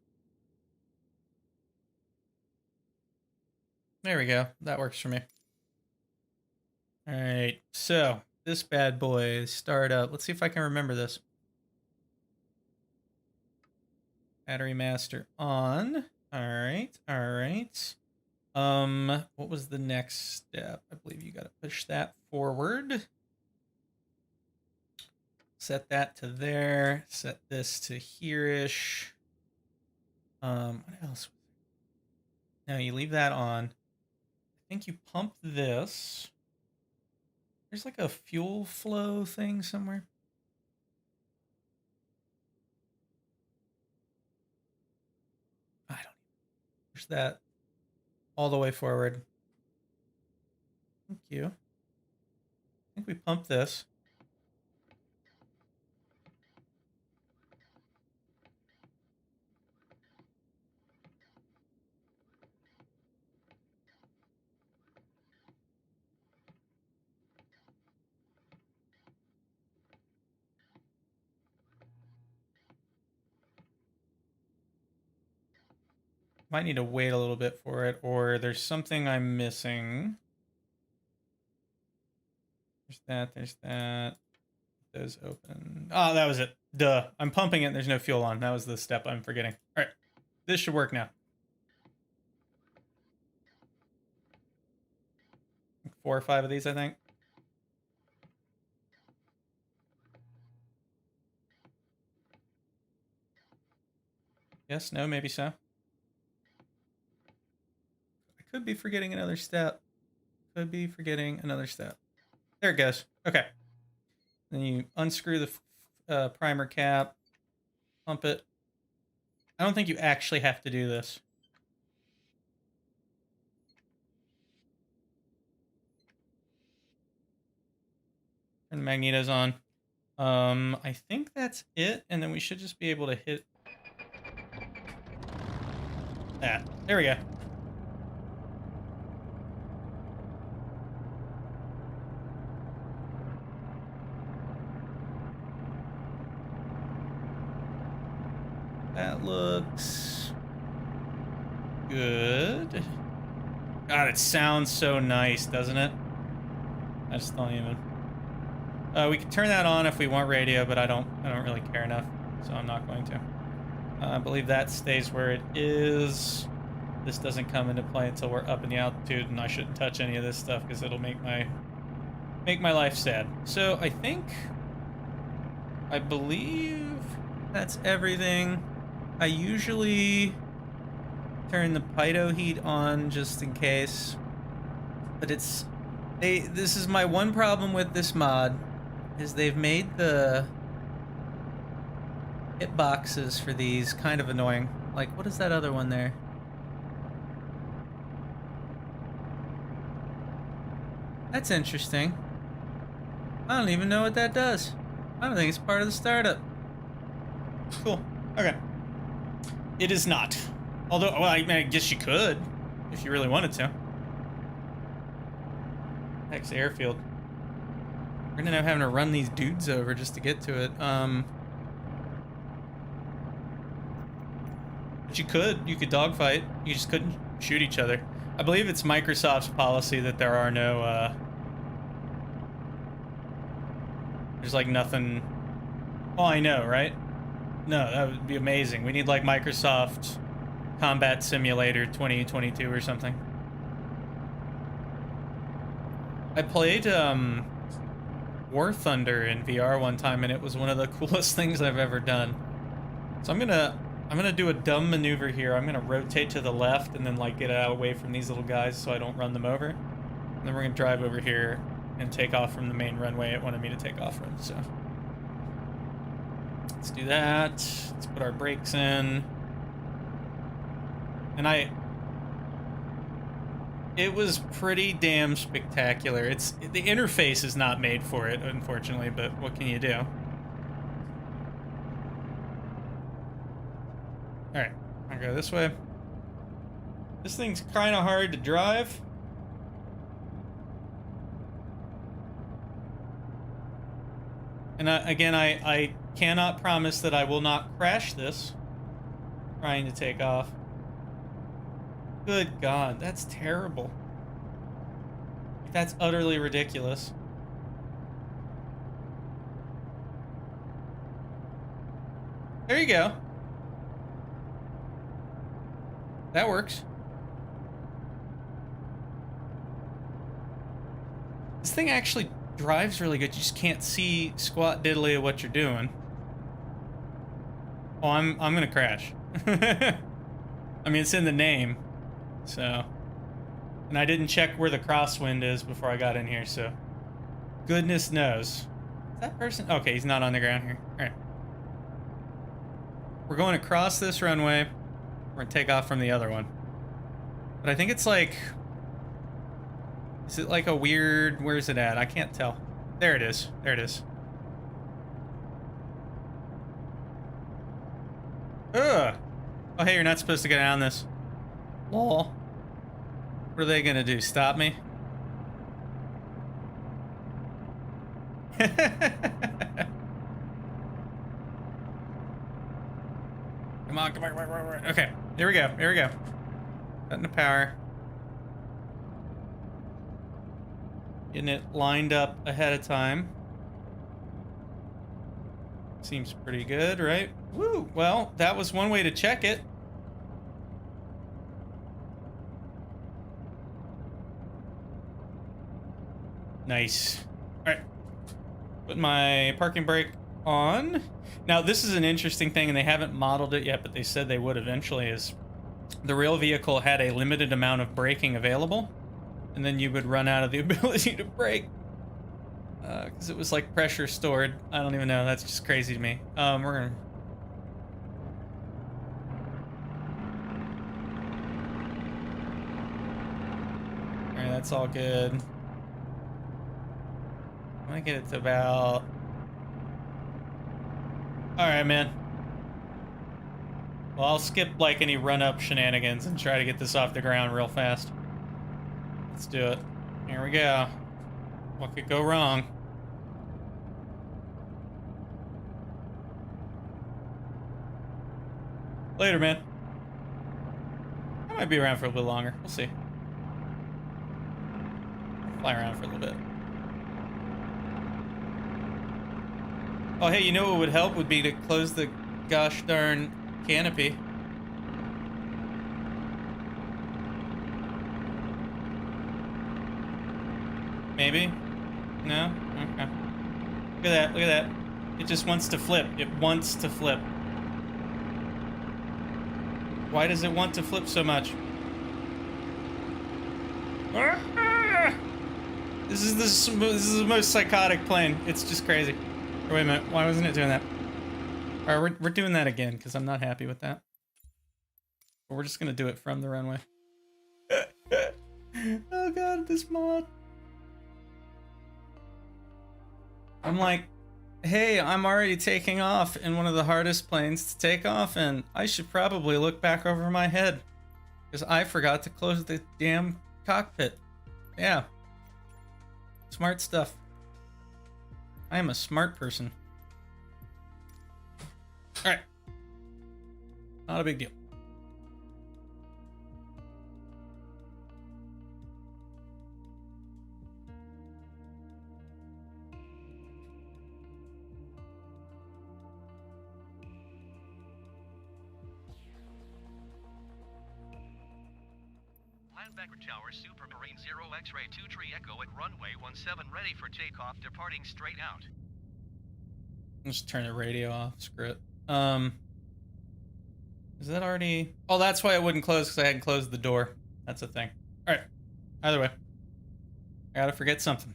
There we go. That works for me. All right. So this bad boy start up. Let's see if I can remember this. Battery master on. All right. All right. What was the next step? I believe you got to push that forward. Set that to there. Set this to here-ish. What else? No, you leave that on. I think you pump this. There's like a fuel flow thing somewhere. I don't know. Push that all the way forward. Thank you. I think we pump this. Might need to wait a little bit for it, or there's something I'm missing. There's that, there's that. Those open. Oh, that was it. Duh. I'm pumping it and there's no fuel on. That was the step I'm forgetting. All right. This should work now. 4 or 5 of these, I think. Yes, no, maybe so. I could be forgetting another step. Could be forgetting another step. There it goes. Okay. Then you unscrew the primer cap, pump it. I don't think you actually have to do this. Turn the magnetos on. I think that's it, and then we should just be able to hit that. There we go. That looks good. God, it sounds so nice, doesn't it? I just don't even. We can turn that on if we want radio, but I don't really care enough, so I'm not going to. I believe that stays where it is. This doesn't come into play until we're up in the altitude, and I shouldn't touch any of this stuff because it'll make my life sad. So I believe that's everything. I usually turn the pitot heat on just in case, but this is my one problem with this mod, is they've made the hitboxes for these kind of annoying. Like, what is that other one there? That's interesting. I don't even know what that does. I don't think it's part of the startup. Cool. Okay. It is not. Although, well, I mean, I guess you could, if you really wanted to. Heck's airfield. We're gonna end up having to run these dudes over just to get to it. But you could dogfight. You just couldn't shoot each other. I believe it's Microsoft's policy that there are no, there's like nothing. Oh, I know, right? No, that would be amazing. We need like Microsoft Combat Simulator 2022 or something. I played War Thunder in VR one time, and it was one of the coolest things I've ever done. So I'm gonna I'm gonna do a dumb maneuver here. I'm gonna rotate to the left and then like get out away from these little guys so I don't run them over. And then we're gonna drive over here and take off from the main runway it wanted me to take off from, so. Let's do that. Let's put our brakes in. And it was pretty damn spectacular. The interface is not made for it, unfortunately, but what can you do? Alright, I'll go this way. This thing's kind of hard to drive. And again, I cannot promise that I will not crash this trying to take off. Good God, that's terrible. That's utterly ridiculous. There you go. That works. This thing actually drives really good. You just can't see squat diddly of what you're doing. Oh, I'm gonna crash. I mean, it's in the name, so. And I didn't check where the crosswind is before I got in here, so. Goodness knows. Is that person? Okay, he's not on the ground here. All right. We're going across this runway. We're gonna take off from the other one. But I think it's like... Is it like a weird... Where's it at? I can't tell. There it is. There it is. Ugh. Oh, hey, you're not supposed to get down this. Lol. What are they gonna do? Stop me? Come on, come on. Okay, here we go. Here we go. Button to power. Getting it lined up ahead of time. Seems pretty good, right? Woo! Well, that was one way to check it. Nice. Alright. Put my parking brake on. Now, this is an interesting thing, and they haven't modeled it yet, but they said they would eventually, is the real vehicle had a limited amount of braking available, and then you would run out of the ability to brake. Because it was like pressure stored. I don't even know. That's just crazy to me. We're gonna... Alright, that's all good. I'm gonna get it to about... Alright, man. Well, I'll skip like any run-up shenanigans and try to get this off the ground real fast. Let's do it. Here we go. What could go wrong? Later, man. I might be around for a little bit longer. We'll see. Fly around for a little bit. Oh, hey, you know what would help would be to close the gosh darn canopy. Maybe? No? Okay. Look at that, look at that. It just wants to flip. It wants to flip. Why does it want to flip so much? This is the most psychotic plane. It's just crazy. Or wait a minute, why wasn't it doing that? Alright, we're doing that again, because I'm not happy with that. But we're just gonna do it from the runway. Oh god, this mod. I'm like, hey, I'm already taking off in one of the hardest planes to take off, and I should probably look back over my head. Because I forgot to close the damn cockpit. Yeah. Smart stuff. I am a smart person. Alright. Not a big deal. Linebacker Tower, Supermarine 0 X-Ray 2 Tree Echo at runway 17 ready for takeoff, departing straight out. Let's turn the radio off. Screw it. Is that already... Oh, that's why it wouldn't close, because I hadn't closed the door. That's a thing. Alright. Either way. I gotta forget something.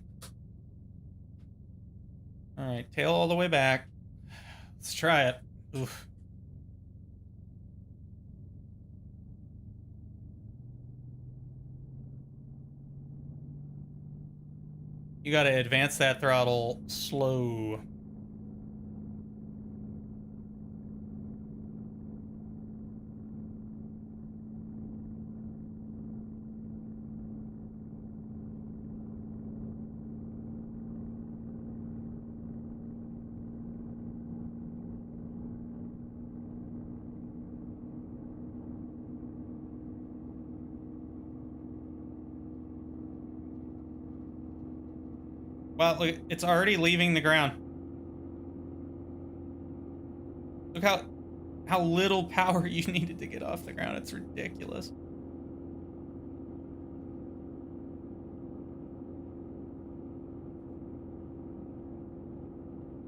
Alright, tail all the way back. Let's try it. Oof. You gotta advance that throttle slow. Wow, look, it's already leaving the ground. Look how little power you needed to get off the ground. It's ridiculous.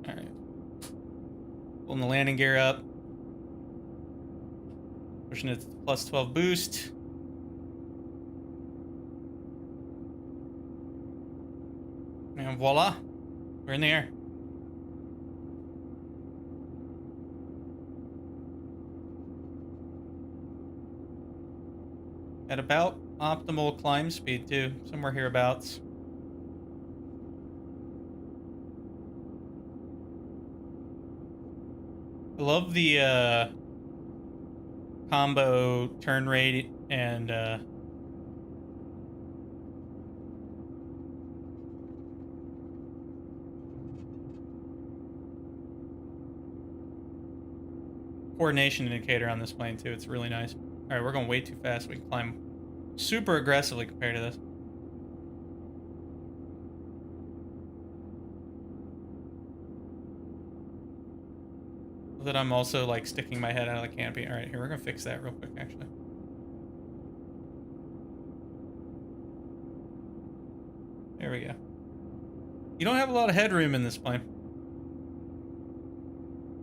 All right. Pulling the landing gear up. Pushing it to plus 12 boost. And voila, we're in the air. At about optimal climb speed too, somewhere hereabouts. I love the combo turn rate and coordination indicator on this plane too. It's really nice. All right, we're going way too fast. We can climb super aggressively compared to this. That I'm also like sticking my head out of the canopy. All right, here, we're gonna fix that real quick actually. There we go. You don't have a lot of headroom in this plane.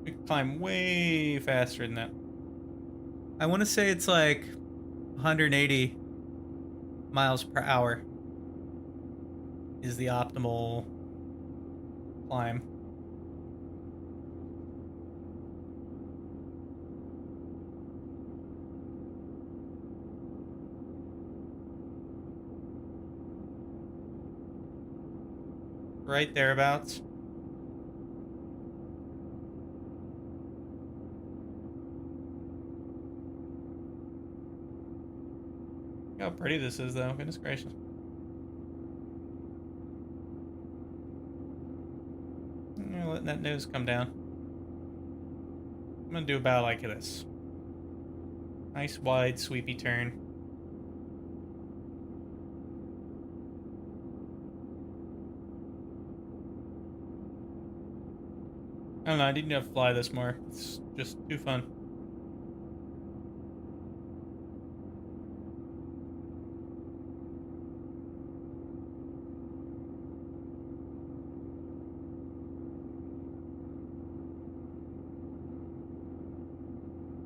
We can climb way faster than that. I want to say it's like 180 miles per hour is the optimal climb. Right thereabouts. Look how pretty this is though, goodness gracious. Letting that nose come down. I'm gonna do about like this. Nice wide sweepy turn. I don't know, I need to fly this more. It's just too fun.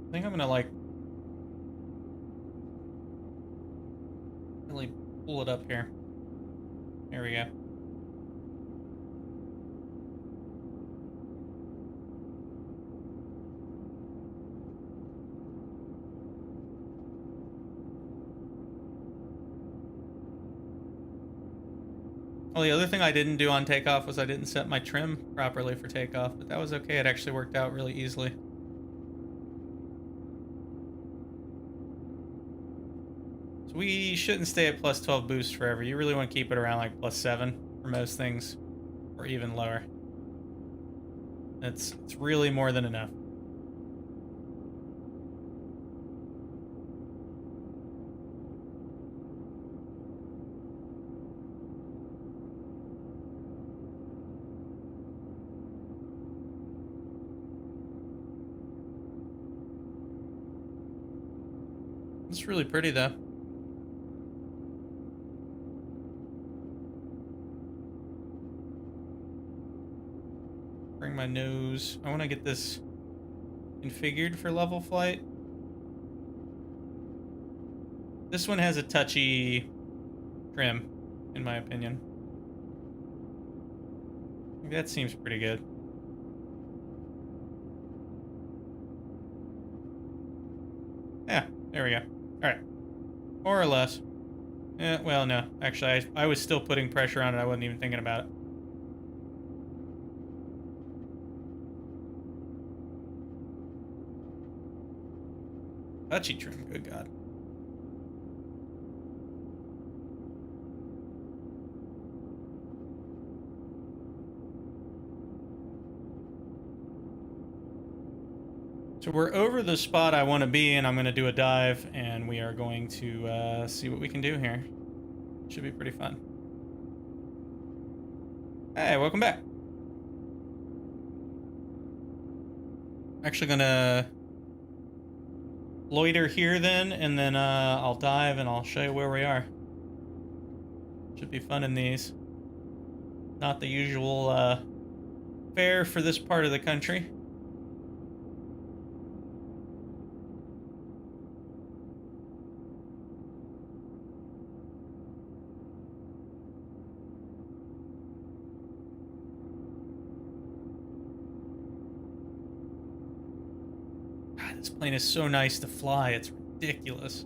I think I'm gonna like really pull it up here. There we go. Well, the other thing I didn't do on takeoff was I didn't set my trim properly for takeoff, but that was okay. It actually worked out really easily. So we shouldn't stay at plus 12 boost forever. You really want to keep it around like plus 7 for most things, or even lower. It's really more than enough. It's really pretty though. Bring my nose. I want to get this configured for level flight. This one has a touchy trim, in my opinion. That seems pretty good. Yeah, there we go. All right, more or less. Well, no, actually, I was still putting pressure on it. I wasn't even thinking about it. Touchy trim, good God. So we're over the spot I want to be, and I'm going to do a dive, and we are going to see what we can do here. Should be pretty fun. Hey, welcome back. Actually going to loiter here then, and then I'll dive and I'll show you where we are. Should be fun in these. Not the usual fare for this part of the country. God, this plane is so nice to fly. It's ridiculous.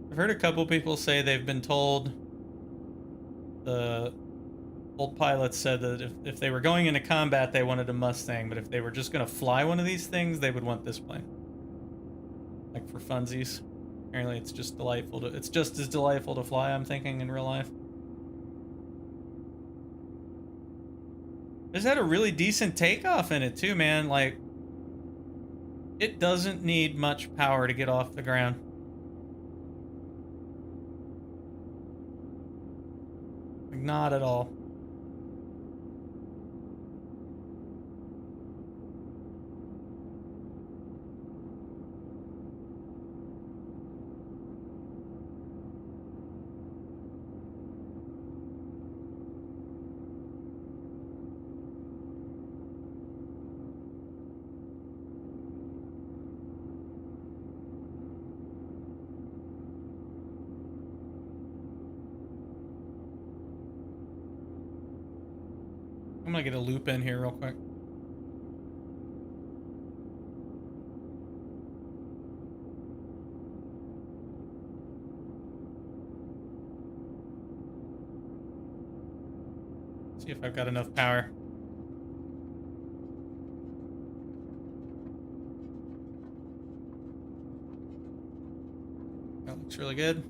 I've heard a couple people say they've been told, the old pilots said that if they were going into combat, they wanted a Mustang, but if they were just going to fly one of these things, they would want this plane. Like for funsies. Apparently it's just delightful to, it's just as delightful to fly, I'm thinking, in real life. This had a really decent takeoff in it too, man. Like, it doesn't need much power to get off the ground. Like, not at all. I'm gonna get a loop in here real quick. See if I've got enough power. That looks really good.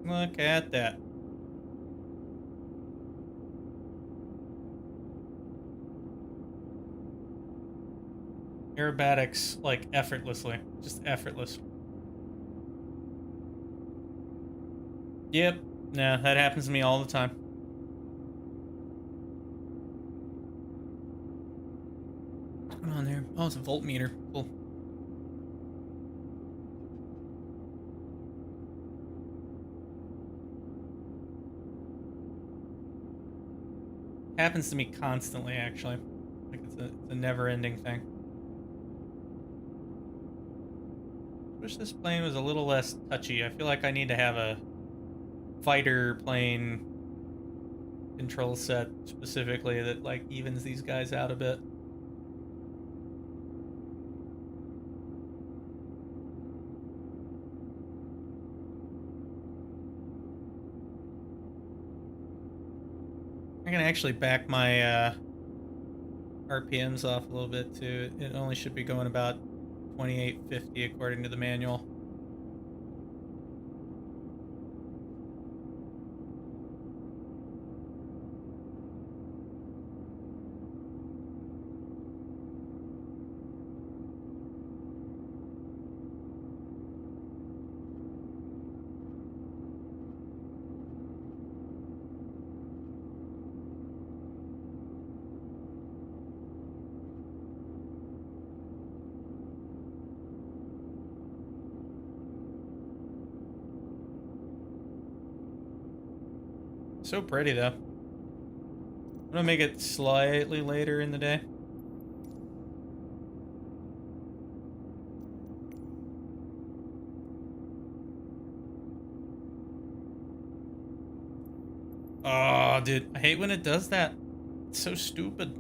Look at that. Aerobatics, like, effortlessly. Just effortless. Yep. Nah, that happens to me all the time. What's going on there? Oh, it's a voltmeter. Cool. Happens to me constantly, actually. Like, it's a never-ending thing. Wish this plane was a little less touchy. I feel like I need to have a fighter plane control set specifically that, like, evens these guys out a bit. I'm gonna actually back my RPMs off a little bit too. It only should be going about 2850 according to the manual. So pretty, though. I'm gonna make it slightly later in the day. Oh, dude. I hate when it does that. It's so stupid.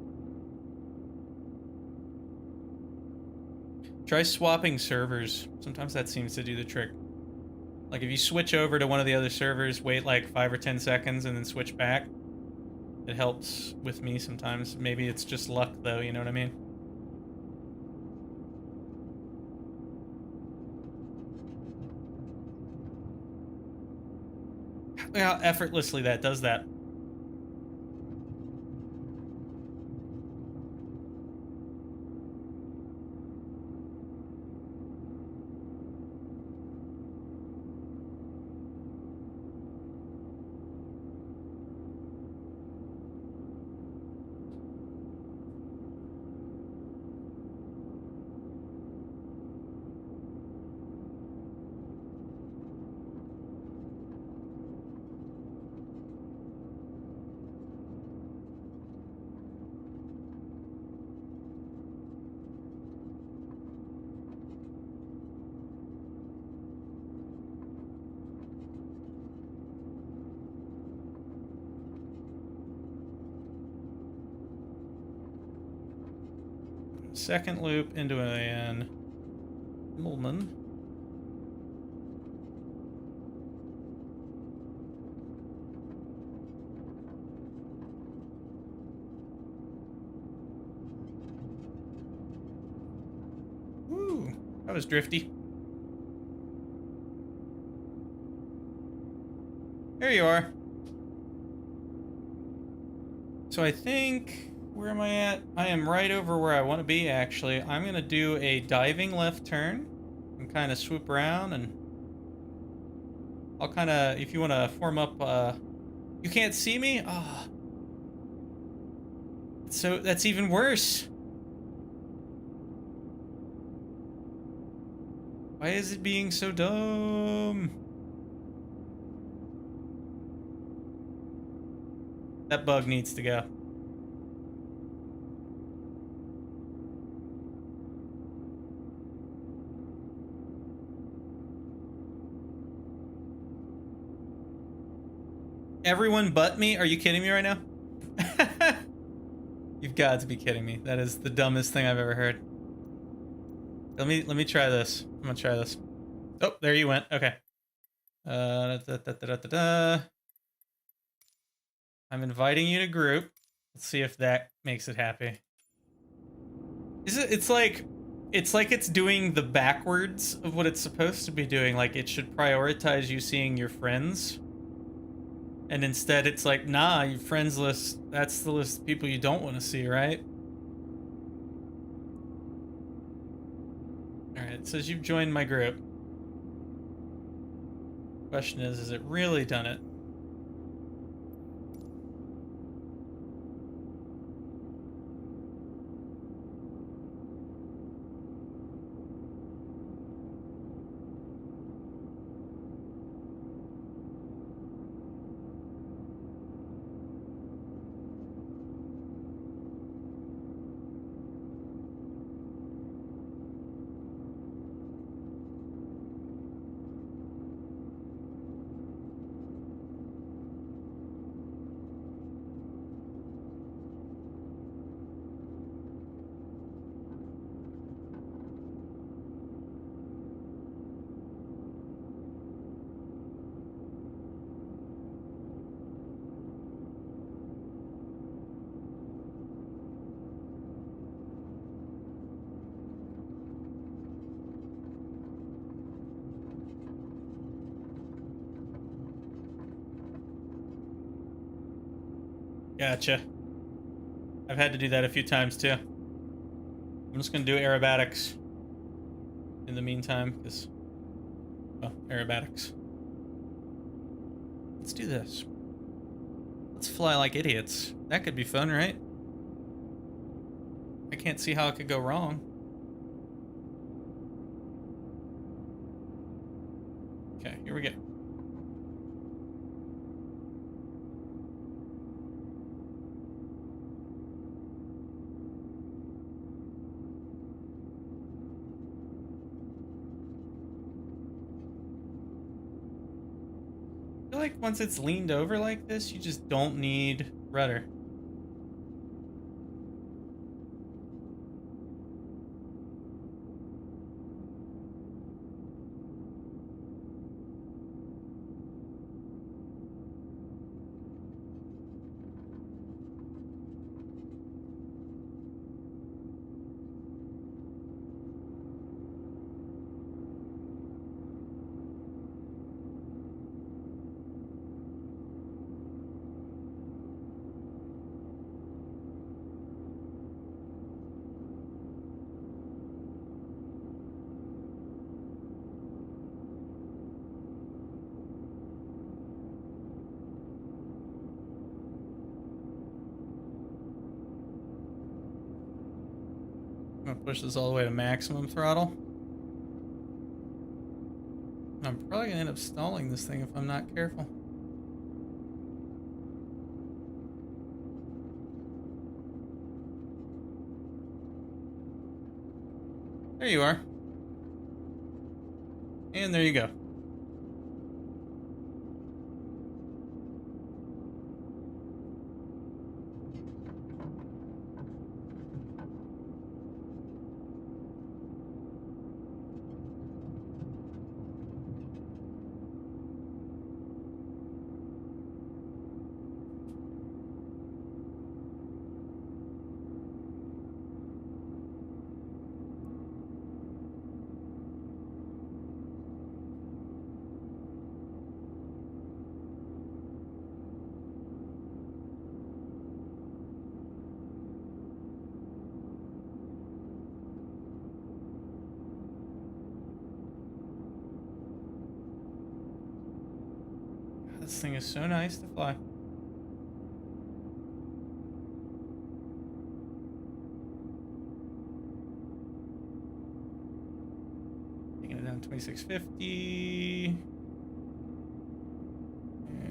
Try swapping servers. Sometimes that seems to do the trick. Like if you switch over to one of the other servers, wait like 5 or 10 seconds and then switch back. It helps with me sometimes. Maybe it's just luck though, you know what I mean? Look how effortlessly that does that. Second loop into an Himmelman. Woo, that was drifty. There you are. So I think, where am I at? I am right over where I want to be, actually. I'm going to do a diving left turn and kind of swoop around, and I'll kind of, if you want to form up, you can't see me? Oh. So that's even worse. Why is it being so dumb? That bug needs to go. Everyone but me? Are you kidding me right now? You've got to be kidding me. That is the dumbest thing I've ever heard. Let me try this. I'm gonna try this. Oh, there you went. Okay. I'm inviting you to group. Let's see if that makes it happy. Is it? It's like it's doing the backwards of what it's supposed to be doing. Like it should prioritize you seeing your friends. And instead it's like, nah, your friends list, that's the list of people you don't want to see, right? Alright, it says you've joined my group. Question is it really done it? Gotcha. I've had to do that a few times too. I'm just gonna do aerobatics in the meantime, because, well, aerobatics. Let's do this. Let's fly like idiots. That could be fun, right? I can't see how it could go wrong. Okay, here we go. like once it's leaned over like this, you just don't need rudder. I'm gonna push this all the way to maximum throttle. I'm probably gonna end up stalling this thing if I'm not careful. There you are. And there you go. This thing is so nice to fly. Taking it down 2650.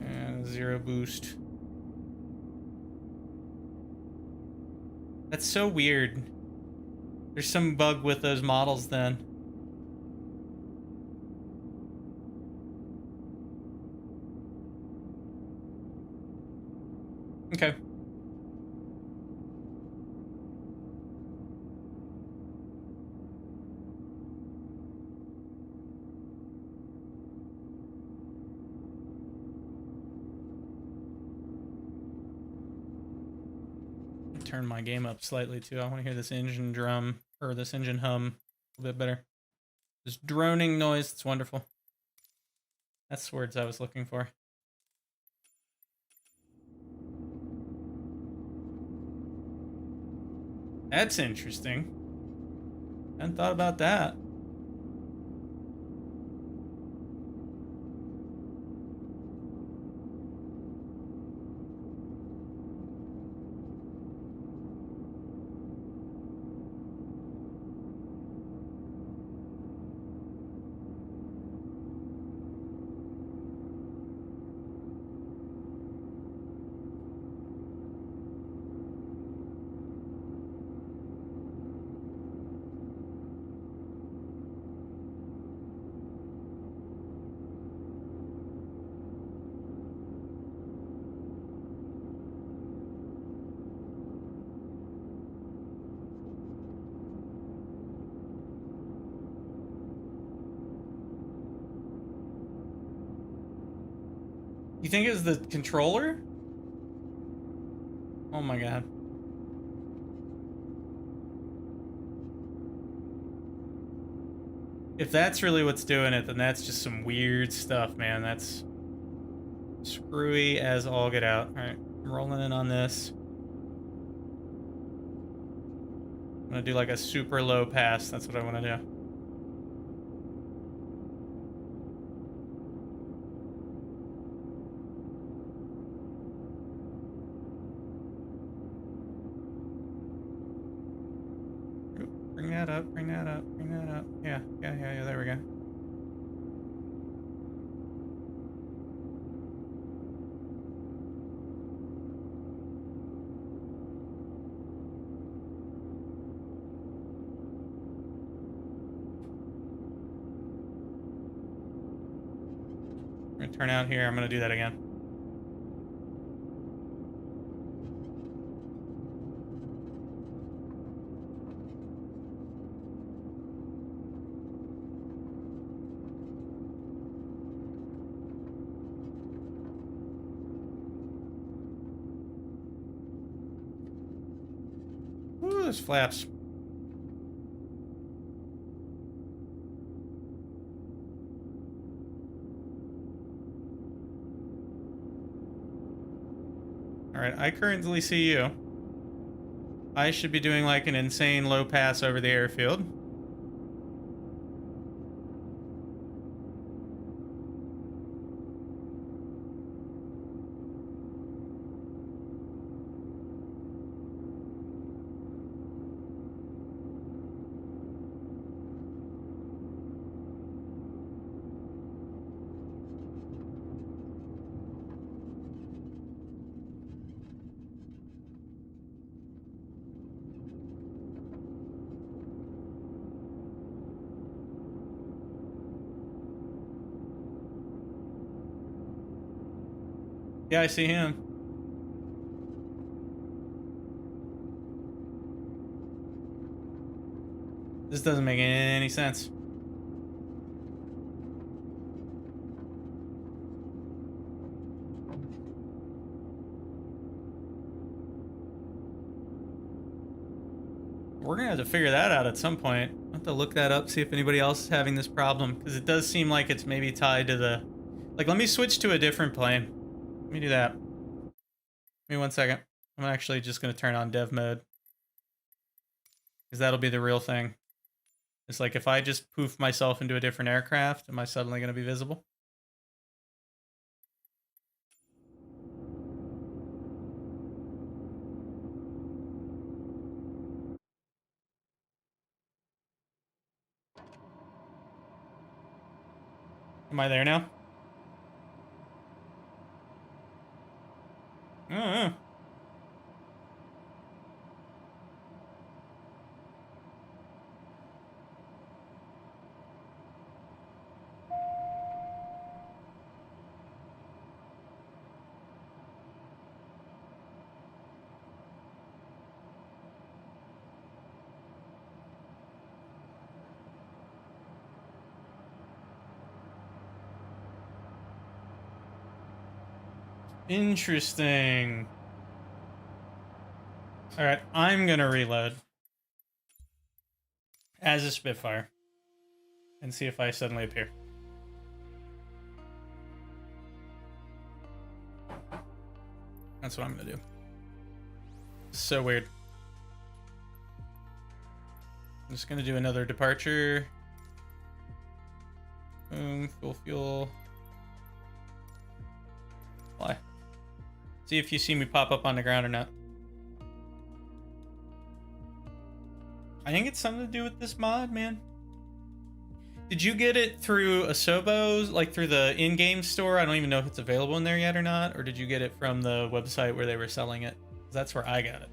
And 0 boost. That's so weird. There's some bug with those models then. Okay. Turn my game up slightly too. I want to hear this engine drum or this engine hum a bit better. This droning noise, it's wonderful. That's the words I was looking for. That's interesting. Hadn't thought about that. You think it's the controller? Oh my god. If that's really what's doing it, then that's just some weird stuff, man. That's screwy as all get out. Alright, I'm rolling in on this. I'm gonna do like a super low pass. That's what I want to do. Bring that up, bring that up, bring that up. Yeah, there we go. We're gonna turn out here. I'm gonna do that again. Ooh, those flaps. Alright, I currently see you. I should be doing like an insane low pass over the airfield. Yeah, I see him. This doesn't make any sense. We're gonna have to figure that out at some point. I'll have to look that up, see if anybody else is having this problem, because it does seem like it's maybe tied to the... Like, let me switch to a different plane. Let me do that. Give me 1 second. I'm actually just gonna turn on dev mode, because that'll be the real thing. It's like, if I just poof myself into a different aircraft, am I suddenly gonna be visible? Am I there now? I don't know. Interesting. Alright, I'm gonna reload as a Spitfire and see if I suddenly appear. That's what I'm gonna do. So weird. I'm just gonna do another departure. Boom, fuel. Fly. See if you see me pop up on the ground or not. I think it's something to do with this mod, man. Did you get it through Asobo, like through the in-game store? I don't even know if it's available in there yet or not. Or did you get it from the website where they were selling it? 'Cause that's where I got it.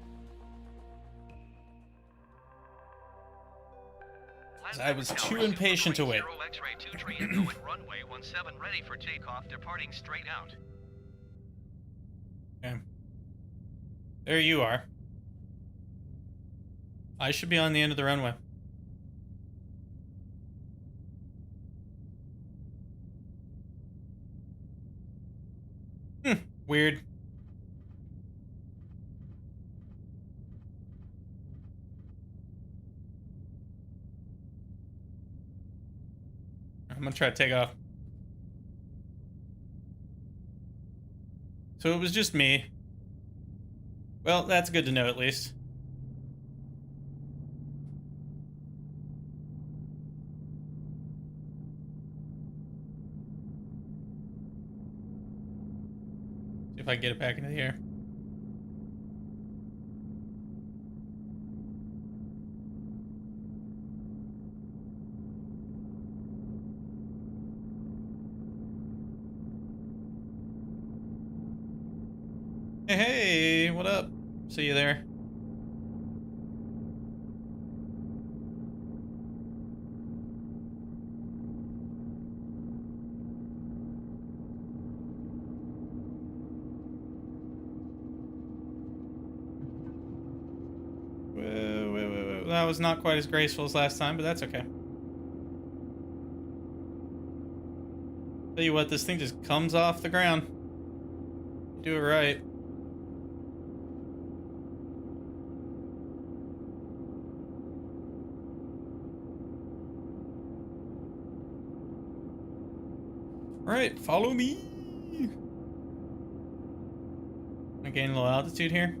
'Cause I was too impatient to wait. X-ray 23 Echo at runway 17 ready for takeoff, departing straight out. Okay. There you are. I should be on the end of the runway. Weird. I'm gonna try to take off. So it was just me. Well, that's good to know at least. See if I can get it back into the air. Hey, what up? See you there. that was not quite as graceful as last time, but that's okay. Tell you what, this thing just comes off the ground. Do it right. Alright, follow me. I gain a little altitude here.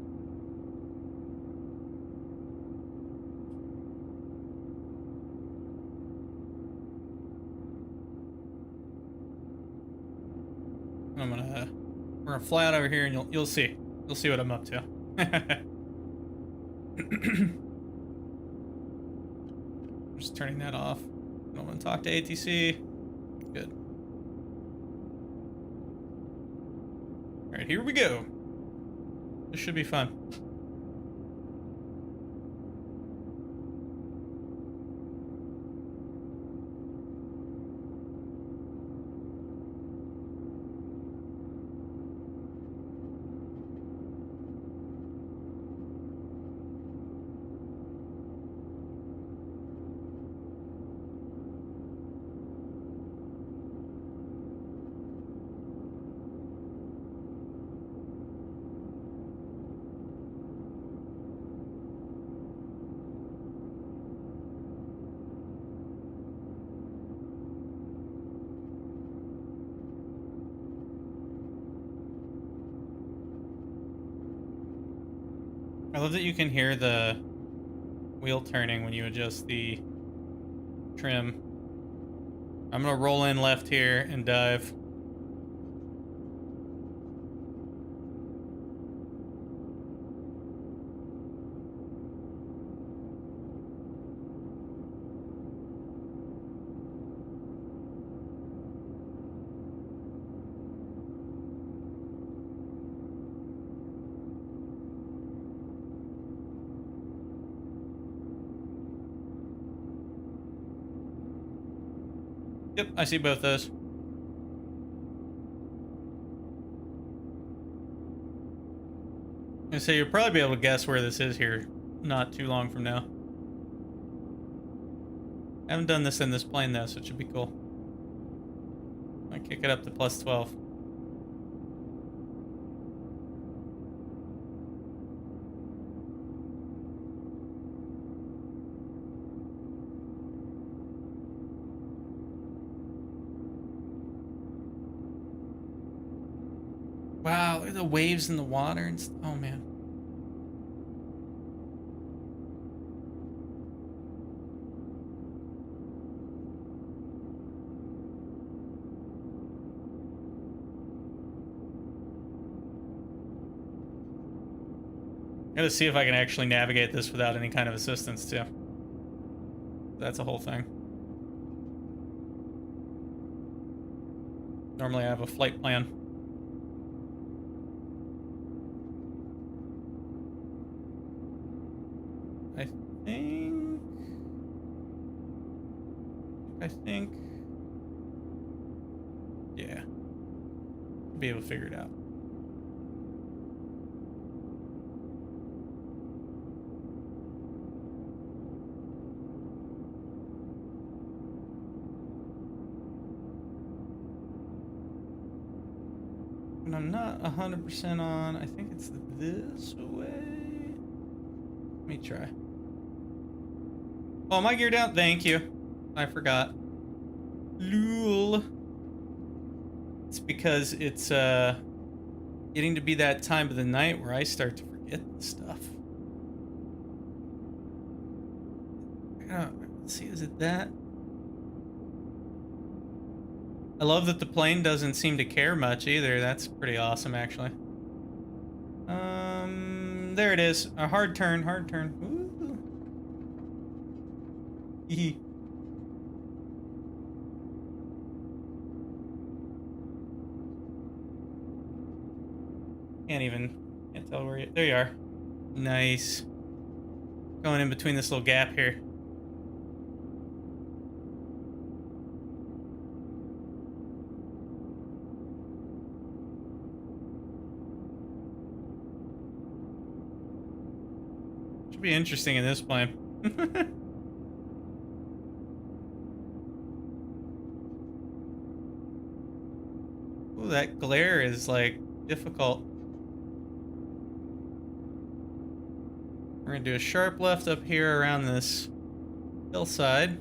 We're gonna fly out over here, and you'll see. You'll see what I'm up to. Just turning that off. I don't want to talk to ATC. Good. All right, here we go. This should be fun. I love that you can hear the wheel turning when you adjust the trim. I'm gonna roll in left here and dive. Yep, I see both those. And so you'll probably be able to guess where this is here not too long from now. I haven't done this in this plane though, so it should be cool. I kick it up to plus 12. Wow, look at the waves in the water and oh man. Gotta see if I can actually navigate this without any kind of assistance too. That's a whole thing. Normally I have a flight plan. I think, yeah, I'll be able to figure it out. And I'm not 100% on, I think it's this way. Let me try. Oh, my gear down, thank you. I forgot. Lul. It's because it's getting to be that time of the night where I start to forget this stuff. Let's see, is it that? I love that the plane doesn't seem to care much either. That's pretty awesome, actually. There it is. A hard turn, hard turn. Ooh. Hee. Can't tell where you, there you are. Nice. Going in between this little gap here. Should be interesting in this plane. Ooh, that glare is like difficult. We're gonna do a sharp left up here around this hillside.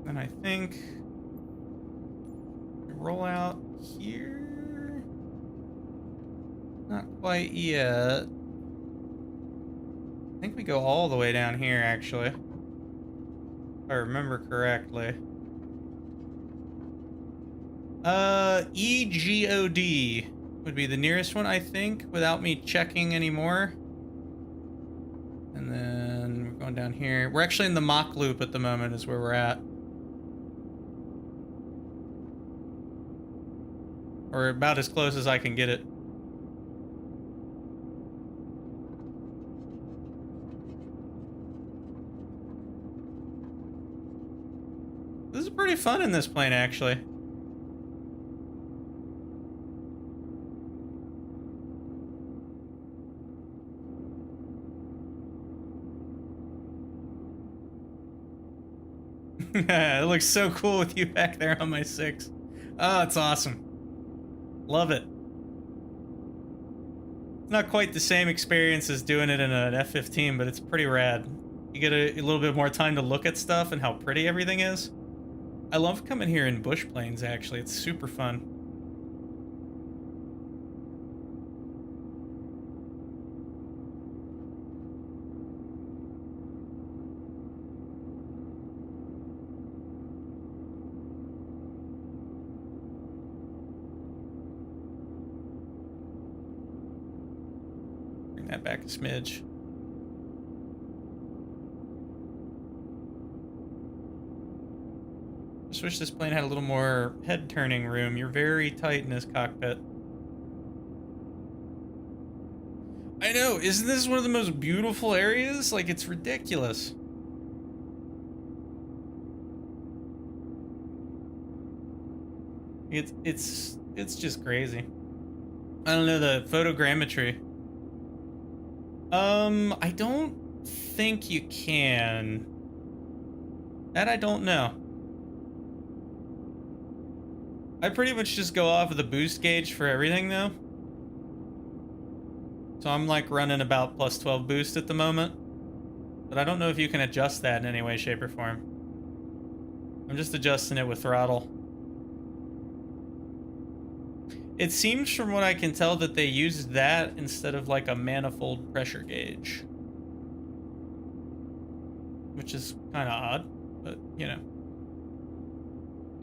And I think roll out here. Not quite yet. I think we go all the way down here, actually. If I remember correctly. EGOD would be the nearest one, I think, without me checking anymore. And then we're going down here. We're actually in the Mach loop at the moment is where we're at. Or about as close as I can get it. This is pretty fun in this plane, actually. It looks so cool with you back there on my 6. Oh, it's awesome. Love it. Not quite the same experience as doing it in an F-15, but it's pretty rad. You get a little bit more time to look at stuff and how pretty everything is. I love coming here in bush planes, actually. It's super fun. Bring that back a smidge. Just wish this plane had a little more head turning room. You're very tight in this cockpit. I know, isn't this one of the most beautiful areas? Like, it's ridiculous. It's just crazy. I don't know, the photogrammetry. I don't think you can. That I don't know. I pretty much just go off of the boost gauge for everything, though. So I'm like running about plus 12 boost at the moment. But I don't know if you can adjust that in any way, shape, or form. I'm just adjusting it with throttle. It seems from what I can tell that they used that instead of like a manifold pressure gauge. Which is kind of odd, but you know.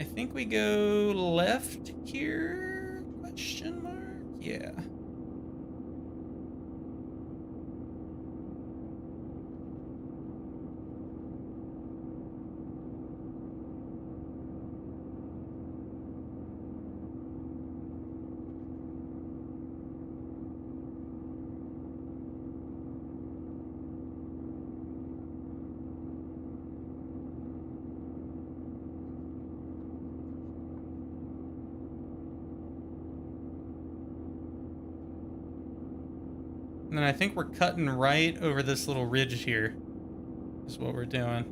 I think we go left here? Question mark? Yeah. And then I think we're cutting right over this little ridge here. Is what we're doing.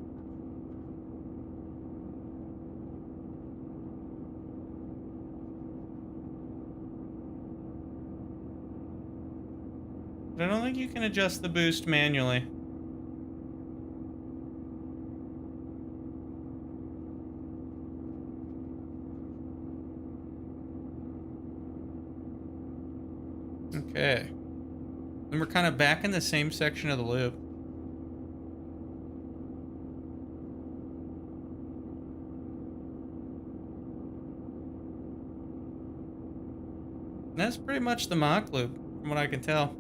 But I don't think you can adjust the boost manually. Okay. And we're kind of back in the same section of the loop. And that's pretty much the mock loop, from what I can tell.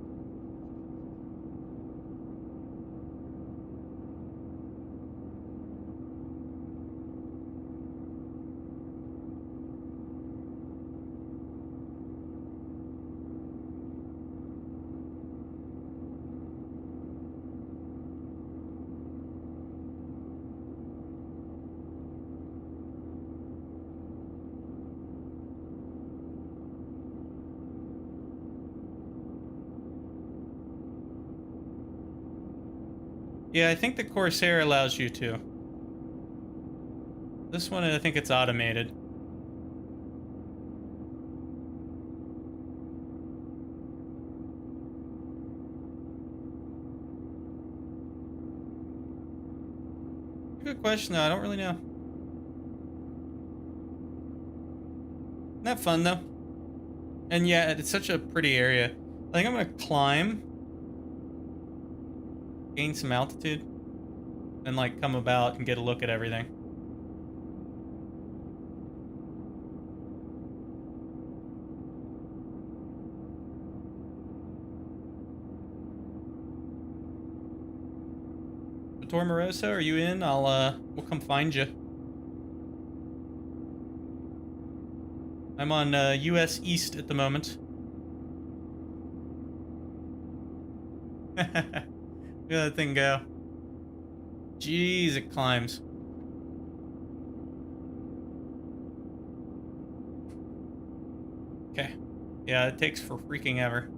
Yeah, I think the Corsair allows you to. This one, I think it's automated. Good question, though. I don't really know. Not fun, though. And yeah, it's such a pretty area. I think I'm gonna climb, gain some altitude, and like come about and get a look at everything. Vitor Moroso, are you in? We'll come find you. I'm on US East at the moment. Look at that thing go. Jeez, it climbs. Okay. Yeah, it takes for freaking ever.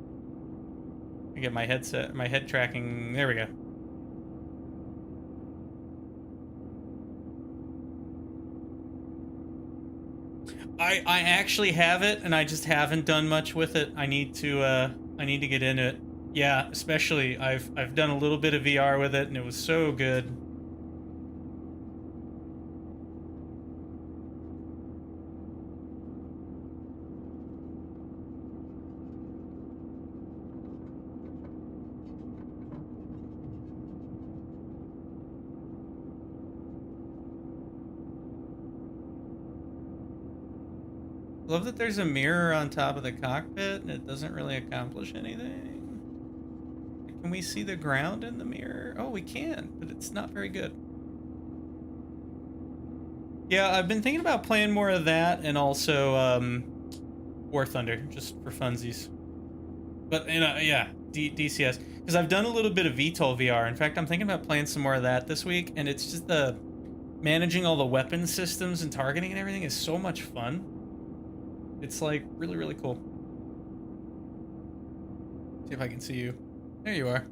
I get my head tracking. There we go. I actually have it, and I just haven't done much with it. I need to get into it. Yeah, especially I've done a little bit of VR with it, and it was so good. Love that there's a mirror on top of the cockpit and it doesn't really accomplish anything. Can we see the ground in the mirror? Oh, we can, but it's not very good. Yeah, I've been thinking about playing more of that and also War Thunder, just for funsies. But, yeah, DCS. Because I've done a little bit of VTOL VR. In fact, I'm thinking about playing some more of that this week, and it's just managing all the weapon systems and targeting and everything is so much fun. It's like really, really cool. See if I can see you. There you are.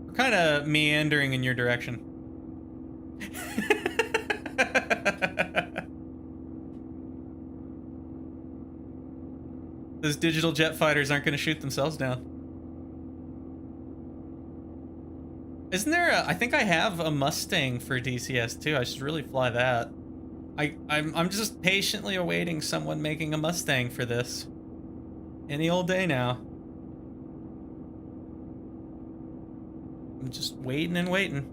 We're kind of meandering in your direction. Those digital jet fighters aren't going to shoot themselves down. Isn't there I think I have a Mustang for DCS too. I should really fly that. I'm just patiently awaiting someone making a Mustang for this. Any old day now. I'm just waiting and waiting.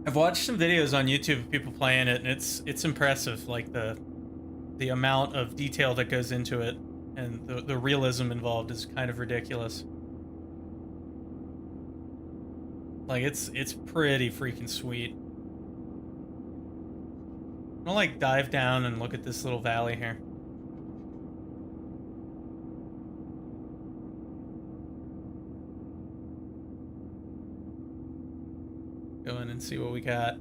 I've watched some videos on YouTube of people playing it, and it's impressive, like the amount of detail that goes into it. And the realism involved is kind of ridiculous. Like, it's pretty freaking sweet. I'll, like, dive down and look at this little valley here. Go in and see what we got.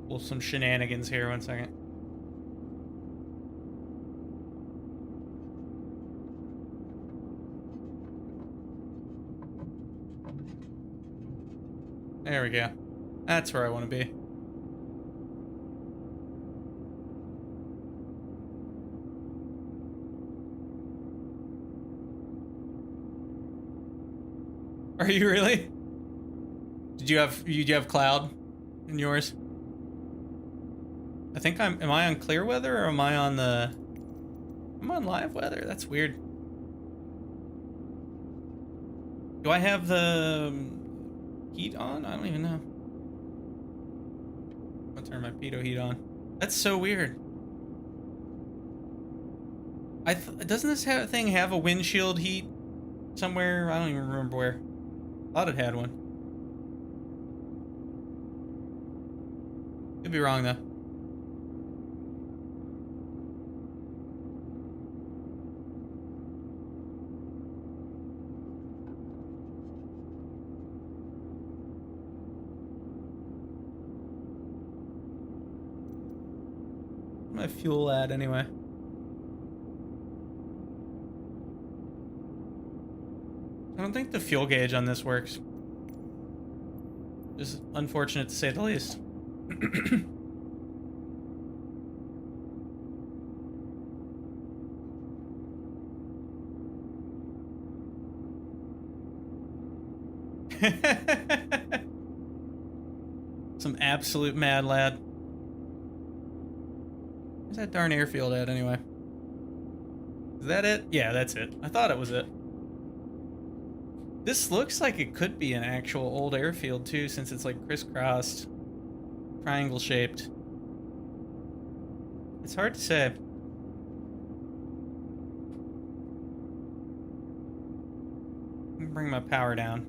Pull some shenanigans here, 1 second. There we go. That's where I want to be. Are you really? Did you have cloud in yours? I think am I on clear weather or am I on the... I'm on live weather. That's weird. Do I have the heat on? I don't even know. I'll turn my pitot heat on. That's so weird. Doesn't this thing have a windshield heat somewhere? I don't even remember where. Thought it had one. Could be wrong though. My fuel at anyway. I don't think the fuel gauge on this works. Just unfortunate to say the least. Some absolute mad lad. Where's that darn airfield at anyway? Is that it? Yeah, that's it. I thought it was it. This looks like it could be an actual old airfield too, since it's like crisscrossed, triangle shaped. It's hard to say. Let me bring my power down.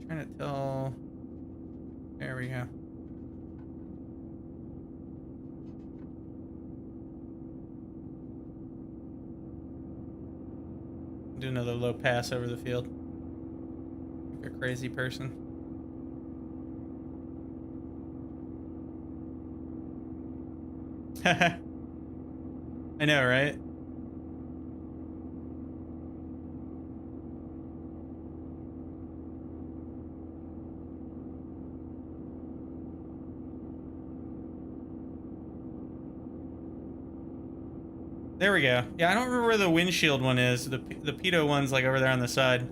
Trying to tell. There we go. Do another low pass over the field. Like a crazy person. I know, right? There we go. Yeah, I don't remember where the windshield one is. The pitot one's like over there on the side.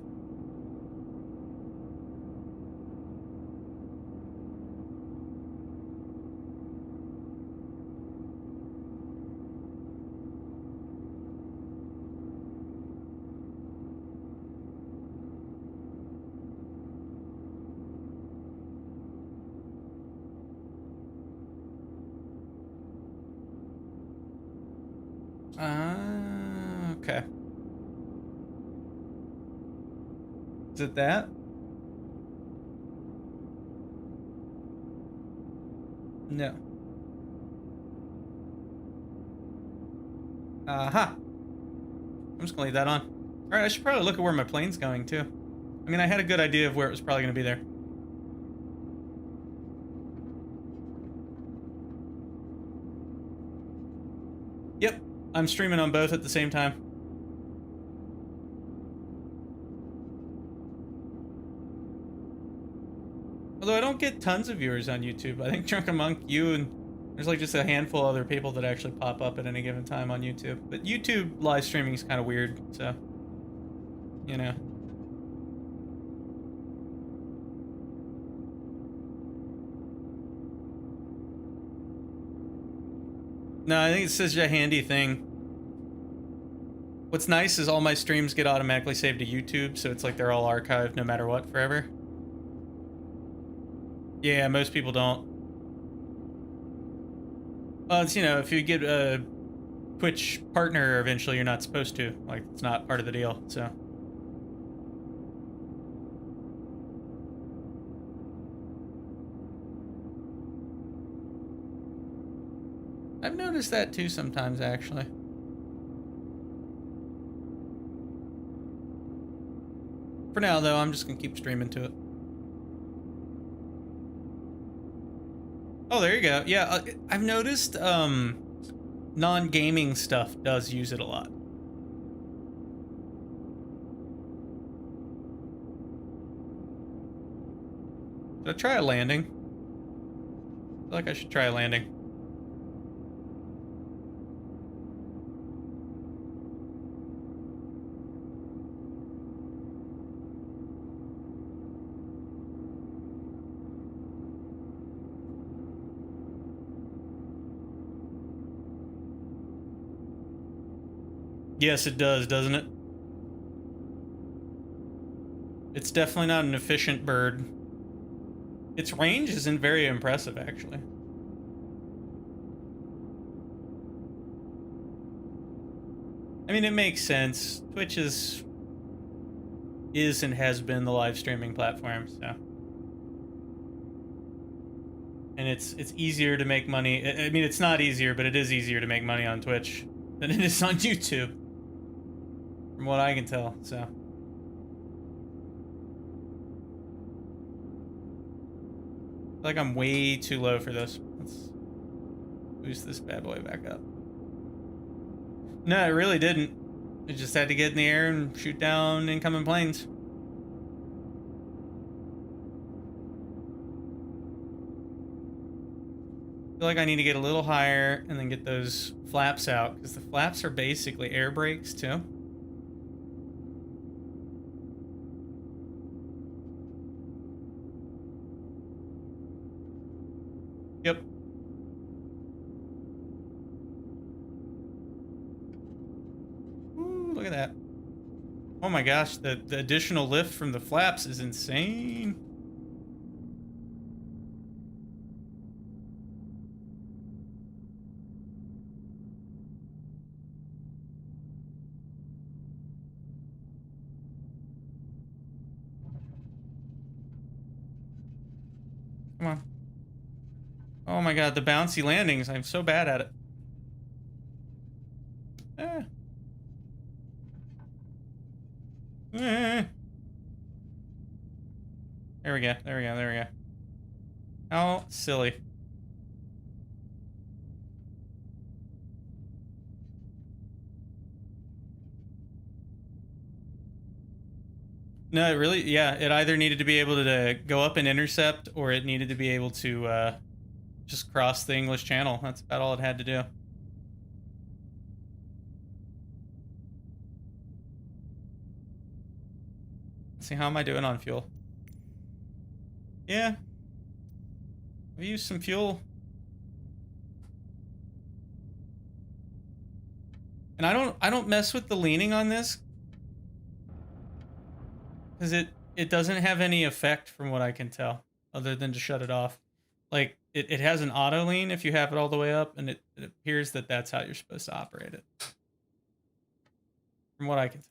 Okay. Is it that? No. Aha. I'm just gonna leave that on. Alright, I should probably look at where my plane's going too. I mean, I had a good idea of where it was probably gonna be there. Yep, I'm streaming on both at the same time. Although I don't get tons of viewers on YouTube. I think Drunken Monk, you, and there's like just a handful of other people that actually pop up at any given time on YouTube. But YouTube live streaming is kind of weird, so, you know. No, I think it's such a handy thing. What's nice is all my streams get automatically saved to YouTube, so it's like they're all archived no matter what forever. Yeah, most people don't. Well, it's, you know, if you get a Twitch partner eventually, you're not supposed to. Like, it's not part of the deal, so. I've noticed that too sometimes, actually. For now, though, I'm just gonna keep streaming to it. Oh, there you go. Yeah, I've noticed non-gaming stuff does use it a lot. Should I try a landing? I feel like I should try a landing. Yes, it does, doesn't it? It's definitely not an efficient bird. Its range isn't very impressive, actually. I mean, it makes sense. Twitch is and has been the live streaming platform, so. And it's easier to make money. I mean, it's not easier, but it is easier to make money on Twitch than it is on YouTube. From what I can tell, so. I feel like I'm way too low for this. Let's boost this bad boy back up. No, it really didn't. It just had to get in the air and shoot down incoming planes. I feel like I need to get a little higher and then get those flaps out, because the flaps are basically air brakes too. Yep. Ooh, look at that. Oh my gosh, the additional lift from the flaps is insane. Come on. Oh my god, the bouncy landings. I'm so bad at it. Eh. Eh. There we go. There we go. There we go. How silly. No, it really, yeah, it either needed to be able to go up and intercept, or it needed to be able to just cross the English Channel. That's about all it had to do. Let's see, how am I doing on fuel? Yeah. I've used some fuel. And I don't mess with the leaning on this, because it doesn't have any effect from what I can tell, other than to shut it off. Like, it has an auto lean if you have it all the way up, and it appears that that's how you're supposed to operate it. From what I can tell.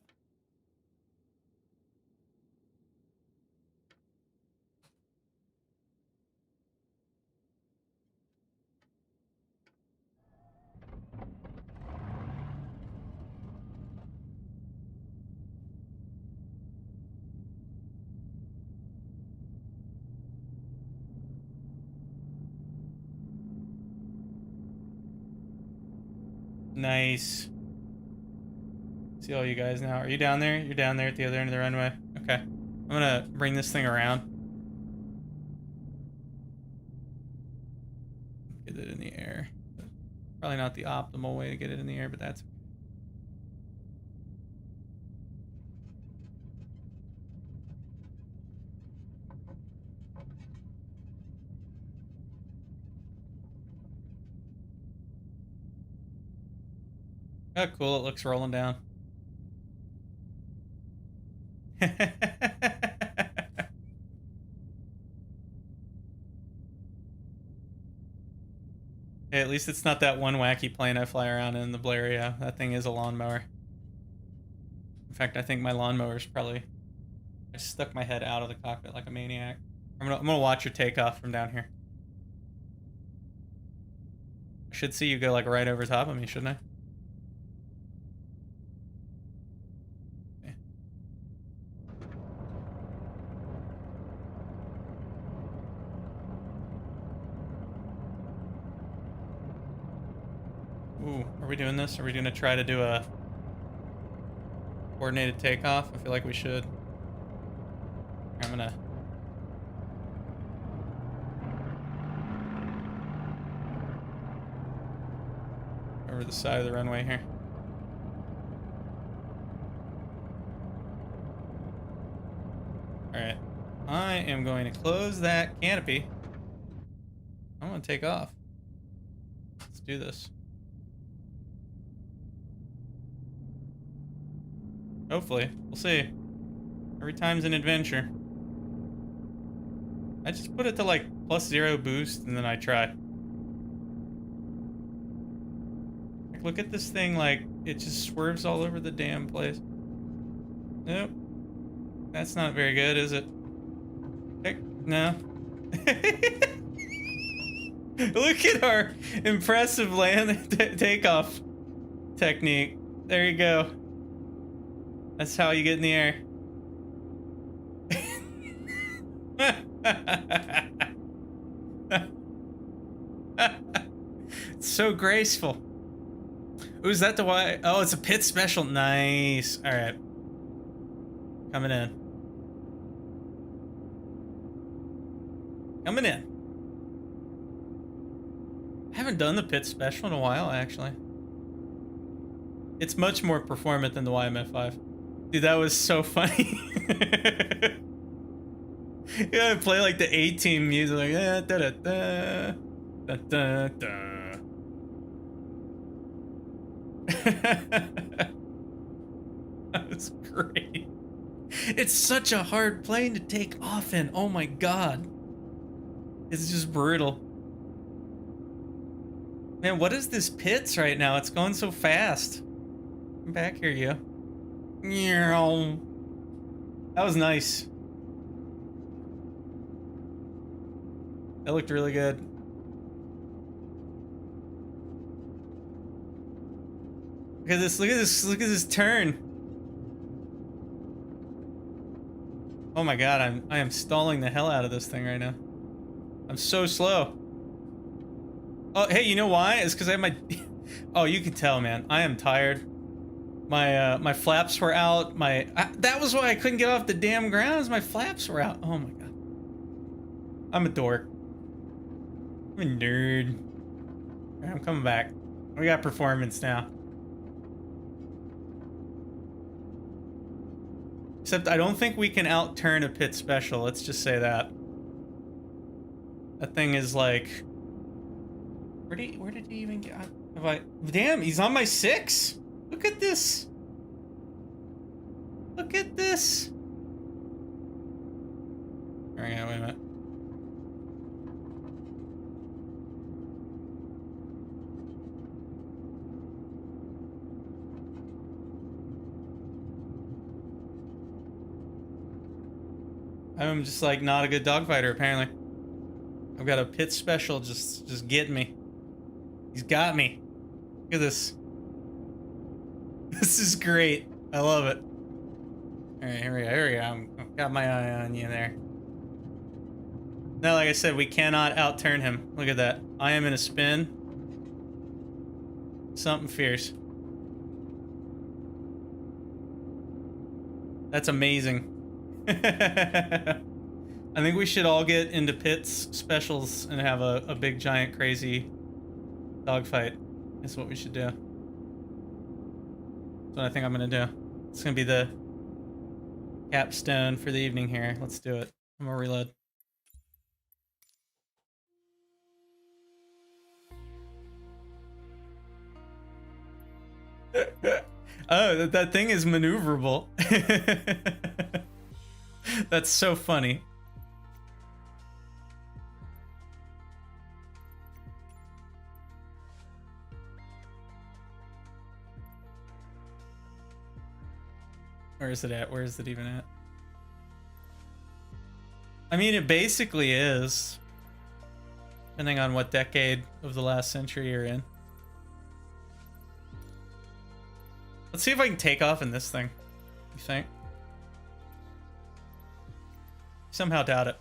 Nice. See all you guys now. Are you down there? You're down there at the other end of the runway. Okay. I'm gonna bring this thing around. Get it in the air. Probably not the optimal way to get it in the air, but that's... Oh, cool. It looks rolling down. Hey, at least it's not that one wacky plane I fly around in the Blairia. That thing is a lawnmower. In fact, I think my lawnmower's probably... I stuck my head out of the cockpit like a maniac. I'm gonna watch your takeoff from down here. I should see you go like right over top of me, shouldn't I? Okay. Ooh, are we doing this? Are we gonna try to do a coordinated takeoff? I feel like we should. I'm gonna over the side of the runway here. Alright. I am going to close that canopy. I'm going to take off. Let's do this. Hopefully. We'll see. Every time's an adventure. I just put it to like +0 boost and then I try. Like, look at this thing, like, it just swerves all over the damn place. Nope. That's not very good, is it? Heck, no. Look at our impressive land takeoff technique. There you go. That's how you get in the air. It's so graceful. Ooh, is that the Y? Oh, it's a pit special. Nice. All right. Coming in. Coming in. I haven't done the pit special in a while, actually. It's much more performant than the YMF5. Dude, that was so funny. You gotta play like the A-Team music, like da da da da da da. That was great. It's such a hard plane to take off in. Oh my god. It's just brutal. Man, what is this pits right now? It's going so fast. Come back here, you. That was nice. That looked really good. Look at this, look at this, look at this turn. Oh my god, I am stalling the hell out of this thing right now. I'm so slow. Oh, hey, you know why? It's because I have my... Oh, you can tell, man. I am tired. My flaps were out. That was why I couldn't get off the damn ground, is my flaps were out. Oh my god. I'm a dork. I'm a nerd. Alright, I'm coming back. We got performance now. Except I don't think we can outturn a pit special. Let's just say that. That thing is like... Where did he even get... Damn, he's on my 6? Look at this. Look at this. Alright, wait a minute. I'm just like not a good dogfighter apparently. I've got a pit special just getting me. He's got me. Look at this. This is great. I love it. Alright, here we go. Here we go. I've got my eye on you there. Now, like I said, we cannot outturn him. Look at that. I am in a spin. Something fierce. That's amazing. I think we should all get into pits specials and have a big, giant, crazy dogfight. That's what we should do. That's what I think I'm gonna do. It's gonna be the capstone for the evening here. Let's do it. I'm gonna reload. Oh, that thing is maneuverable. That's so funny. Where is it at? Where is it even at? I mean, it basically is. Depending on what decade of the last century you're in. Let's see if I can take off in this thing. You think? Somehow doubt it.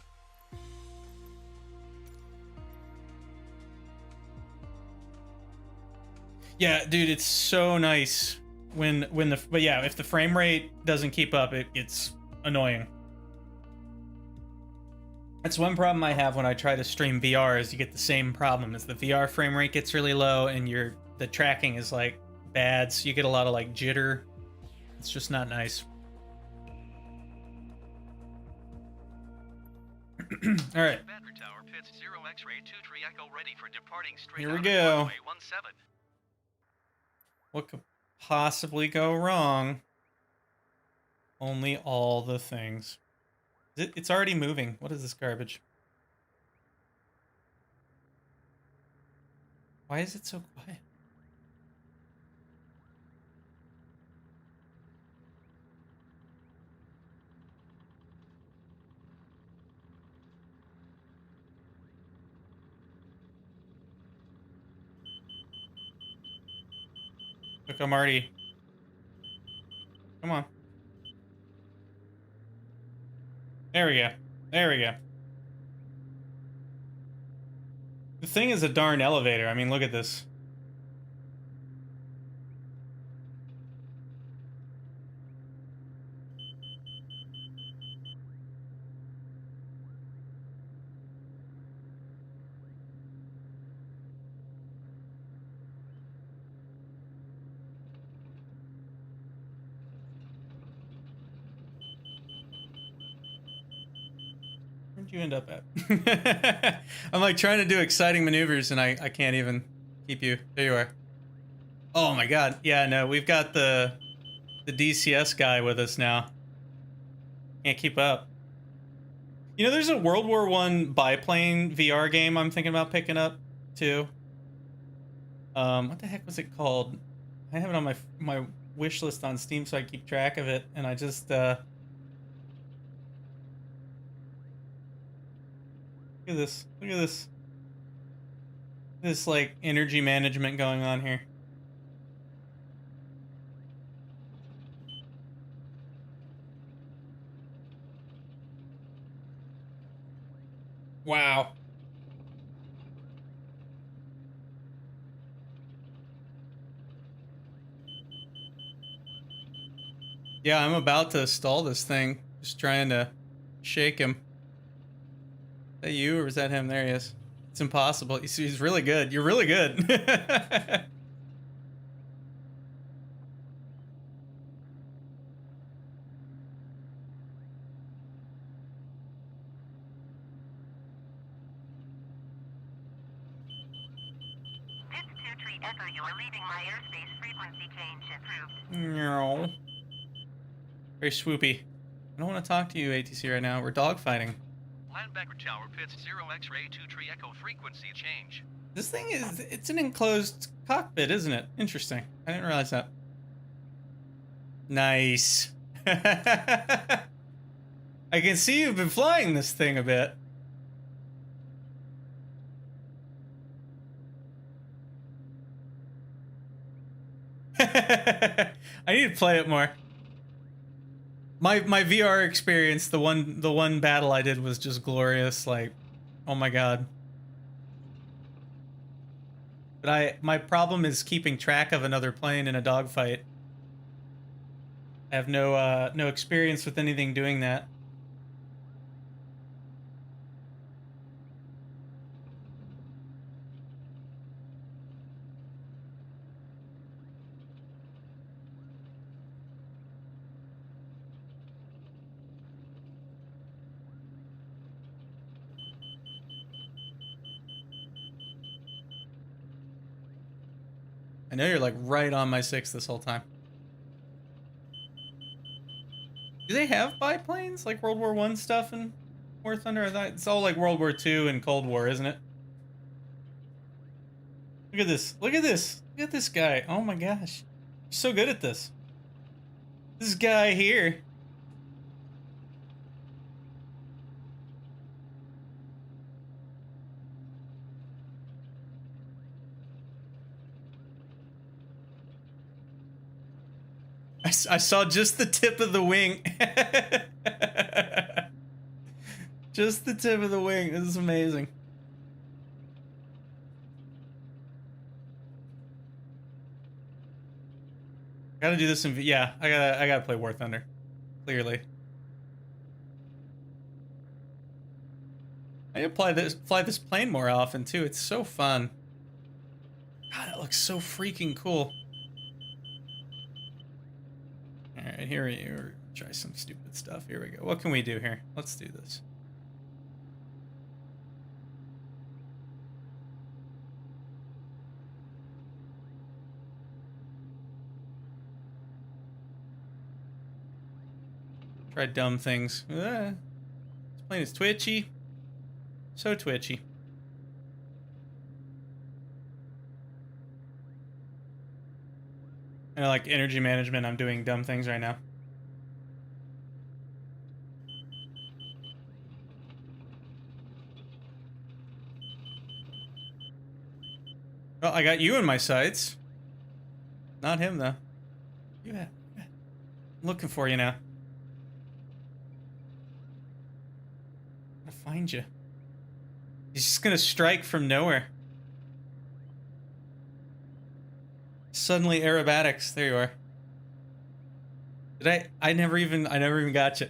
Yeah, dude, it's so nice but yeah, if the frame rate doesn't keep up, it's annoying. That's one problem I have when I try to stream VR is you get the same problem as the VR frame rate gets really low and your the tracking is like bad, so you get a lot of like jitter. It's just not nice. All right. Battery tower pits 0 X-ray 23 Echo ready for departing straight Here we out go. runway 17. What could possibly go wrong? Only all the things. It's already moving. What is this garbage? Why is it so quiet? Look, I'm already... Come on. There we go. There we go. The thing is a darn elevator. I mean, look at this. Where'd you end up at? I'm like trying to do exciting maneuvers and I can't even keep you. There you are. Oh my god. Yeah, no, we've got the DCS guy with us now. Can't keep up. You know, there's a World War I biplane VR game I'm thinking about picking up too. What the heck was it called? I have it on my wish list on Steam so I keep track of it, and I just look at this. Look at this. This like energy management going on here. Wow. Yeah, I'm about to stall this thing. Just trying to shake him. Is that you or is that him? There he is. It's impossible. He's really good. You're really good. Echo, you are leaving my airspace. Frequency change approved. No. Very swoopy. I don't want to talk to you, ATC, right now. We're dogfighting. Linebacker tower pits 0 X-ray 23 Echo frequency change. This thing is, it's an enclosed cockpit, isn't it? Interesting. I didn't realize that. Nice. I can see you've been flying this thing a bit. I need to play it more. My VR experience, the one battle I did was just glorious. Like, oh my god. But my problem is keeping track of another plane in a dogfight. I have no experience with anything doing that. I know you're like right on my 6 this whole time. Do they have biplanes like World War I stuff in War Thunder? I thought it's all like World War II and Cold War, isn't it? Look at this. Look at this. Look at this guy. Oh my gosh. You're so good at this. This guy here. I saw just the tip of the wing. Just the tip of the wing. This is amazing. Gotta do this in yeah. I gotta play War Thunder. Clearly. I need to fly this plane more often too. It's so fun. God, that looks so freaking cool. All right, here we are. Try some stupid stuff. Here we go. What can we do here? Let's do this. Try dumb things. This plane is twitchy. So twitchy. And like energy management, I'm doing dumb things right now. Well, I got you in my sights. Not him, though. Yeah. I'm looking for you now. I'm gonna find you. He's just gonna strike from nowhere. Suddenly aerobatics. There you are. Did I never even got you.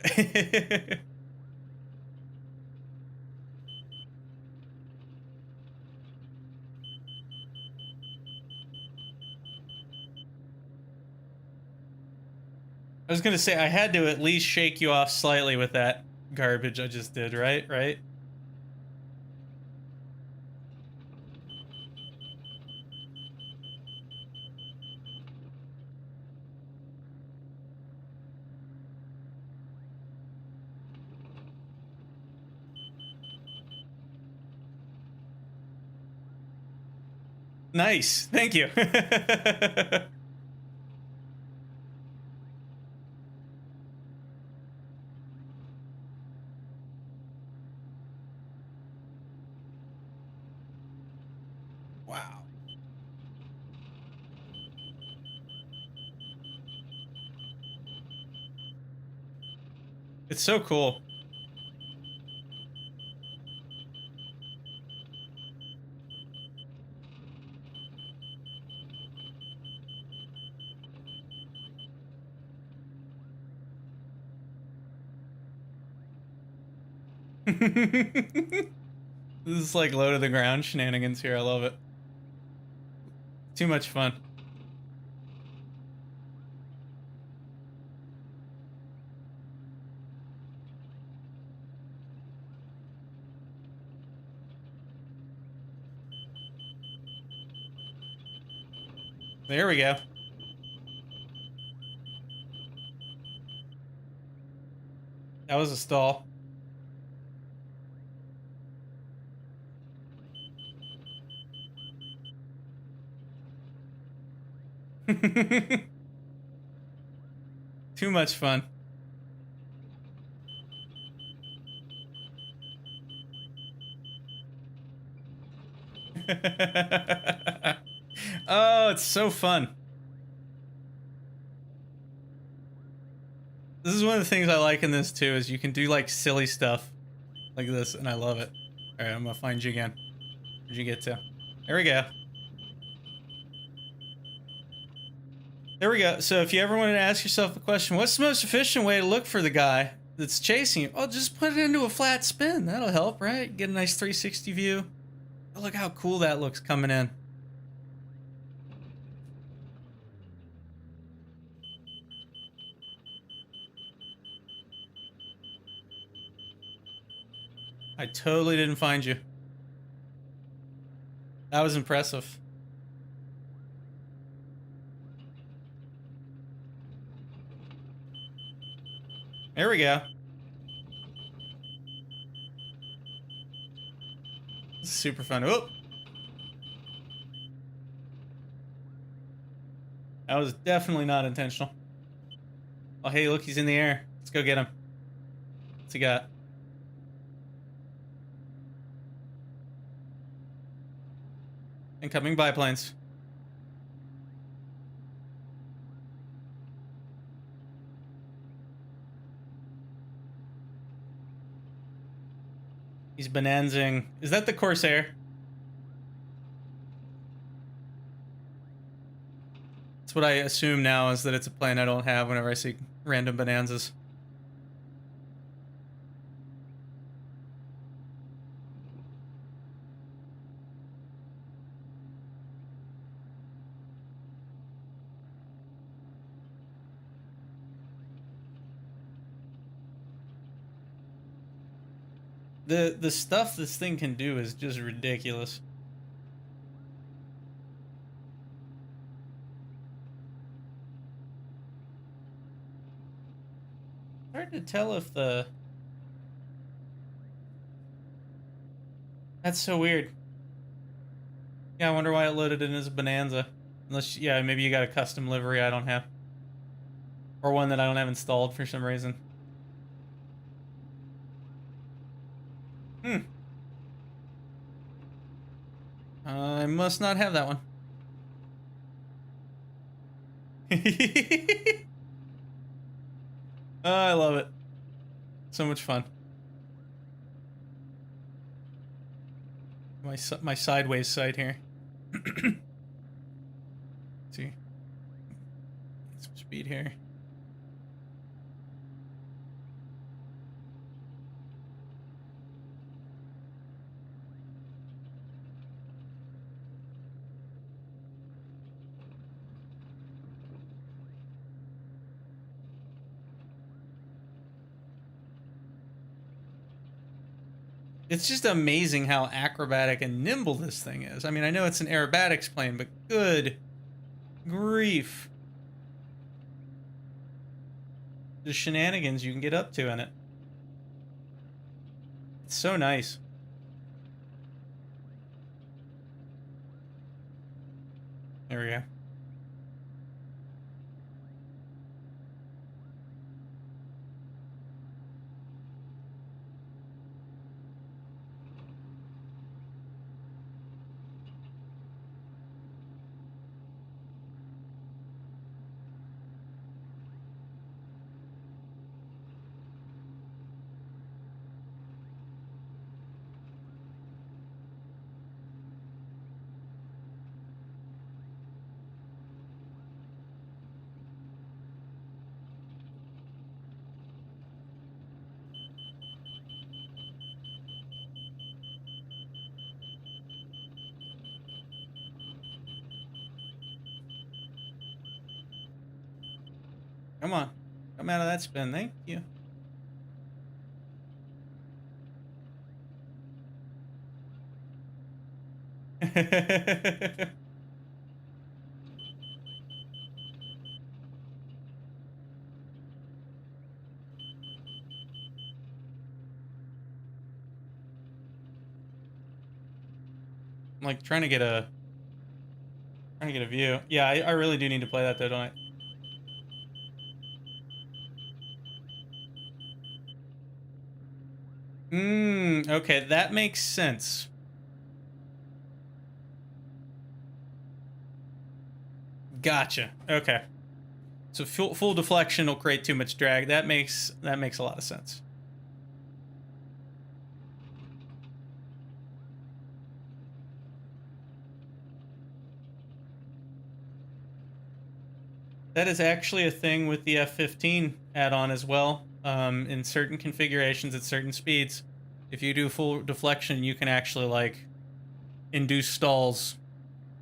I was gonna say I had to at least shake you off slightly with that garbage I just did, right? Right? Nice. Thank you. Wow. It's so cool. This is like low to the ground shenanigans here. I love it. Too much fun. There we go. That was a stall. Too much fun. Oh, it's so fun. This is one of the things I like in this too, is you can do like silly stuff like this, and I love it. All right, I'm gonna find you again. Where'd you get to? There we go. There we go. So if you ever wanted to ask yourself the question, what's the most efficient way to look for the guy that's chasing you? Oh, just put it into a flat spin. That'll help, right? Get a nice 360 view. Oh, look how cool that looks coming in. I totally didn't find you. That was impressive. There we go. This is super fun. Oh! That was definitely not intentional. Oh, hey, look, he's in the air. Let's go get him. What's he got? Incoming biplanes. He's bonanzing. Is that the Corsair? That's what I assume now, is that it's a plane I don't have whenever I see random bonanzas. The stuff this thing can do is just ridiculous. Hard to tell if the... That's so weird. Yeah, I wonder why it loaded in as a Bonanza. Unless, yeah, maybe you got a custom livery I don't have. Or one that I don't have installed for some reason. I must not have that one. Oh, I love it. So much fun. My sideways sight here. See. Some speed here. It's just amazing how acrobatic and nimble this thing is. I mean, I know it's an aerobatics plane, but good grief. The shenanigans you can get up to in it. It's so nice. There we go. Come on. Come out of that spin. Thank you. I'm like trying to get a view. Yeah, I really do need to play that though, don't I? Okay, that makes sense. Gotcha. Okay. So full deflection will create too much drag. That makes a lot of sense. That is actually a thing with the F-15 add-on as well. In certain configurations at certain speeds, if you do full deflection, you can actually like induce stalls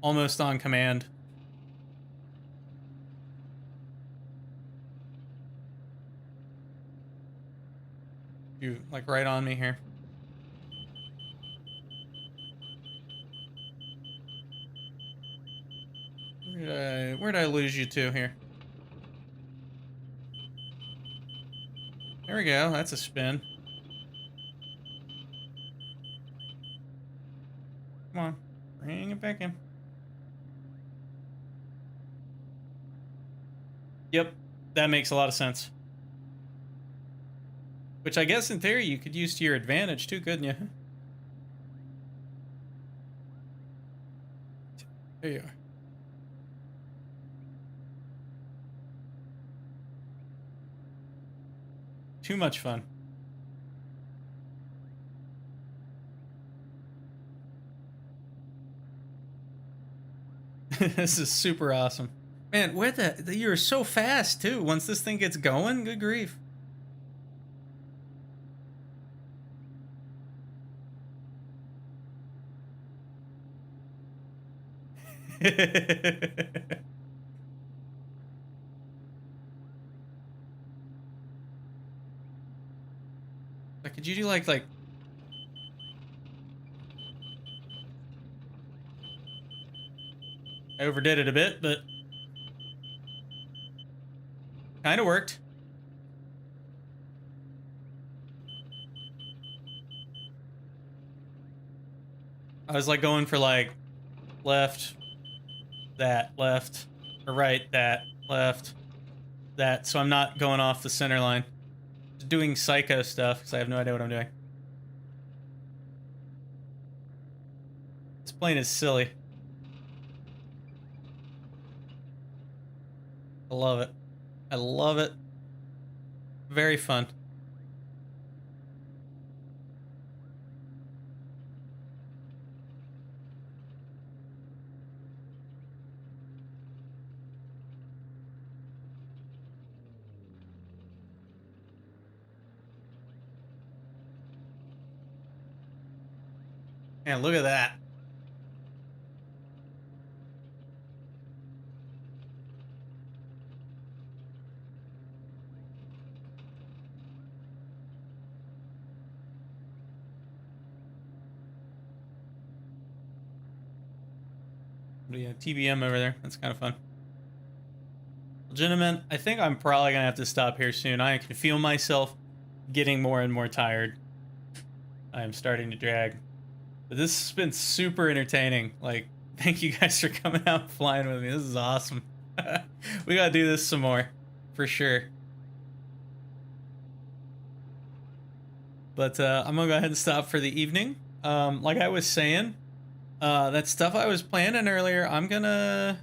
almost on command. You like right on me here. Where did I lose you to here? There we go. That's a spin. Come on. Bring it back in. Yep. That makes a lot of sense. Which I guess in theory you could use to your advantage too, couldn't you? There you are. Too much fun. This is super awesome. Man, where you're so fast too. Once this thing gets going, good grief. Like, could you do like I overdid it a bit, but kind of worked. I was like going for like left, that, left, or right, that, left, that, so I'm not going off the center line. Just doing psycho stuff because I have no idea what I'm doing. This plane is silly. I love it. I love it. Very fun. Man, look at that. Yeah, TBM over there. That's kind of fun. Well, gentlemen, I think I'm probably going to have to stop here soon. I can feel myself getting more and more tired. I am starting to drag. But this has been super entertaining. Like, thank you guys for coming out and flying with me. This is awesome. We got to do this some more. For sure. But I'm going to go ahead and stop for the evening. Like I was saying, that stuff I was planning earlier, I'm gonna...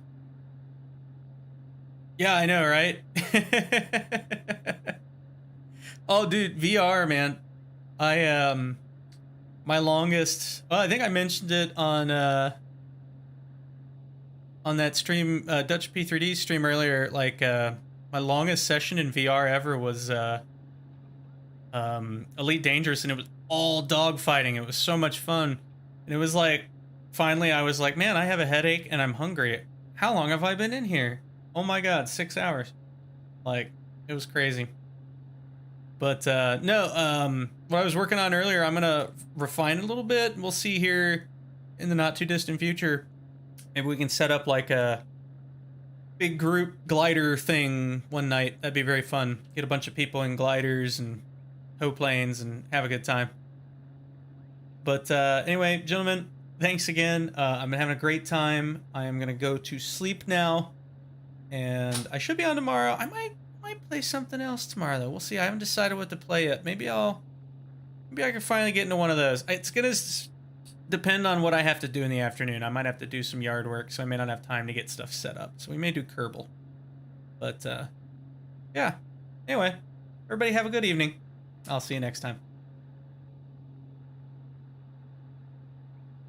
Yeah, I know, right? Oh, dude, VR, man. My longest... Well, I think I mentioned it on that stream, Dutch P3D stream earlier. Like, my longest session in VR ever was Elite Dangerous, and it was all dogfighting. It was so much fun. And it was like, finally, I was like, man, I have a headache and I'm hungry. How long have I been in here? Oh my God, 6 hours. Like, it was crazy. But no, what I was working on earlier, I'm gonna refine it a little bit. We'll see here in the not too distant future. Maybe we can set up like a big group glider thing one night. That'd be very fun. Get a bunch of people in gliders and tow planes and have a good time. But anyway, gentlemen, thanks again. I've been having a great time. I am gonna go to sleep now, and I should be on tomorrow. I might play something else tomorrow though. We'll see. I haven't decided what to play yet. Maybe I can finally get into one of those. It's gonna depend on what I have to do in the afternoon. I might have to do some yard work, so I may not have time to get stuff set up. So we may do Kerbal. But yeah. Anyway, everybody have a good evening. I'll see you next time.